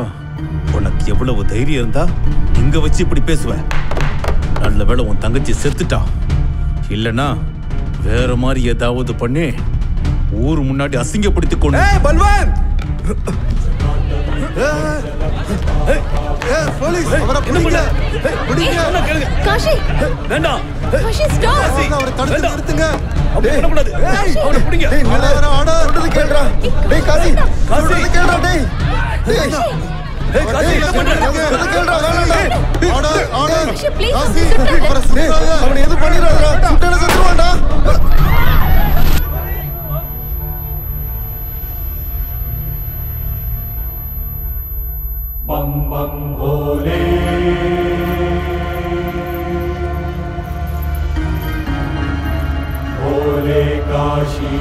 உனக்கு எவ்வளவு தைரியம் இருந்தா இங்க வச்சு இப்படி பேசுவ? நல்ல வேளை உன் தங்கச்சி செத்துட்டா. இல்லனா வேற மாதிரி ஏதாவது பண்ணி ஊர் முன்னாடி அசிங்கப்படுத்தி கொண்டு. பல்வந்த், போலீஸ் அவரை பிடிங்க. பிடிங்க. காஷி, வேண்டாம். காஷி ஸ்டாப். அவரை தடுத்து நிறுத்துங்க. அப்படி பண்ண கூடாது. அவனை பிடிங்க. டேய், நிலவர ஆர்டர். சொல்றது கேளுடா. டேய் காசி, சொல்றது கேளுடா. டேய் ஏய் காசி, என்ன பண்ற? சொல்றது கேளுடா. வேணாம்டா. Order, order. Kashi please Kashi, சுட்டாத. அவரை சுட்டாத. அவனை எது பண்ணிராதடா. சுட்டான செத்துருவான்டா. बम बम भोले भोले काशी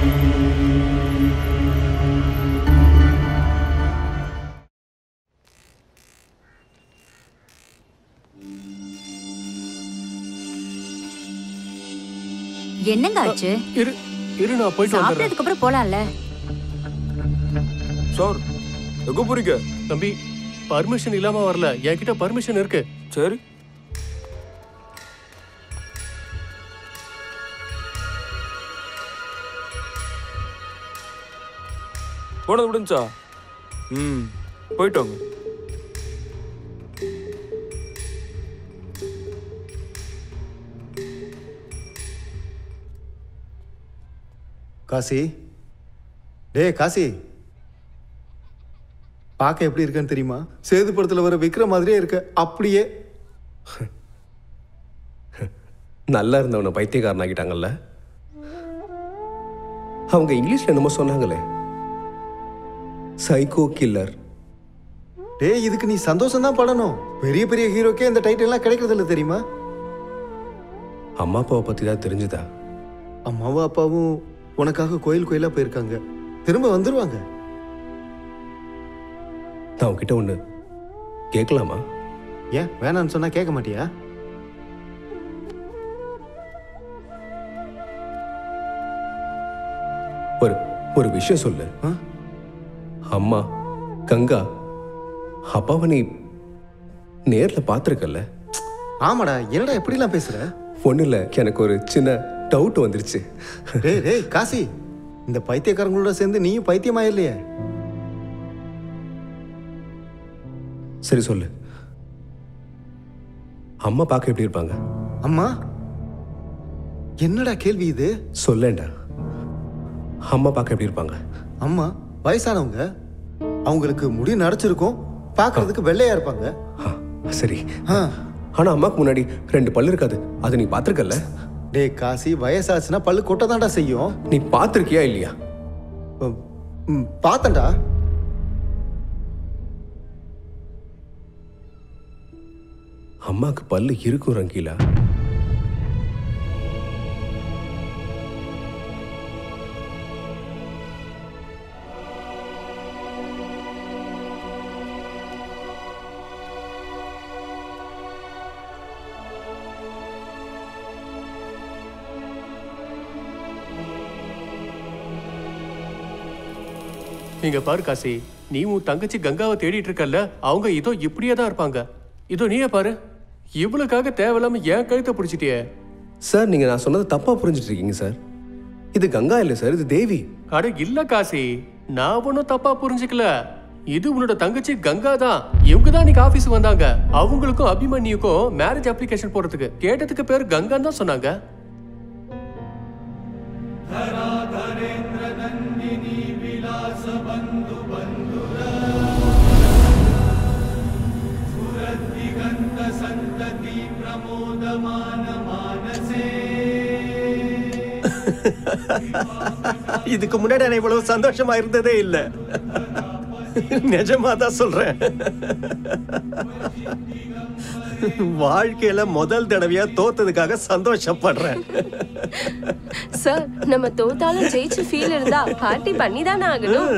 என்னங்க ஆச்சு? இரு இரு, நான் போயிட்டு வந்துடுறேன். சாப்பிட்டதுக்கு அப்புறம் போலாம்ல. சார் எங்க போறீங்க? தம்பி, பர்மிஷன் இல்லாம வரல. என்கிட்ட பர்மிஷன் இருக்கு. சரி. போனது முடிஞ்சா? போயிட்டோங்க. காசி, டேய் காசி, பார்க்க எப்படி இருக்கன்னு தெரியுமா? சேது படத்துல வர விக்கிர மாதிரியே இருக்க. அப்படியே நல்லா இருந்தவனை பைத்தியக்காரன் ஆகிட்டாங்கல்ல. அவங்க இங்கிலீஷ்ல என்னமோ சொன்னாங்களே, சைக்கோ கில்லர். டேய், இதுக்கு நீ சந்தோஷம் தான் படணும். பெரிய பெரிய ஹீரோக்கே இந்த டைட்டில் எல்லாம் கிடைக்கிறது இல்லை தெரியுமா? அம்மா அப்பாவை பத்தி தான் தெரிஞ்சுதா? அம்மாவும் அப்பாவும் உனக்காக கோயில் கோயிலா போயிருக்காங்க. திரும்ப வந்துருவாங்க. நான் உன்கிட்ட ஒண்ணு கேட்கலாமா? ஏன் வேணான்னு சொன்னா கேட்க மாட்டியா? ஒரு விஷயம் சொல்லு. அம்மா, கங்கா, அப்பாவை நீ நேர்ல பாத்திருக்கல? ஆமாடா. என்னடா எப்படிலாம் பேசுற? ஒண்ணு இல்ல, எனக்கு ஒரு சின்ன டவுட் வந்துருச்சு. டேய் டேய் காசி, இந்த பைத்தியக்காரங்களோட சேர்ந்து நீயும் பைத்தியமாயில்லையே. சரி சொல்லு, அம்மா பார்க்க எப்படி இருப்பாங்க? அம்மா? என்னடா கேள்வி இது? சொல்லேன்டா, அம்மா பார்க்க எப்படி இருப்பாங்க? அம்மா வயசானவங்க, அவங்களுக்கு முடி நரைச்சிருக்கும், பார்க்கிறதுக்கு வெள்ளையா இருப்பாங்க. சரி, ஆனா அம்மாக்கு முன்னாடி 2 பல்லு இருக்காது, அதை நீ பாத்திருக்கல? டேய் காசி, வயசாச்சுன்னா பல்லு கொட்ட தான்டா செய்யும். நீ பாத்திருக்கியா இல்லையா? பார்த்தேன்டா. அம்மாக்கு பல்லு இருக்கும் ரங்கீலா. இங்க பாரு காசி, நீ உன் தங்கச்சி கங்காவை தேடிட்டு இருக்கல்ல, அவங்க இதோ இப்படியே தான் இருப்பாங்க. இதோ நீயே பாரு, இவளுக்காக தேவையில்லாம ஏன் கழுத்தை பிடிச்சிட்டியே. சார் நீங்க நான் சொன்னதை தப்பா புரிஞ்சுட்டு இருக்கீங்க சார். இது கங்கா இல்ல சார், இது தேவி. அட இல்ல காசி, நான் ஒன்னும் தப்பா புரிஞ்சுக்கல. இது உன்னோட தங்கச்சி கங்கா தான். இவங்க தான் இன்னைக்கு ஆபீஸ் வந்தாங்க. அவங்களுக்கும் அபிமன்யுக்கும் மேரேஜ் அப்ளிகேஷன் போடுறதுக்கு. கேட்டதுக்கு பேர் கங்கான்னு தான் சொன்னாங்க. இதுக்கு முன்னாடி நான் இவ்வளவு சந்தோஷமா இருந்ததே இல்ல. நிஜமா தான் சொல்றேன். வாழ்க்கையில முதல் தடவையா தோத்ததுக்காக சந்தோஷப்படுறேன். சார், நம்ம தோத்தாலும் ஜெயிச்சு ஃபீல் இருந்தா பார்ட்டி பண்ணி தானே ஆகணும்.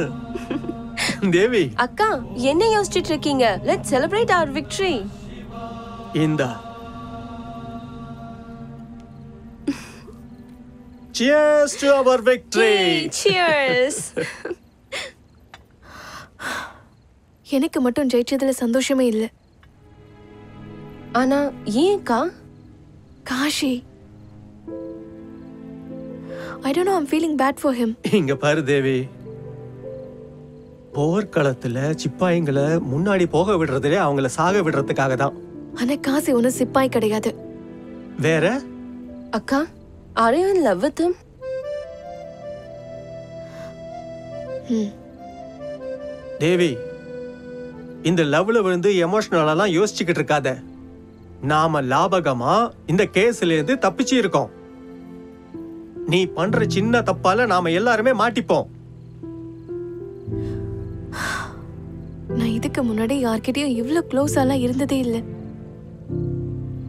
தேவி அக்கா, என்ன யோசிச்சுட்டு இருக்கீங்க? Let's celebrate our victory. இந்தா. Cheers to our victory. Cheers. எனக்கு மட்டும் ஜெயிச்சதுல சந்தோஷமே இல்லை. ஆனா ஏன்க்கா? Kashi, I don't know, I'm feeling bad for him. இங்க பாரு தேவி, போர்க்களத்துல சிப்பாய்களை முன்னாடி போக விடுறதுலே அவங்கள சாக விடுறதுக்காக தான். ஆனா காசி ஒன்னும் சிப்பாய் கிடையாது. வேற? அக்கா, are you in love with him? தேவி, இந்த லவ்ல விழுந்து எமோஷனலா யோசிச்சுக்கிட்டு இருக்காத. நாம லாபகமா இந்த கேஸ்ல இருந்து தப்பிச்சு இருக்கோம். நீ பண்ற சின்ன தப்பால நாம எல்லாருமே மாட்டிப்போம். நான் இதுக்கு முன்னாடி யார்கிட்டயும் இவ்வளவு க்ளோஸாலாம் இருந்ததே இல்லை.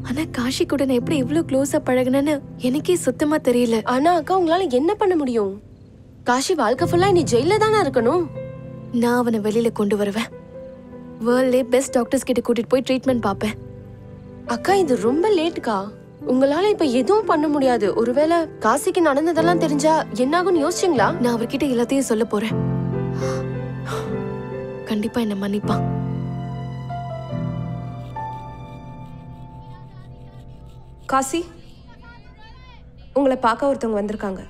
ஆனா காஷி கூட நான் எப்படி இவ்வளவு க்ளோஸா பழகினேன்னு எனக்கே சுத்தமா தெரியல. ஆனா அக்கா, உங்களால என்ன பண்ண முடியும்? காஷி வாழ்க்கை ஃபுல்லா நீ ஜெயில தானே இருக்கணும். நான் அவனை வெளியில கொண்டு வருவேன். வேர்ல்ட்லே பெஸ்ட் டாக்டர்ஸ் கிட்ட கூட்டிட்டு போய் ட்ரீட்மெண்ட் பார்ப்பேன். அக்கா, இது ரொம்ப லேட்க்கா. உங்களால இப்ப எதுவும் பண்ண முடியாது. ஒருவேளை காசிக்கு நடந்ததெல்லாம் தெரிஞ்சா என்ன ஆகும்னு யோசிச்சீங்களா? நான் அவர்கிட்ட எல்லாத்தையும் சொல்ல போறேன். கண்டிப்பா என்ன மன்னிப்பான். காசி, உங்களை பார்க்க ஒருத்தவங்க வந்திருக்காங்க.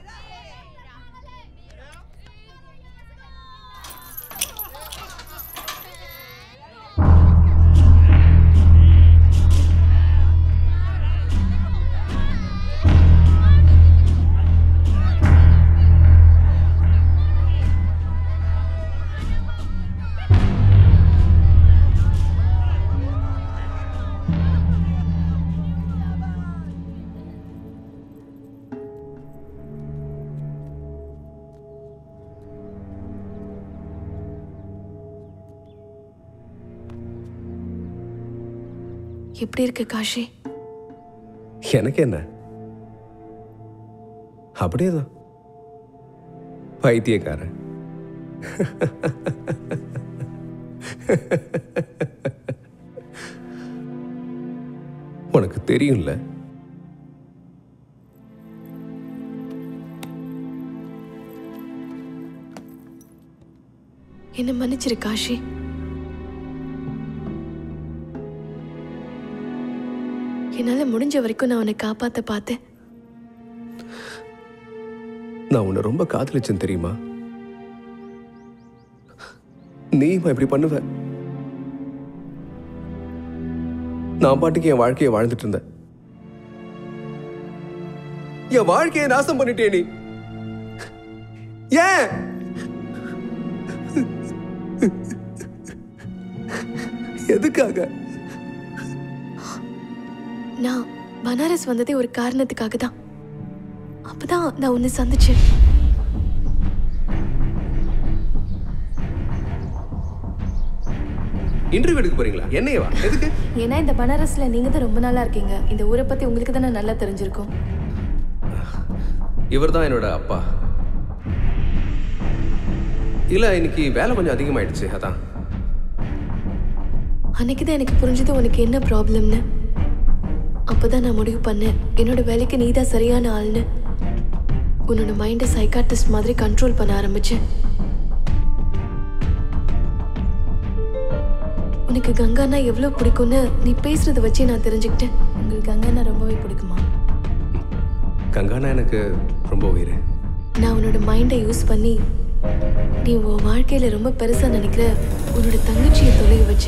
எப்படி இருக்கு காஷி? எனக்கு என்ன, அப்படியேதான். பைத்தியக்காரன். உனக்கு தெரியும்ல, என்ன மன்னிச்சிரு காஷி. என்னால முடிஞ்ச வரைக்கும் நான் உன்னை காப்பாத்த பார்த்தேன். நான் உன்னை ரொம்ப காதலிச்சேன் தெரியுமா? நீமா இப்படி பண்ணுவ? நான் பாட்டுக்கு என் வாழ்க்கையை வாழ்ந்துட்டு இருந்தேன். என் வாழ்க்கையை நாசம் பண்ணிட்டே நீ. ஏன்? எதுக்காக? நான் பனாரஸ் வந்ததே ஒரு காரணத்துக்காக தான். அப்பதான் நான் உன்னை சந்திச்சேன். இன்டர்வியூ எடுக்க போறீங்களா? என்னையவா? எதுக்கு? ஏன்னா இந்த பனாரஸ்ல நீங்க தான் ரொம்ப நாளா இருக்கீங்க. இந்த ஊரை பத்தி உங்களுக்கு தானே நல்லா தெரிஞ்சிருக்கும். இவர் தான் என்னோட அப்பா. இல்ல, இன்னைக்கு வேலை கொஞ்சம் அதிகமாயிடுச்சு, அதான். அன்னைக்குதான் எனக்கு புரிஞ்சது உனக்கு என்ன ப்ராப்ளம்னு. அப்பதான் நான் முடிவு பண்ணேன், என்னோட வேலைக்கு நீ தான் சரியான ஆள்னு. உன்னோட மைண்டை சைக்காட்ரிஸ்ட் மாதிரி கண்ட்ரோல் பண்ண ஆரம்பிச்சேன். உனக்கு கங்கானா எவ்வளோ பிடிக்கும்னு நீ பேசுறத வச்சு நான் தெரிஞ்சுக்கிட்டேன். உங்களுக்கு கங்கானா ரொம்பவே பிடிக்குமா? கங்கானா எனக்கு ரொம்ப உயிர். நான் உன்னோட மைண்டை யூஸ் பண்ணி நீ உன் வாழ்க்கையில ரொம்ப பெருசா நினைக்கிற உன்னோட தங்கச்சியை தொலைய வச்ச.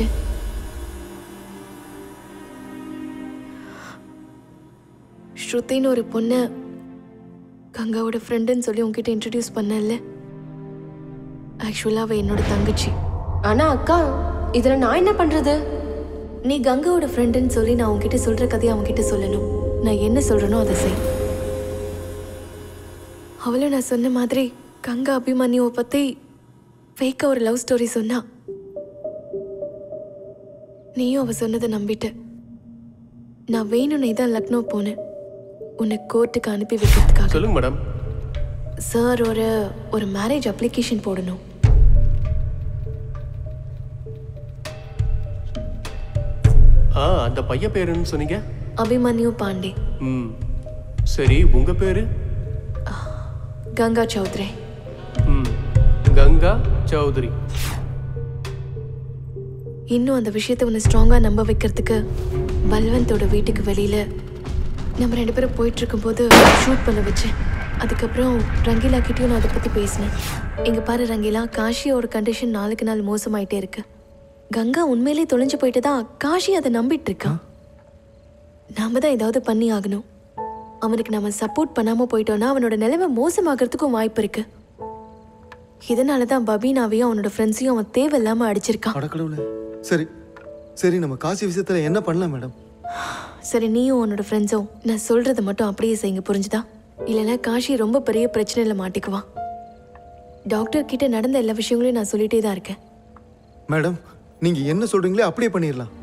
ஸ்ருதின்னு ஒரு பொண்ணை கங்காவோட ஃப்ரெண்டுன்னு சொல்லி உன்கிட்ட இன்ட்ரடியூஸ் பண்ணல. ஆக்சுவலா அவ என்னோட தங்கச்சி. ஆனா அக்கா, இதுல நான் என்ன பண்றது? நீ கங்காவோட ஃப்ரெண்டுன்னு சொல்லி நான் உன்கிட்ட சொல்ற கதையை அவன்கிட்ட சொல்லணும். நான் என்ன சொல்றேனோ அதை செய். அவளும் நான் சொன்ன மாதிரி கங்கா அபிமன்யுவை பத்தி ஃபேக்கா ஒரு லவ் ஸ்டோரி சொன்னா. நீயும் அவ சொன்னதை நம்பிட்ட. நான் வேணும்னே தான் லக்னோ போனேன் உன்னை கோர்ட்டுக்கு அனுப்பி வைக்கிறதுக்காக. சொல்லுங்க மேடம். சார் ஒரு மேரேஜ் அப்ளிகேஷன் போடணும். அந்த பையன் பேருன்னு சொன்னீங்க? அபிமன்யு பாண்டே. சரி, உங்க பேரு? கங்கா சௌத்ரி. கங்கா சௌத்ரி. இன்னும் அந்த விஷயத்தை உன்னை ஸ்ட்ராங்கா நம்ப வைக்கிறதுக்கு பல்வந்தோட வீட்டுக்கு வெளியில நம்ம 2 பேரும் போயிட்டு இருக்கும்போது ஷூட் பண்ண வச்சேன். அதுக்கப்புறம் ரங்கீலா கிட்டயும் நான் அதை பத்தி பேசினேன். இங்க பாரு ரங்கீலா, காஷியோட கண்டிஷன் நாளுக்கு நாள் மோசமாயிட்டே இருக்கு. கங்கா உண்மையிலே தொலைஞ்சு போயிட்டு தான் காஷி அதை நம்பிட்டு இருக்கான். நாம தான் ஏதாவது பண்ணி ஆகணும். அவனுக்கு நம்ம சப்போர்ட் பண்ணாம போயிட்டோம்னா அவனோட நிலைமை மோசமாகறதுக்கும் வாய்ப்பு இருக்கு. இதனால தான் பபீனாவையும் அவனோட ஃப்ரெண்ட்ஸையும் அவன் தேவையில்லாம அடிச்சிருக்கான். அடக்கடவுளே. சரி சரி, நம்ம காசி விஷயத்துல என்ன பண்ணலாம் மேடம்? சரி, நீயும் உன்னோட ஃப்ரெண்ட்ஸும் நான் சொல்றதை மட்டும் அப்படியே செய்யுங்க, புரிஞ்சுதா? இல்லைன்னா காஷி ரொம்ப பெரிய பிரச்சனையில மாட்டிக்குவான். டாக்டர் கிட்ட நடந்த எல்லா விஷயங்களையும் நான் சொல்லிட்டே தான் இருக்கேன். மேடம், நீங்க என்ன சொல்றீங்களோ அப்படியே பண்ணிடலாம்.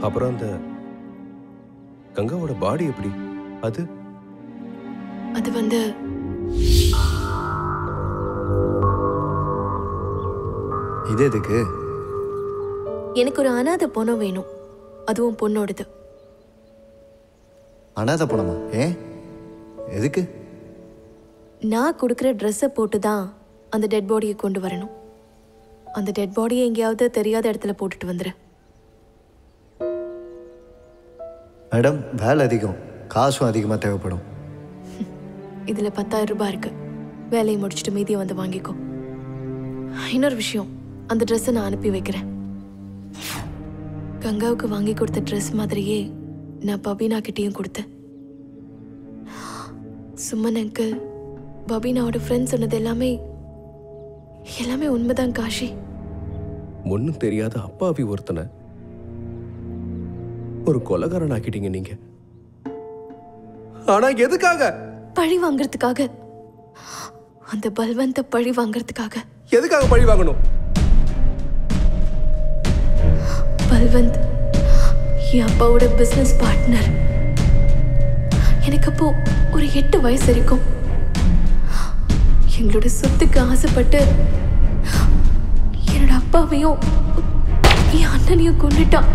அப்புறம் அந்த கங்காவோட பாடி எப்படி? அது வந்து இது எதுக்கு? எனக்கு ஒரு அனாதை பொண்ணம் வேணும், அதுவும் பொண்ணோடது. அனாதை பொண்ணமா? ஏன், எதுக்கு? நான் கொடுக்குற ட்ரெஸ்ஸை போட்டு தான் அந்த டெட் பாடியை கொண்டு வரணும். அந்த டெட் பாடியை எங்கேயாவது தெரியாத இடத்துல போட்டுட்டு வந்துரு. மேடம், வேலை அதிகம், காசும் அதிகமாக தேவைப்படும். இதில் 10,000 ரூபாய் இருக்கு. வேலையை முடிச்சுட்டு மீதியை வந்து வாங்கிக்கோ. இன்னொரு விஷயம், அந்த ட்ரெஸ்ஸை நான் அனுப்பி வைக்கிறேன். கங்காவுக்கு வாங்கி கொடுத்த ட்ரெஸ் மாதிரியே நான் பபீனா கிட்டேயும் கொடுத்தேன். சுமன் அங்கிள், பபீனாவோட ஃப்ரெண்ட் சொன்னது எல்லாமே உண்மைதான் காஷி. ஒன்னும் தெரியாத அப்பாவி ஒருத்தனை ஒரு கொலைகாரன் ஆக்கிட்டீங்க நீங்க. ஆனா எதுக்காக? பழி வாங்கறதுக்காக. அந்த பல்வந்த பழி வாங்கறதுக்காக. எதுக்காக பழி வாங்கணும்? பல்வந்த் என் அப்பாவோட பிசினஸ் பார்ட்னர். எனக்கு அப்போ ஒரு 8 வயசு இருக்கும். எங்களோட சொத்துக்கு ஆசைப்பட்டு என்னோட அப்பாவையும் என் அண்ணனையும் கொண்டுட்டான்.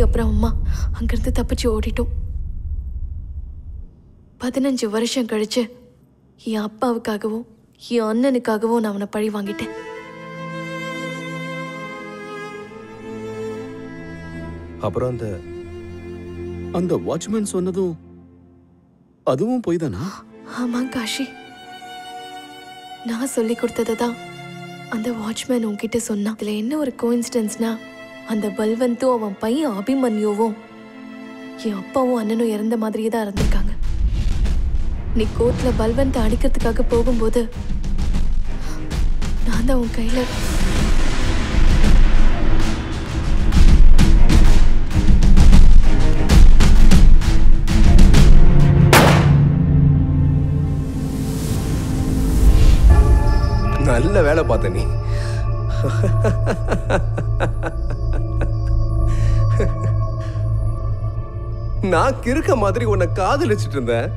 அப்புறம் அம்மா அங்கிருந்து தப்பிச்சு ஓடிட்டோம். 15 வருஷம் கழிச்சு என் அப்பாவுக்காகவும் என் அண்ணனுக்காகவும் நான் அவனை பழி வாங்கிட்டேன். அப்புறம் அந்த வாட்ச்மேன் சொன்னதும் அதுவும் போய் தானா? ஆமா காஷி, நான் சொல்லி கொடுத்ததை தான் அந்த வாட்ச்மேன் உன்கிட்ட சொன்னான். இதுல என்ன ஒரு கோஇன்சிடென்ஸ்னா, அந்த பல்வந்தும் அவன் பையன் அபிமன்யுவும் என் அப்பாவும் அண்ணனும் இறந்த மாதிரியே தான் இருந்திருக்காங்க. நீ கோர்ட்ல பல்வந்தை அடிக்கிறதுக்காக போகும்போது நான் தான் உன் கையில நல்ல வேலை பார்த்த நீ. நான் கிறுக்க மாதிரி உன்னை காதலிச்சிட்டு இருந்தேன்.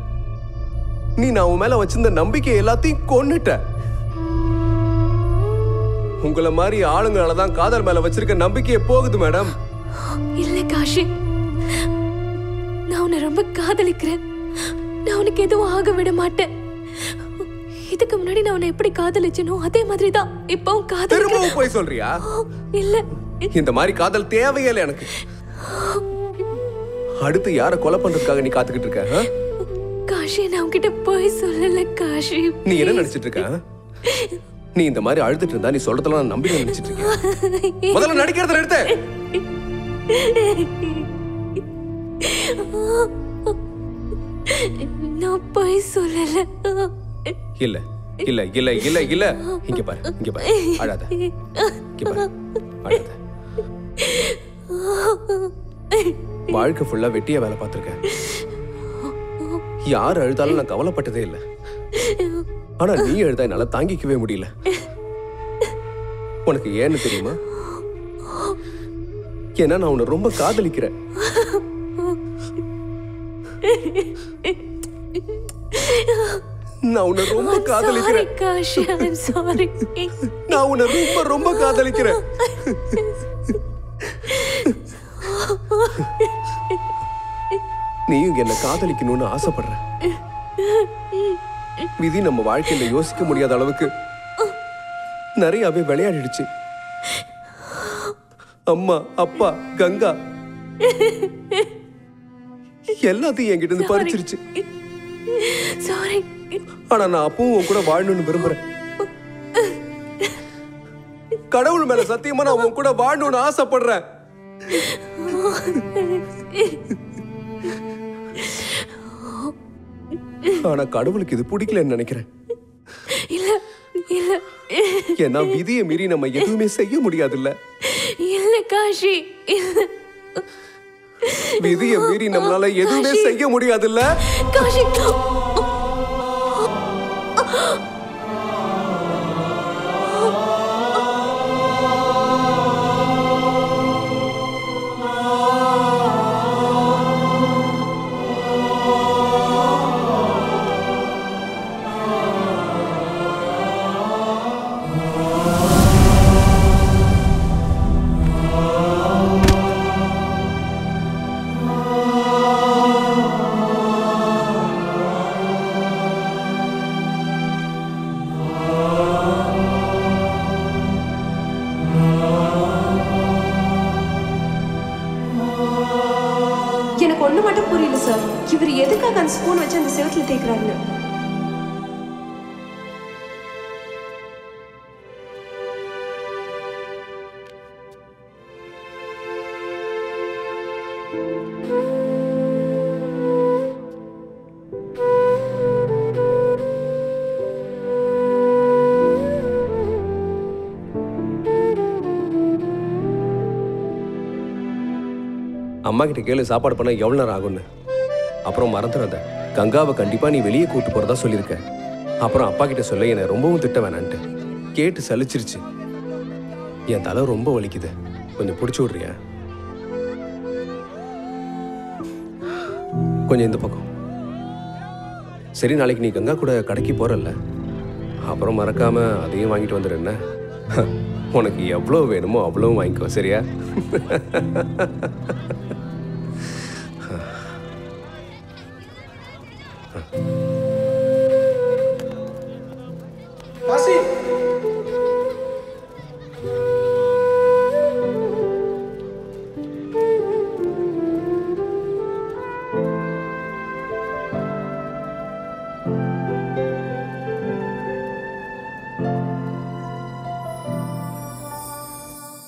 நீ நான் உன் மேல வச்சிருந்த நம்பிக்கை எல்லாத்தையும் கொன்னுட்ட. உங்களை மாதிரி ஆளுங்களால தான் காதல் மேல வச்சிருக்க நம்பிக்கையே போகுது மேடம். இல்ல காஷி, நான் உன்னை ரொம்ப காதலிக்கிறேன். நான் உனக்கு எதுவும் ஆக விட மாட்டேன். இதுக்கு முன்னாடி நான் உன்னை எப்படி காதலிச்சனோ அதே மாதிரி தான் இப்பவும் காதலிக்கிறேன். திரும்பவும் போய் சொல்றியா? இல்ல, இந்த மாதிரி காதல் தேவையே இல்லை எனக்கு. அடுத்து யாரை கொலை பண்றதுக்காக நீ காத்துக்கிட்டு இருக்க? காஷி, நான் உன்கிட்ட போய் சொல்லல காஷி. நீ என்ன நினைச்சிட்டு இருக்க? நீ இந்த மாதிரி அழுதுட்டு இருந்தா நீ சொல்றதெல்லாம் நான் நம்பி நினைச்சிட்டு இருக்கேன். முதல்ல நடிக்கிறத நிறுத்து. நான் போய் சொல்லல. இல்ல இல்ல இல்ல இல்ல இல்ல. இங்க பாரு, இங்க பாரு, அழாத. இங்க பாரு, அழாத. வாழ்க்கை ஃபுல்லா வெட்டியா வேலை பார்த்திருக்கேன். யார் அழுதாலும் நான் கவலைப்பட்டதே இல்லை. ஆனா நீ அழுதா என்னால தாங்கிக்கவே முடியல. உனக்கு ஏன்னு தெரியுமா? ஏன்னா நான் உன்னை ரொம்ப காதலிக்கிறேன். நான் உன்னை ரொம்ப காதலிக்கிறேன். Kashi, I'm sorry. நான் உன்னை ரொம்ப ரொம்ப காதலிக்கிறேன். நீயும் என்ன காதலிக்கணும்னு ஆசைப்படுற. விதி நம்ம வாழ்க்கையில யோசிக்க முடியாத அளவுக்கு நிறையவே விளையாடிடுச்சு. அம்மா, அப்பா, கங்கா எல்லாத்தையும் என்கிட்ட இருந்து பறிச்சிருச்சு. சாரி. ஆனா நான் அப்பவும் உன் கூட வாழணும்னு விரும்புறேன். கடவுள் மேல சத்தியமா நான் உன் கூட வாழணும்னு ஆசைப்படுறேன். ஆனா கடவுளுக்கு இது பிடிக்கலன்னு நினைக்கிறேன். இல்ல இல்ல. ஏன்னா விதியை மீறி நம்ம எதுவுமே செய்ய முடியாதுல்ல. இல்ல காஷி, இல்ல. விதியை மீறி நம்மளால எதுவுமே செய்ய முடியாதுல்ல. காஷி, எனக்கு ஒண்ணு மட்டும் புரியல சார். இவர் எதுக்காக அந்த ஸ்பூன் வச்சு அந்த செவத்துல தேய்க்கிறாருன்னு. அம்மா கிட்ட கேளு சாப்பாடு பண்ண எவ்வளவு நேரம் ஆகும்னு. அப்புறம் மறந்துடாத, கங்காவை கண்டிப்பா நீ வெளியே கூட்டு போறதா சொல்லியிருக்க. அப்புறம் அப்பா கிட்ட சொல்ல என்னை ரொம்பவும் திட்ட வேணான்ட்டு. கேட்டு சலிச்சிருச்சு. என் தலை ரொம்ப வலிக்குது, கொஞ்சம் பிடிச்சி விடுறியா? கொஞ்சம் இந்த பக்கம். சரி, நாளைக்கு நீ கங்கா கூட கடைக்கு போறல்ல, அப்புறம் மறக்காம அதையும் வாங்கிட்டு வந்துடு. என்ன, உனக்கு எவ்வளவு வேணுமோ அவ்வளவும் வாங்கிக்கோ, சரியா?